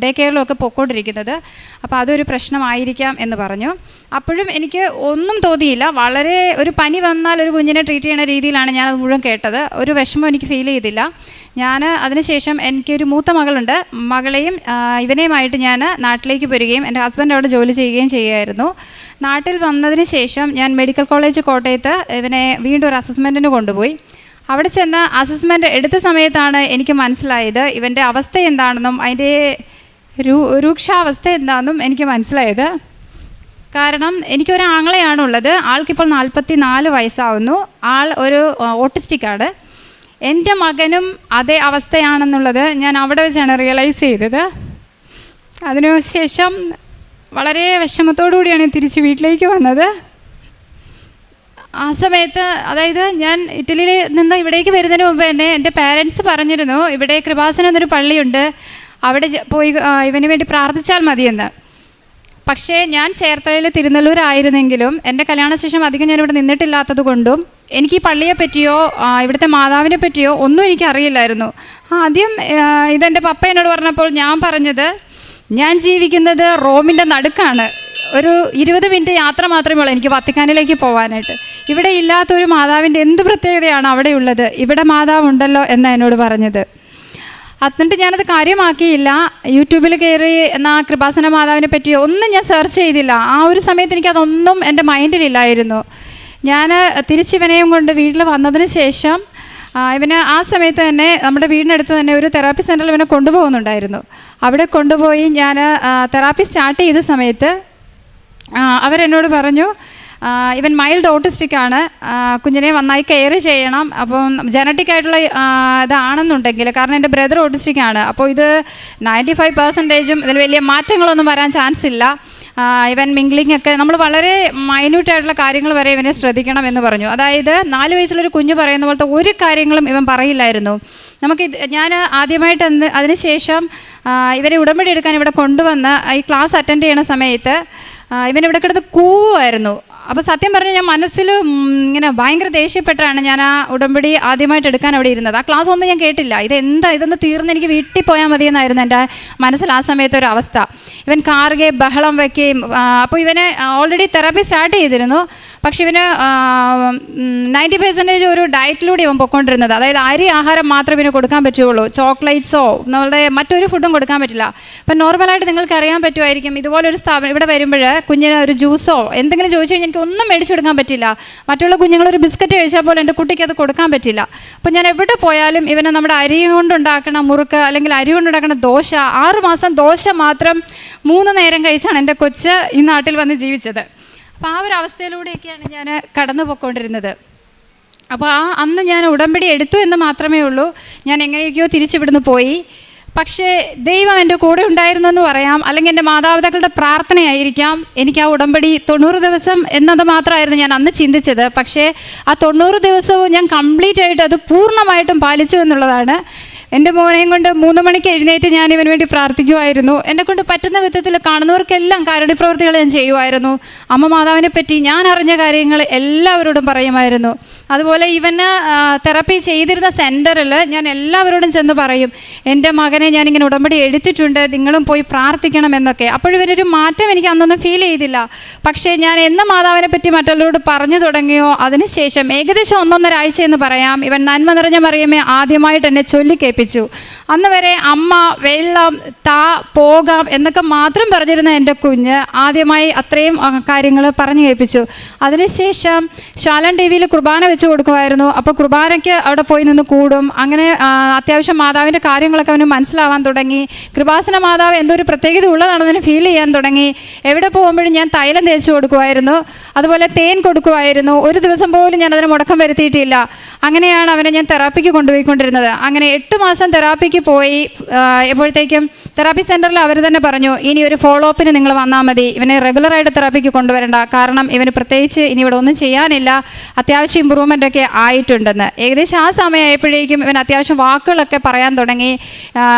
ഡേ കെയറിലും ഒക്കെ പൊയ്ക്കൊണ്ടിരിക്കുന്നത്. അപ്പോൾ അതൊരു പ്രശ്നമായിരിക്കാം എന്ന് പറഞ്ഞു. അപ്പോഴും എനിക്ക് ഒന്നും തോന്നിയില്ല. വളരെ ഒരു പനി വന്നാൽ ഒരു കുഞ്ഞിനെ ട്രീറ്റ് ചെയ്യുന്ന രീതിയിലാണ് ഞാനത് മുഴുവൻ കേട്ടത്. ഒരു വിഷമം എനിക്ക് ഫീൽ ചെയ്തില്ല. ഞാൻ അതിനുശേഷം എനിക്കൊരു മൂത്ത മകളുണ്ട്. മകളെയും ഇവനെയുമായിട്ട് ഞാൻ നാട്ടിലേക്ക് വരികയും എൻ്റെ ഹസ്ബൻഡ് അവിടെ ജോലി ചെയ്യുകയും ചെയ്യുമായിരുന്നു. നാട്ടിൽ വന്നതിന് ശേഷം ഞാൻ മെഡിക്കൽ കോളേജ് കോട്ടയത്ത് ഇവനെ വീണ്ടും ഒരു അസസ്മെൻറ്റിന് കൊണ്ടുപോയി. അവിടെ ചെന്ന് അസസ്മെൻറ്റ് എടുത്ത സമയത്താണ് എനിക്ക് മനസ്സിലായത് ഇവൻ്റെ അവസ്ഥ എന്താണെന്നും അതിൻ്റെ രൂക്ഷാവസ്ഥ എന്താണെന്നും എനിക്ക് മനസ്സിലായത്. കാരണം എനിക്കൊരു ആങ്ങളെയാണുള്ളത്. ആൾക്കിപ്പോൾ 44 വയസ്സാവുന്നു. ആൾ ഒരു ഓട്ടിസ്റ്റിക്കാണ്. എൻ്റെ മകനും അതേ അവസ്ഥയാണെന്നുള്ളത് ഞാൻ അവിടെ വെച്ചാണ് റിയലൈസ് ചെയ്തത്. അതിനുശേഷം വളരെ വിഷമത്തോടു കൂടിയാണ് തിരിച്ച് വീട്ടിലേക്ക് വന്നത്. ആ സമയത്ത്, അതായത് ഞാൻ ഇറ്റലിയിൽ നിന്ന് ഇവിടേക്ക് വരുന്നതിന് മുമ്പ് തന്നെ എൻ്റെ പാരൻസ് പറഞ്ഞിരുന്നു, ഇവിടെ കൃപാസനം എന്നൊരു പള്ളിയുണ്ട്, അവിടെ പോയി ഇവന് വേണ്ടി പ്രാർത്ഥിച്ചാൽ മതിയെന്ന്. പക്ഷേ ഞാൻ ചേർത്തലയിൽ തിരുനെല്ലൂരായിരുന്നെങ്കിലും എൻ്റെ കല്യാണശേഷം അധികം ഞാനിവിടെ നിന്നിട്ടില്ലാത്തത് കൊണ്ടും എനിക്ക് ഈ പള്ളിയെ പറ്റിയോ ഇവിടുത്തെ മാതാവിനെ പറ്റിയോ ഒന്നും എനിക്കറിയില്ലായിരുന്നു. ആദ്യം ഇതെൻ്റെ പപ്പ എന്നോട് പറഞ്ഞപ്പോൾ ഞാൻ പറഞ്ഞത്, ഞാൻ ജീവിക്കുന്നത് റോമിൻ്റെ നടുക്കാണ്, ഒരു 20 മിനിറ്റ് യാത്ര മാത്രമേ ഉള്ളൂ എനിക്ക് വത്തിക്കാനിലേക്ക് പോകാനായിട്ട്. ഇവിടെ ഇല്ലാത്തൊരു മാതാവിൻ്റെ എന്ത് പ്രത്യേകതയാണ് അവിടെ ഉള്ളത്, ഇവിടെ മാതാവുണ്ടല്ലോ എന്നാണ് എന്നോട് പറഞ്ഞത്. എന്നിട്ട് ഞാനത് കാര്യമാക്കിയില്ല. യൂട്യൂബിൽ കയറി എന്നാൽ കൃപാസന മാതാവിനെ പറ്റി ഒന്നും ഞാൻ സെർച്ച് ചെയ്തില്ല. ആ ഒരു സമയത്ത് എനിക്കതൊന്നും എൻ്റെ മൈൻഡിലില്ലായിരുന്നു. ഞാൻ തിരിച്ചിവനെയും കൊണ്ട് വീട്ടിൽ വന്നതിന് ശേഷം ഇവന് ആ സമയത്ത് തന്നെ നമ്മുടെ വീടിനടുത്ത് തന്നെ ഒരു തെറാപ്പി സെൻറ്ററിൽ ഇവനെ കൊണ്ടുപോകുന്നുണ്ടായിരുന്നു. അവിടെ കൊണ്ടുപോയി ഞാൻ തെറാപ്പി സ്റ്റാർട്ട് ചെയ്ത സമയത്ത് അവരെന്നോട് പറഞ്ഞു, ഇവൻ മൈൽഡ് ഓട്ടിസ്റ്റിക്കാണ്, കുഞ്ഞിനെ നന്നായി കെയർ ചെയ്യണം. അപ്പം ജനറ്റിക് ആയിട്ടുള്ള ഇതാണെന്നുണ്ടെങ്കിൽ, കാരണം എൻ്റെ ബ്രദർ ഓട്ടിസ്റ്റിക്കാണ്, അപ്പോൾ ഇത് 95% ഇതിൽ വലിയ മാറ്റങ്ങളൊന്നും വരാൻ ചാൻസ് ഇല്ല. ഇവൻ മിംഗ്ലിംഗ് ഒക്കെ നമ്മൾ വളരെ മൈന്യൂട്ടായിട്ടുള്ള കാര്യങ്ങൾ വരെ ഇവനെ ശ്രദ്ധിക്കണം എന്ന് പറഞ്ഞു. അതായത് 4 വയസ്സുള്ളൊരു കുഞ്ഞ് പറയുന്ന പോലത്തെ ഒരു കാര്യങ്ങളും ഇവൻ പറയില്ലായിരുന്നു. ഞാൻ ആദ്യമായിട്ട് അതിനുശേഷം ഇവരെ ഉടമ്പടി എടുക്കാൻ ഇവിടെ കൊണ്ടുവന്ന് ഈ ക്ലാസ് അറ്റൻഡ് ചെയ്യുന്ന സമയത്ത് ഇവനിവിടെ കിടന്ന് കൂവായിരുന്നു. അപ്പോൾ സത്യം പറഞ്ഞാൽ ഞാൻ മനസ്സിൽ ഇങ്ങനെ ഭയങ്കര ദേഷ്യപ്പെട്ടാണ് ഞാൻ ആ ഉടമ്പടി ആദ്യമായിട്ട് എടുക്കാൻ അവിടെ ഇരുന്നത്. ആ ക്ലാസ് ഒന്നും ഞാൻ കേട്ടില്ല. ഇതൊന്ന് തീർന്ന് എനിക്ക് വീട്ടിൽ പോയാൽ മതിയെന്നായിരുന്നു എൻ്റെ മനസ്സിൽ ആ സമയത്ത് ഒരു അവസ്ഥ. ഇവൻ കാറുകയും ബഹളം വയ്ക്കുകയും, അപ്പോൾ ഇവനെ ഓൾറെഡി തെറാപ്പി സ്റ്റാർട്ട് ചെയ്തിരുന്നു. പക്ഷെ ഇവന് 90% ഒരു ഡയറ്റിലൂടെ ഇവൻ പൊയ്ക്കൊണ്ടിരുന്നത്. അതായത് അരി ആഹാരം മാത്രമേ ഇവന് കൊടുക്കാൻ പറ്റുള്ളൂ. ചോക്ലേറ്റ്സോ നമ്മളുടെ മറ്റൊരു ഫുഡും കൊടുക്കാൻ പറ്റില്ല. അപ്പം നോർമലായിട്ട് നിങ്ങൾക്ക് അറിയാൻ പറ്റുമായിരിക്കും, ഇതുപോലൊരു സ്ഥാപനം ഇവിടെ വരുമ്പോൾ കുഞ്ഞിന് ഒരു ജ്യൂസോ എന്തെങ്കിലും ചോദിച്ചു കഴിഞ്ഞാൽ ഒന്നും മേടിച്ചു കൊടുക്കാൻ പറ്റില്ല. മറ്റുള്ള കുഞ്ഞുങ്ങളൊരു ബിസ്ക്കറ്റ് കഴിച്ചാൽ പോലെ എൻ്റെ കുട്ടിക്ക് അത് കൊടുക്കാൻ പറ്റില്ല. അപ്പോൾ ഞാൻ എവിടെ പോയാലും ഇവനെ നമ്മുടെ അരി കൊണ്ടുണ്ടാക്കണ മുറുക്ക് അല്ലെങ്കിൽ അരി കൊണ്ടുണ്ടാക്കണ ദോശ, 6 മാസം ദോശ മാത്രം 3 നേരം കഴിച്ചാണ് എൻ്റെ കൊച്ച് ഈ നാട്ടിൽ വന്ന് ജീവിച്ചത്. അപ്പോൾ ആ ഒരു അവസ്ഥയിലൂടെയൊക്കെയാണ് ഞാൻ കടന്നു പോയിക്കൊണ്ടിരുന്നത്. അപ്പോൾ അന്ന് ഞാൻ ഉടമ്പടി എടുത്തു എന്ന് മാത്രമേ ഉള്ളൂ. ഞാൻ എങ്ങനെയൊക്കെയോ തിരിച്ചിവിടുന്ന് പോയി. പക്ഷേ ദൈവം എൻ്റെ കൂടെ ഉണ്ടായിരുന്നു എന്ന് പറയാം, അല്ലെങ്കിൽ എൻ്റെ മാതാപിതാക്കളുടെ പ്രാർത്ഥനയായിരിക്കാം. എനിക്ക് ആ ഉടമ്പടി 90 ദിവസം എന്നത് മാത്രമായിരുന്നു ഞാൻ അന്ന് ചിന്തിച്ചത്. പക്ഷേ ആ 90 ദിവസവും ഞാൻ കംപ്ലീറ്റ് ആയിട്ട് അത് പൂർണ്ണമായിട്ടും പാലിച്ചു എന്നുള്ളതാണ്. എൻ്റെ മോനെയും കൊണ്ട് 3 മണിക്ക് എഴുന്നേറ്റ് ഞാൻ ഇവന് വേണ്ടി പ്രാർത്ഥിക്കുമായിരുന്നു. എന്നെക്കൊണ്ട് പറ്റുന്ന വിധത്തിൽ കാണുന്നവർക്കെല്ലാം കാരുണ്യപ്രവൃത്തികൾ ഞാൻ ചെയ്യുമായിരുന്നു. അമ്മ മാതാവിനെ പറ്റി ഞാൻ അറിഞ്ഞ കാര്യങ്ങൾ എല്ലാവരോടും പറയുമായിരുന്നു. അതുപോലെ ഇവന് തെറാപ്പി ചെയ്തിരുന്ന സെൻറ്ററിൽ ഞാൻ എല്ലാവരോടും ചെന്ന് പറയും, എൻ്റെ മകനെ ഞാനിങ്ങനെ ഉടമ്പടി എടുത്തിട്ടുണ്ട്, നിങ്ങളും പോയി പ്രാർത്ഥിക്കണം എന്നൊക്കെ. അപ്പോഴിവരൊരു മാറ്റം എനിക്ക് അന്നൊന്നും ഫീൽ ചെയ്തില്ല. പക്ഷേ ഞാൻ എന്ന മാതാവിനെ പറ്റി മറ്റുള്ളവരോട് പറഞ്ഞു തുടങ്ങിയോ അതിനുശേഷം ഏകദേശം 1.5 ആഴ്ച എന്ന് പറയാം, ഇവൻ നന്മ നിറഞ്ഞ മറിയമേ ആദ്യമായിട്ട് എന്നെ ചൊല്ലിക്കേൽപ്പിച്ചു. അന്ന് വരെ അമ്മ, വെള്ളം, പോകാം എന്നൊക്കെ മാത്രം പറഞ്ഞിരുന്ന എൻ്റെ കുഞ്ഞ് ആദ്യമായി അത്രയും കാര്യങ്ങൾ പറഞ്ഞു കേൾപ്പിച്ചു. അതിനുശേഷം ശാലൻ ടി വിയിൽ കുർബാന വെച്ച് കൊടുക്കുമായിരുന്നു. അപ്പോൾ കുർബാനയ്ക്ക് അവിടെ പോയി നിന്ന് കൂടും. അങ്ങനെ അത്യാവശ്യം മാതാവിൻ്റെ കാര്യങ്ങളൊക്കെ അവന് മനസ്സിലാവാൻ തുടങ്ങി. കൃപാസന മാതാവ് എന്തോ ഒരു പ്രത്യേകത ഉള്ളതാണെന്ന് ഫീൽ ചെയ്യാൻ തുടങ്ങി. എവിടെ പോകുമ്പോഴും ഞാൻ തൈലം തേച്ച് കൊടുക്കുമായിരുന്നു, അതുപോലെ തേൻ കൊടുക്കുമായിരുന്നു. ഒരു ദിവസം പോലും ഞാൻ അതിന് മുടക്കം വരുത്തിയിട്ടില്ല. അങ്ങനെയാണ് അവനെ ഞാൻ തെറാപ്പിക്ക് കൊണ്ടുപോയിക്കൊണ്ടിരുന്നത്. അങ്ങനെ 8 മാസം തെറാപ്പിക്ക് പോയി. എപ്പോഴത്തേക്കും തെറാപ്പി സെൻറ്ററിൽ അവർ തന്നെ പറഞ്ഞു, ഇനി ഒരു ഫോളോ അപ്പിന് നിങ്ങൾ വന്നാൽ മതി, ഇവനെ റെഗുലറായിട്ട് തെറാപ്പിക്ക് കൊണ്ടുവരണ്ട, കാരണം ഇവന് പ്രത്യേകിച്ച് ഇനി ഇവിടെ ഒന്നും ചെയ്യാനില്ല, അത്യാവശ്യം ഇമ്പ്രൂവ്മെൻ്റ് ഒക്കെ ആയിട്ടുണ്ടെന്ന്. ഏകദേശം ആ സമയമായപ്പോഴേക്കും ഇവൻ അത്യാവശ്യം വാക്കുകളൊക്കെ പറയാൻ തുടങ്ങി,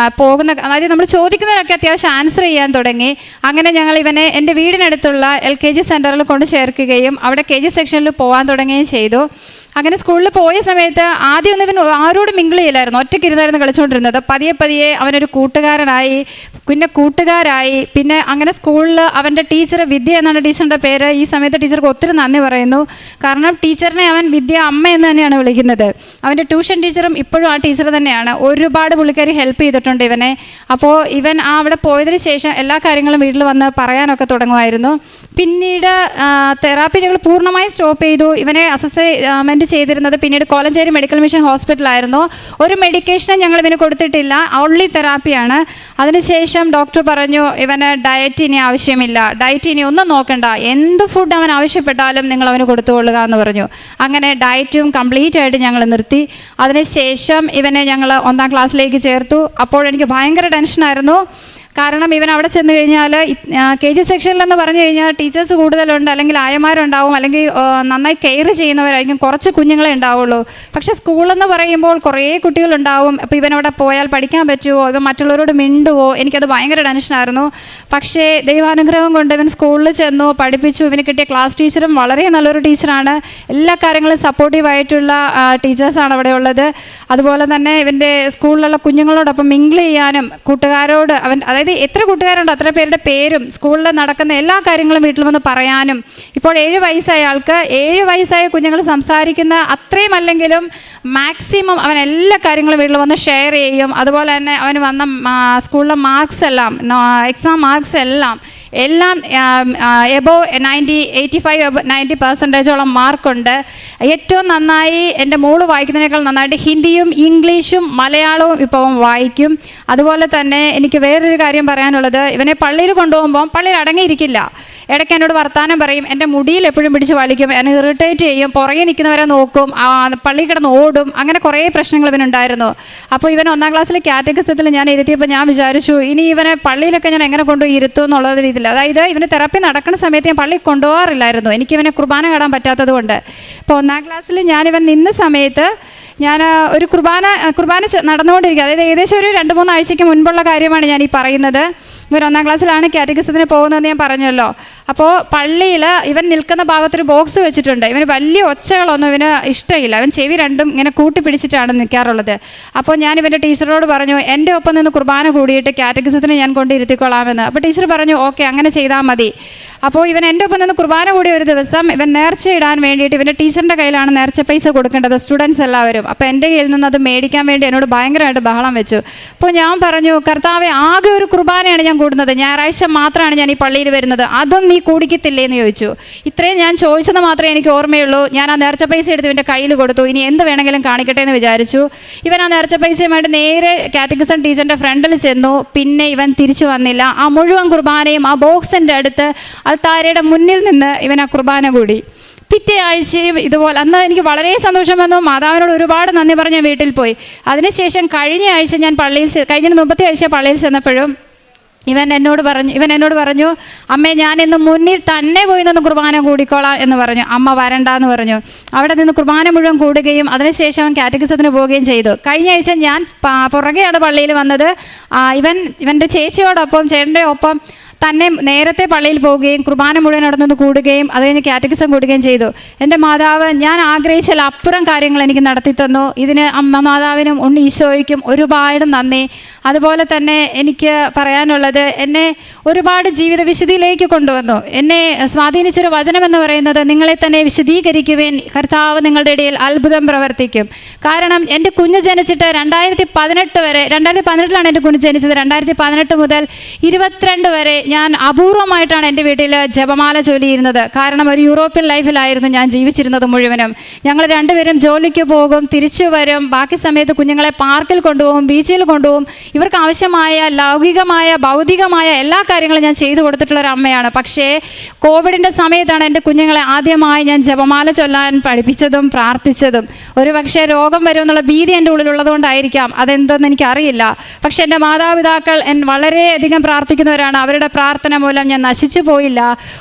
അതായത് നമ്മൾ ചോദിക്കുന്നതിനൊക്കെ അത്യാവശ്യം ആൻസർ ചെയ്യാൻ തുടങ്ങി. അങ്ങനെ ഞങ്ങൾ ഇവനെ എൻ്റെ വീടിനടുത്തുള്ള LKG സെൻറ്ററിൽ കൊണ്ട് ചേർക്കുകയും അവിടെ KG സെക്ഷനിൽ പോകാൻ തുടങ്ങുകയും ചെയ്തു. അങ്ങനെ സ്കൂളിൽ പോയ സമയത്ത് ആദ്യമൊന്നും ഇവൻ ആരോടും മിങ്കിൾ ചെയ്യില്ലായിരുന്നു, ഒറ്റയ്ക്ക് ഇരുന്നായിരുന്നു കളിച്ചുകൊണ്ടിരുന്നത്. പതിയെ പതിയെ അവനൊരു കൂട്ടുകാരനായി, പിന്നെ കൂട്ടുകാരായി. പിന്നെ അങ്ങനെ സ്കൂളിൽ അവൻ്റെ ടീച്ചർ വിദ്യ എന്നാണ് ടീച്ചറിൻ്റെ പേര്. ഈ സമയത്ത് ടീച്ചർക്ക് ഒത്തിരി നന്ദി പറയുന്നു, കാരണം ടീച്ചറിനെ അവൻ വിദ്യ അമ്മ എന്ന് തന്നെയാണ് വിളിക്കുന്നത്. അവൻ്റെ ട്യൂഷൻ ടീച്ചറും ഇപ്പോഴും ആ ടീച്ചർ തന്നെയാണ്. ഒരുപാട് പുള്ളിക്കാരി ഹെൽപ്പ് ചെയ്തിട്ടുണ്ട് ഇവനെ. അപ്പോൾ ഇവൻ അവിടെ പോയതിന് ശേഷം എല്ലാ കാര്യങ്ങളും വീട്ടിൽ വന്ന് പറയാനൊക്കെ തുടങ്ങുമായിരുന്നു. പിന്നീട് തെറാപ്പി ഞങ്ങൾ പൂർണ്ണമായി സ്റ്റോപ്പ് ചെയ്തു. ഇവനെ അസസ്മെൻറ്റ് ചെയ്തിരുന്നത് പിന്നീട് കോലഞ്ചേരി മെഡിക്കൽ മിഷൻ ഹോസ്പിറ്റലായിരുന്നു. ഒരു മെഡിക്കേഷനും ഞങ്ങൾ ഇവന് കൊടുത്തിട്ടില്ല, ഓൺലി തെറാപ്പിയാണ്. അതിനുശേഷം ഡോക്ടർ പറഞ്ഞു, ഇവന് ഡയറ്റ് ഇനി ആവശ്യമില്ല, ഡയറ്റ് ഇനി ഒന്നും നോക്കണ്ട, എന്ത് ഫുഡ് അവൻ ആവശ്യപ്പെട്ടാലും നിങ്ങൾ അവന് കൊടുത്തുകൊള്ളുക എന്ന് പറഞ്ഞു. അങ്ങനെ ഡയറ്റും കംപ്ലീറ്റ് ആയിട്ട് ഞങ്ങൾ നിർത്തി. അതിനുശേഷം ഇവനെ ഞങ്ങൾ 1ാം ക്ലാസ്സിലേക്ക് ചേർത്തു. അപ്പോൾ എനിക്ക് ഭയങ്കര ടെൻഷനായിരുന്നു, കാരണം ഇവൻ അവിടെ ചെന്ന് കഴിഞ്ഞാൽ KG സെക്ഷനിലെന്ന് പറഞ്ഞു കഴിഞ്ഞാൽ ടീച്ചേഴ്സ് കൂടുതലുണ്ട്, അല്ലെങ്കിൽ ആയമാരുണ്ടാവും, അല്ലെങ്കിൽ നന്നായി കെയർ ചെയ്യുന്നവരായിരിക്കും, കുറച്ച് കുഞ്ഞുങ്ങളെ ഉണ്ടാവുള്ളൂ. പക്ഷേ സ്കൂളെന്ന് പറയുമ്പോൾ കുറേ കുട്ടികളുണ്ടാവും. അപ്പോൾ ഇവനവിടെ പോയാൽ പഠിക്കാൻ പറ്റുമോ, ഇവൻ മറ്റുള്ളവരോട് മിണ്ടുവോ, എനിക്കത് ഭയങ്കര ടെൻഷനായിരുന്നു. പക്ഷേ ദൈവാനുഗ്രഹം കൊണ്ട് ഇവൻ സ്കൂളിൽ ചെന്നു, പഠിപ്പിച്ചു. ഇവന് കിട്ടിയ ക്ലാസ് ടീച്ചറും വളരെ നല്ലൊരു ടീച്ചറാണ്. എല്ലാ കാര്യങ്ങളും സപ്പോർട്ടീവായിട്ടുള്ള ടീച്ചേഴ്സാണ് അവിടെ ഉള്ളത്. അതുപോലെ തന്നെ ഇവൻ്റെ സ്കൂളിലുള്ള കുഞ്ഞുങ്ങളോടൊപ്പം മിങ്കിൾ ചെയ്യാനും കൂട്ടുകാരോട് അതായത് എത്ര കൂട്ടുകാരുണ്ടോ അത്ര പേരുടെ പേരും സ്കൂളിൽ നടക്കുന്ന എല്ലാ കാര്യങ്ങളും വീട്ടിൽ വന്ന് പറയാനും. ഇപ്പോൾ 7 വയസ്സായ ആൾക്ക് 7 വയസ്സായ കുഞ്ഞുങ്ങൾ സംസാരിക്കുന്ന അത്രയും അല്ലെങ്കിലും മാക്സിമം അവൻ എല്ലാ കാര്യങ്ങളും വീട്ടിൽ വന്ന് ഷെയർ ചെയ്യും. അതുപോലെ തന്നെ അവന് വന്ന സ്കൂളിലെ മാർക്സ് എല്ലാം, എക്സാം മാർക്സ് എല്ലാം എബോവ് 85-90% മാർക്കുണ്ട്. ഏറ്റവും നന്നായി എൻ്റെ മോള് വായിക്കുന്നതിനേക്കാൾ നന്നായിട്ട് ഹിന്ദിയും ഇംഗ്ലീഷും മലയാളവും ഇപ്പോൾ വായിക്കും. അതുപോലെ തന്നെ എനിക്ക് വേറൊരു കാര്യം പറയാനുള്ളത്, ഇവനെ പള്ളിയിൽ കൊണ്ടുപോകുമ്പോൾ പള്ളിയിൽ അടങ്ങിയിരിക്കില്ല. ഇടയ്ക്ക് എന്നോട് വർത്താനം പറയും, എൻ്റെ മുടിയിൽ എപ്പോഴും പിടിച്ച് വലിക്കും, എന്നെ ഇറിറ്റേറ്റ് ചെയ്യും, പുറകെ നിൽക്കുന്നവരെ നോക്കും, പള്ളിയിൽ കിടന്ന് ഓടും, അങ്ങനെ കുറേ പ്രശ്നങ്ങൾ ഇവനുണ്ടായിരുന്നു. അപ്പോൾ ഇവൻ 1ാം ക്ലാസ്സിൽ കാറ്റഗറിസത്തിൽ ഞാൻ ഇരുത്തിയപ്പോൾ ഞാൻ വിചാരിച്ചു, ഇനി ഇവനെ പള്ളിയിലൊക്കെ ഞാൻ എങ്ങനെ കൊണ്ടുപോയി ഇരുത്തും എന്നുള്ള രീതിയിൽ. അതായത് ഇവന് തെറാപ്പി നടക്കുന്ന സമയത്ത് ഞാൻ പള്ളിയിൽ കൊണ്ടുപോകാറില്ലായിരുന്നു, എനിക്ക് ഇവനെ കുർബാന കാണാൻ പറ്റാത്തത് കൊണ്ട്. ഇപ്പോൾ 1ാം ക്ലാസ്സിൽ ഞാനിവൻ നിന്ന സമയത്ത് ഞാൻ ഒരു കുർബാന നടന്നുകൊണ്ടിരിക്കുക, അതായത് ഏകദേശം ഒരു 2-3 ആഴ്ചയ്ക്ക് മുൻപുള്ള കാര്യമാണ് ഞാൻ ഈ പറയുന്നത്. ഇവൻ 1ാം ക്ലാസ്സിലാണ് കാറ്റഗറിസത്തിന് പോകുന്നതെന്ന് ഞാൻ പറഞ്ഞല്ലോ. അപ്പോൾ പള്ളിയിൽ ഇവൻ നിൽക്കുന്ന ഭാഗത്തൊരു ബോക്സ് വെച്ചിട്ടുണ്ട്. ഇവന് വലിയ ഒച്ചകളൊന്നും ഇവന് ഇഷ്ടമില്ല, അവൻ ചെവി രണ്ടും ഇങ്ങനെ കൂട്ടിപ്പിടിച്ചിട്ടാണ് നിൽക്കാറുള്ളത്. അപ്പോൾ ഞാൻ ഇവൻ്റെ ടീച്ചറോട് പറഞ്ഞു, എൻ്റെ ഒപ്പം നിന്ന് കുർബാന കൂടിയിട്ട് കാറ്റഗറിസത്തിന് ഞാൻ കൊണ്ടിരുത്തിക്കൊള്ളാമെന്ന്. അപ്പോൾ ടീച്ചർ പറഞ്ഞു, ഓക്കെ അങ്ങനെ ചെയ്താൽ മതി. അപ്പോൾ ഇവൻ എൻ്റെ ഒപ്പം നിന്ന് കുർബാന കൂടിയ ഒരു ദിവസം ഇവൻ നേർച്ച ഇടാൻ വേണ്ടിയിട്ട് ഇവൻ്റെ ടീച്ചറിൻ്റെ കയ്യിലാണ് നേർച്ച പൈസ കൊടുക്കേണ്ടത്, സ്റ്റുഡൻസ് എല്ലാവരും. അപ്പോൾ എൻ്റെ കയ്യിൽ നിന്ന് അത് മേടിക്കാൻ വേണ്ടി എന്നോട് ഭയങ്കരമായിട്ട് ബഹളം വെച്ചു. അപ്പോൾ ഞാൻ പറഞ്ഞു, കർത്താവെ, ആകെ ഒരു കുർബാനയാണ് ഞാൻ കൂടുന്നത്, ഞായറാഴ്ച മാത്രമാണ് ഞാൻ ഈ പള്ളിയിൽ വരുന്നത്, അതും നീ കൂടിക്കത്തില്ലേ എന്ന് ചോദിച്ചു. ഇത്രയും ഞാൻ ചോദിച്ചത് മാത്രമേ എനിക്ക് ഓർമ്മയുള്ളൂ. ഞാൻ ആ നേർച്ച പൈസ എടുത്ത് ഇവൻ്റെ കയ്യിൽ കൊടുത്തു, ഇനി എന്ത് വേണമെങ്കിലും കാണിക്കട്ടെ എന്ന് വിചാരിച്ചു. ഇവൻ ആ നേർച്ച പൈസയുമായിട്ട് നേരെ കാറ്റഗറിസം ടീച്ചറിൻ്റെ ഫ്രണ്ടിൽ ചെന്നു. പിന്നെ ഇവൻ തിരിച്ചു വന്നില്ല. ആ മുഴുവൻ കുർബാനയും ആ ബോക്സിൻ്റെ അടുത്ത് അൾത്താരയുടെ മുന്നിൽ നിന്ന് ഇവൻ ആ കുർബാന കൂടി. പിറ്റേ ആഴ്ചയും ഇതുപോലെ. അന്ന് എനിക്ക് വളരെ സന്തോഷം വന്നു, മാതാവിനോട് ഒരുപാട് നന്ദി പറഞ്ഞ് വീട്ടിൽ പോയി. അതിനുശേഷം കഴിഞ്ഞ ആഴ്ച ഞാൻ കഴിഞ്ഞ മുമ്പത്തെ ആഴ്ച പള്ളിയിൽ ചെന്നപ്പോഴും ഇവൻ എന്നോട് പറഞ്ഞു, അമ്മേ, ഞാൻ ഇന്ന് മുന്നിൽ തന്നെ പോയി നിന്ന് കുർബാന കൂടിക്കോളാം എന്ന് പറഞ്ഞു. അമ്മ വരണ്ടെന്ന് പറഞ്ഞു. അവിടെ നിന്ന് കുർബാന മുഴുവൻ കൂടുകയും അതിനുശേഷം അവൻ കാറ്റഗറിസത്തിന് പോവുകയും ചെയ്തു. കഴിഞ്ഞ ആഴ്ച ഞാൻ പുറകെയാണ് പള്ളിയിൽ വന്നത്. ഇവൻ്റെ ചേച്ചിയോടൊപ്പം ചേട്ടൻ്റെ ഒപ്പം തന്നെ നേരത്തെ പള്ളിയിൽ പോവുകയും കുർബാന മുഴുവൻ നടന്നു കൂടുകയും അത് കഴിഞ്ഞ് കാറ്റഗറിസം കൂടുകയും ചെയ്തു. എൻ്റെ മാതാവ് ഞാൻ ആഗ്രഹിച്ചാൽ അപ്പുറം കാര്യങ്ങൾ എനിക്ക് നടത്തി തന്നു. ഇതിന് അമ്മ മാതാവിനും ഉണ്ണി ഈശോയ്ക്കും ഒരുപാട് നന്ദി. അതുപോലെ തന്നെ എനിക്ക് പറയാനുള്ളത്, എന്നെ ഒരുപാട് ജീവിത വിശുദ്ധിയിലേക്ക് കൊണ്ടുവന്നു. എന്നെ സ്വാധീനിച്ചൊരു വചനം എന്ന് പറയുന്നത്, നിങ്ങളെ തന്നെ വിശദീകരിക്കുവാൻ കർത്താവ് നിങ്ങളുടെ ഇടയിൽ അത്ഭുതം പ്രവർത്തിക്കും. കാരണം എൻ്റെ കുഞ്ഞ് ജനിച്ചിട്ട് 2018 വരെ, 2018 എൻ്റെ കുഞ്ഞ് ജനിച്ചത്, 2018 മുതൽ 22 വരെ ഞാൻ അപൂർവമായിട്ടാണ് എൻ്റെ വീട്ടിൽ ജപമാല ചൊല്ലിയിരുന്നത്. കാരണം ഒരു യൂറോപ്യൻ ലൈഫിലായിരുന്നു ഞാൻ ജീവിച്ചിരുന്നത് മുഴുവനും. ഞങ്ങൾ രണ്ടുപേരും ജോലിക്ക് പോകും, തിരിച്ചു വരും, ബാക്കി സമയത്ത് കുഞ്ഞുങ്ങളെ പാർക്കിൽ കൊണ്ടുപോകും, ബീച്ചിൽ കൊണ്ടുപോകും. ഇവർക്ക് ആവശ്യമായ ലൗകികമായ ഭൗതികമായ എല്ലാ കാര്യങ്ങളും ഞാൻ ചെയ്തു കൊടുത്തിട്ടുള്ള ഒരു അമ്മയാണ്. പക്ഷേ കോവിഡിൻ്റെ സമയത്താണ് എൻ്റെ കുഞ്ഞുങ്ങളെ ആദ്യമായി ഞാൻ ജപമാല ചൊല്ലാൻ പഠിപ്പിച്ചതും പ്രാർത്ഥിച്ചതും. ഒരു പക്ഷേ രോഗം വരുമെന്നുള്ള ഭീതി എൻ്റെ ഉള്ളിലുള്ളതുകൊണ്ടായിരിക്കാം, അതെന്തെന്ന് എനിക്കറിയില്ല. പക്ഷേ എൻ്റെ മാതാപിതാക്കൾ വളരെയധികം പ്രാർത്ഥിക്കുന്നവരാണ്. അവരുടെ പ്രാർത്ഥന മൂലം ഞാൻ നശിച്ചു പോയില്ല.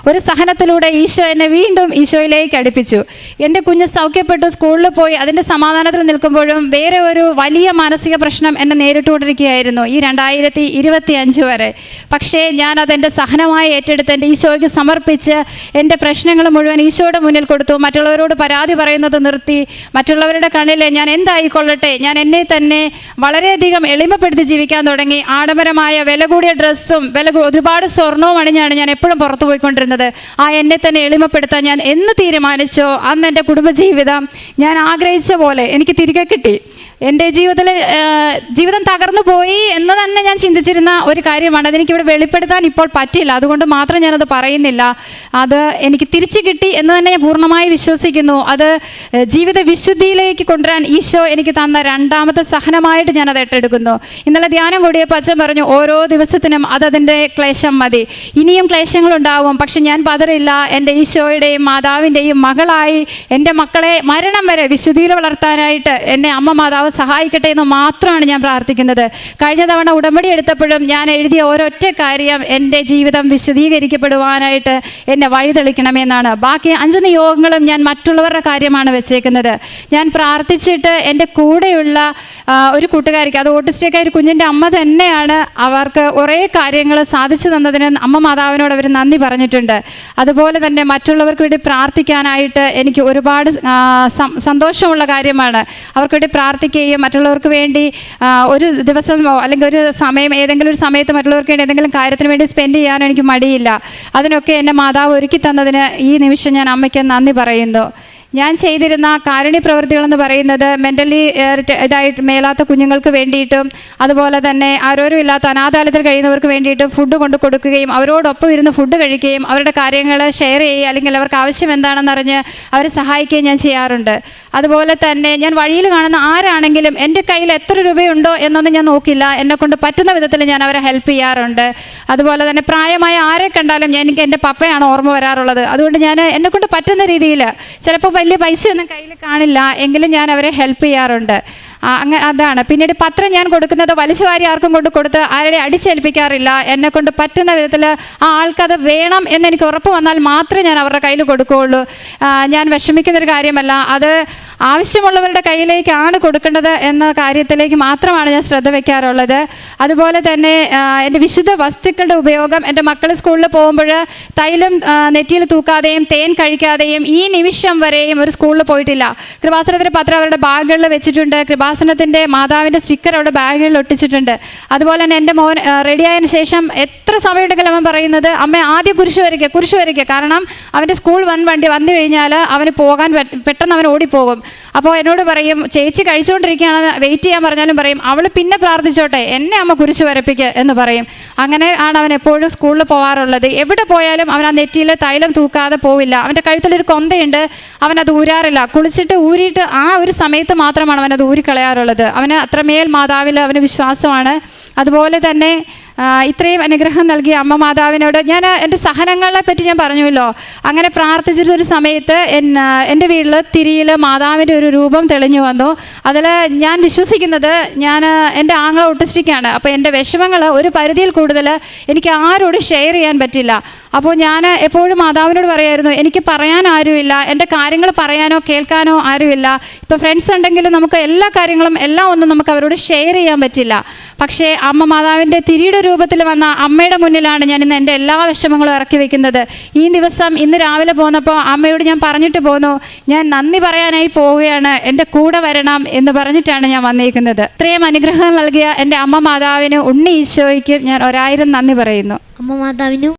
ഒരു സഹനത്തിലൂടെ ഈശോ എന്നെ വീണ്ടും ഈശോയിലേക്ക് അടുപ്പിച്ചു. എൻ്റെ കുഞ്ഞ് സൗഖ്യപ്പെട്ടു, സ്കൂളിൽ പോയി. അതിൻ്റെ സമാധാനത്തിൽ നിൽക്കുമ്പോഴും വേറെ ഒരു വലിയ മാനസിക പ്രശ്നം എന്നെ നേരിട്ടുകൊണ്ടിരിക്കുകയായിരുന്നു ഈ 2025 വരെ. പക്ഷേ ഞാൻ അതെൻ്റെ സഹനമായി ഏറ്റെടുത്ത് എൻ്റെ ഈശോയ്ക്ക് സമർപ്പിച്ച് എൻ്റെ പ്രശ്നങ്ങൾ മുഴുവൻ ഈശോയുടെ മുന്നിൽ കൊടുത്തു. മറ്റുള്ളവരോട് പരാതി പറയുന്നത് നിർത്തി. മറ്റുള്ളവരുടെ കണ്ണിൽ ഞാൻ എന്തായിക്കൊള്ളട്ടെ, ഞാൻ എന്നെ തന്നെ വളരെയധികം എളിമപ്പെടുത്തി ജീവിക്കാൻ തുടങ്ങി. ആഡംബരമായ വില കൂടിയ ഡ്രസ്സും ഒരുപാട് സ്വർണവും അണിഞ്ഞാണ് ഞാൻ എപ്പോഴും പുറത്തു പോയിക്കൊണ്ടിരുന്നത്. എന്നെ തന്നെ എളിമപ്പെടുത്താൻ ഞാൻ എന്ന് തീരുമാനിച്ചോ അന്ന് എൻ്റെ കുടുംബജീവിതം ഞാൻ ആഗ്രഹിച്ച പോലെ എനിക്ക് തിരികെ കിട്ടി. എൻ്റെ ജീവിതം തകർന്നു പോയി എന്ന് തന്നെ ഞാൻ ചിന്തിച്ചിരുന്ന ഒരു കാര്യമാണ്. അതെനിക്കിവിടെ വെളിപ്പെടുത്താൻ ഇപ്പോൾ പറ്റില്ല, അതുകൊണ്ട് മാത്രം ഞാനത് പറയുന്നില്ല. അത് എനിക്ക് തിരിച്ചു കിട്ടി എന്ന് തന്നെ ഞാൻ പൂർണ്ണമായി വിശ്വസിക്കുന്നു. അത് ജീവിത വിശുദ്ധിയിലേക്ക് കൊണ്ടുവരാൻ ഈശോ എനിക്ക് തന്ന രണ്ടാമത്തെ സഹനമായിട്ട് ഞാനത് ഏറ്റെടുക്കുന്നു. ഇന്നലെ ധ്യാനം കൂടിയപ്പോൾ അച്ഛൻ പറഞ്ഞു, ഓരോ ദിവസത്തിനും അതതിൻ്റെ ക്ലേശം മതി. ഇനിയും ക്ലേശങ്ങളുണ്ടാവും, പക്ഷെ ഞാൻ പതറില്ല. എൻ്റെ ഈശോയുടെയും മാതാവിൻ്റെയും മകളായി എൻ്റെ മക്കളെ മരണം വരെ വിശുദ്ധിയിൽ വളർത്താനായിട്ട് എന്നെ അമ്മ മാതാവ് സഹായിക്കട്ടെ എന്ന് മാത്രമാണ് ഞാൻ പ്രാർത്ഥിക്കുന്നത്. കഴിഞ്ഞ തവണ ഉടമ്പടി എടുത്തപ്പോഴും ഞാൻ എഴുതിയ ഒരൊറ്റ കാര്യം, എൻ്റെ ജീവിതം വിശുദ്ധീകരിക്കപ്പെടുവാനായിട്ട് എന്നെ വഴിതെളിക്കണമെന്നാണ്. ബാക്കി 5 നിയോഗങ്ങളും ഞാൻ മറ്റുള്ളവരുടെ കാര്യമാണ് വെച്ചേക്കുന്നത്. ഞാൻ പ്രാർത്ഥിച്ചിട്ട് എൻ്റെ കൂടെയുള്ള ഒരു കൂട്ടുകാരിക്ക്, അത് ഓട്ടിസ്റ്റിക്കായ ഒരു കുഞ്ഞിൻ്റെ അമ്മ തന്നെയാണ്, അവർക്ക് കുറേ കാര്യങ്ങൾ സാധിച്ചു തന്നതിന് അമ്മ മാതാവിനോട് അവർ നന്ദി പറഞ്ഞിട്ടുണ്ട്. അതുപോലെ തന്നെ മറ്റുള്ളവർക്ക് വേണ്ടി പ്രാർത്ഥിക്കാനായിട്ട് എനിക്ക് ഒരുപാട് സന്തോഷമുള്ള കാര്യമാണ്. അവർക്ക് വേണ്ടി പ്രാർത്ഥിക്കുകയും മറ്റുള്ളവർക്ക് വേണ്ടി ഒരു ദിവസം അല്ലെങ്കിൽ ഒരു സമയം, ഏതെങ്കിലും ഒരു സമയത്ത് മറ്റുള്ളവർക്ക് വേണ്ടി എന്തെങ്കിലും കാര്യത്തിന് വേണ്ടി സ്പെൻഡ് ചെയ്യാനും എനിക്ക് മടിയില്ല. അതിനൊക്കെ എൻ്റെ മാതാവ് ഒരുക്കി തന്നതിന് ഈ നിമിഷം ഞാൻ അമ്മയ്ക്ക് നന്ദി പറയുന്നു. ഞാൻ ചെയ്തിരുന്ന കാരുണ്യ പ്രവൃത്തികളെന്ന് പറയുന്നത് മെൻ്റലി ഇതായിട്ട് മേലാത്ത കുഞ്ഞുങ്ങൾക്ക് വേണ്ടിയിട്ടും അതുപോലെ തന്നെ ആരോരുമില്ലാത്ത അനാഥാലയത്തിൽ കഴിയുന്നവർക്ക് വേണ്ടിയിട്ടും ഫുഡ് കൊണ്ട് കൊടുക്കുകയും അവരോടൊപ്പം ഇരുന്ന് ഫുഡ് കഴിക്കുകയും അവരുടെ കാര്യങ്ങൾ ഷെയർ ചെയ്യുക, അല്ലെങ്കിൽ അവർക്ക് ആവശ്യം എന്താണെന്നറിഞ്ഞ് അവരെ സഹായിക്കുകയും ഞാൻ ചെയ്യാറുണ്ട്. അതുപോലെ തന്നെ ഞാൻ വഴിയിൽ കാണുന്ന ആരാണെങ്കിലും എൻ്റെ കയ്യിൽ എത്ര രൂപയുണ്ടോ എന്നൊന്നും ഞാൻ നോക്കില്ല, എന്നെക്കൊണ്ട് പറ്റുന്ന വിധത്തിൽ ഞാൻ അവരെ ഹെൽപ്പ് ചെയ്യാറുണ്ട്. അതുപോലെ തന്നെ പ്രായമായ ആരെ കണ്ടാലും എനിക്ക് എൻ്റെ പപ്പയാണ് ഓർമ്മ വരാറുള്ളത്. അതുകൊണ്ട് ഞാൻ എന്നെക്കൊണ്ട് പറ്റുന്ന രീതിയിൽ, ചിലപ്പോൾ വലിയ പൈസയൊന്നും കയ്യിൽ കാണില്ല, എങ്കിലും ഞാൻ അവരെ ഹെൽപ്പ് ചെയ്യാറുണ്ട്. അങ്ങനെ അതാണ്. പിന്നീട് പത്രം ഞാൻ കൊടുക്കുന്നത് വലിച്ചുവാരി ആർക്കും കൊടുത്ത് ആരുടെ അടിച്ചേൽപ്പിക്കാറില്ല. എന്നെക്കൊണ്ട് പറ്റുന്ന വിധത്തിൽ ആൾക്കത് വേണം എന്നെനിക്ക് ഉറപ്പ് വന്നാൽ മാത്രമേ ഞാൻ അവരുടെ കയ്യിൽ കൊടുക്കുകയുള്ളൂ. ഞാൻ വിഷമിക്കുന്നൊരു കാര്യമല്ല, അത് ആവശ്യമുള്ളവരുടെ കയ്യിലേക്കാണ് കൊടുക്കേണ്ടത് എന്ന കാര്യത്തിലേക്ക് മാത്രമാണ് ഞാൻ ശ്രദ്ധ വയ്ക്കാറുള്ളത്. അതുപോലെ തന്നെ എൻ്റെ വിശുദ്ധ വസ്തുക്കളുടെ ഉപയോഗം, എൻ്റെ മക്കൾ സ്കൂളിൽ പോകുമ്പോൾ തൈലം നെറ്റിയിൽ തൂക്കാതെയും തേൻ കഴിക്കാതെയും ഈ നിമിഷം വരെയും ഒരു സ്കൂളിൽ പോയിട്ടില്ല. കൃപാസനത്തിൻ്റെ പത്രം അവരുടെ ബാഗുകളിൽ വെച്ചിട്ടുണ്ട്. കൃപാസനത്തിൻ്റെ മാതാവിൻ്റെ സ്റ്റിക്കർ അവിടെ ബാഗുകളിൽ ഒട്ടിച്ചിട്ടുണ്ട്. അതുപോലെ തന്നെ എൻ്റെ മോൻ റെഡിയായതിനു ശേഷം എത്ര സമയമുണ്ടെങ്കിലും അവൻ പറയുന്നത്, അമ്മ ആദ്യം കുരിശ് വരയ്ക്കുക. കാരണം അവൻ്റെ സ്കൂൾ വണ്ടി വന്നു കഴിഞ്ഞാൽ അവന് പോകാൻ പെട്ടെന്ന് അവൻ ഓടിപ്പോകും. അപ്പോൾ എന്നോട് പറയും, ചേച്ചി കഴിച്ചുകൊണ്ടിരിക്കുകയാണ്, വെയിറ്റ് ചെയ്യാൻ പറഞ്ഞാലും പറയും, അവൾ പിന്നെ പ്രാർത്ഥിച്ചോട്ടെ, എന്നെ അമ്മ കുരിശ് വരപ്പിക്കുക എന്ന് പറയും. അങ്ങനെ ആണ് അവൻ എപ്പോഴും സ്കൂളിൽ പോകാറുള്ളത്. എവിടെ പോയാലും അവൻ ആ നെറ്റിയിൽ തൈലം തൂക്കാതെ പോവില്ല. അവൻ്റെ കഴുത്തിലൊരു കൊന്തയുണ്ട്, അവനത് ഊരാറില്ല. കുളിച്ചിട്ട് ഊരിയിട്ട് ആ ഒരു സമയത്ത് മാത്രമാണ് അവനത് ഊരിക്കളയാറുള്ളത്. അവന് അത്രമേൽ മാതാവിൽ അവന് വിശ്വാസമാണ്. അതുപോലെ തന്നെ ഇത്രയും അനുഗ്രഹം നൽകിയ അമ്മ മാതാവിനോട് ഞാൻ എൻ്റെ സഹനങ്ങളെ പറ്റി ഞാൻ പറഞ്ഞുവല്ലോ. അങ്ങനെ പ്രാർത്ഥിച്ചിട്ടൊരു സമയത്ത് എൻ്റെ വീട്ടിൽ തിരിയിൽ മാതാവിൻ്റെ ഒരു രൂപം തെളിഞ്ഞു വന്നു. അതിൽ ഞാൻ വിശ്വസിക്കുന്നത്, എൻ്റെ ആങ്ങള ഓട്ടിസ്റ്റിക്കാണ്. അപ്പോൾ എൻ്റെ വിഷമങ്ങൾ ഒരു പരിധിയിൽ കൂടുതൽ എനിക്ക് ആരോടും ഷെയർ ചെയ്യാൻ പറ്റില്ല. അപ്പോൾ ഞാൻ എപ്പോഴും മാതാവിനോട് പറയായിരുന്നു, എനിക്ക് പറയാൻ ആരുമില്ല, എൻ്റെ കാര്യങ്ങൾ പറയാനോ കേൾക്കാനോ ആരുമില്ല. ഇപ്പോൾ ഫ്രണ്ട്സ് ഉണ്ടെങ്കിലും നമുക്ക് എല്ലാ കാര്യങ്ങളും ഒന്നും നമുക്ക് അവരോട് ഷെയർ ചെയ്യാൻ പറ്റില്ല. പക്ഷേ അമ്മ മാതാവിൻ്റെ തിരിയുടെ രൂപത്തിൽ വന്ന അമ്മയുടെ മുന്നിലാണ് ഞാൻ ഇന്ന് എൻ്റെ എല്ലാ വിഷമങ്ങളും ഇറക്കി വെക്കുന്നത്. ഇന്ന് രാവിലെ പോന്നപ്പോൾ അമ്മയോട് ഞാൻ പറഞ്ഞിട്ട് പോന്നു, ഞാൻ നന്ദി പറയാനായി പോവുകയാണ്, എൻ്റെ കൂടെ വരണം എന്ന് പറഞ്ഞിട്ടാണ് ഞാൻ വന്നിരിക്കുന്നത്. ഇത്രയും അനുഗ്രഹം നൽകിയ എൻ്റെ അമ്മ മാതാവിന്, ഉണ്ണി ഈശോയ്ക്ക് ഞാൻ 1000 നന്ദി പറയുന്നു. അമ്മ മാതാവിനും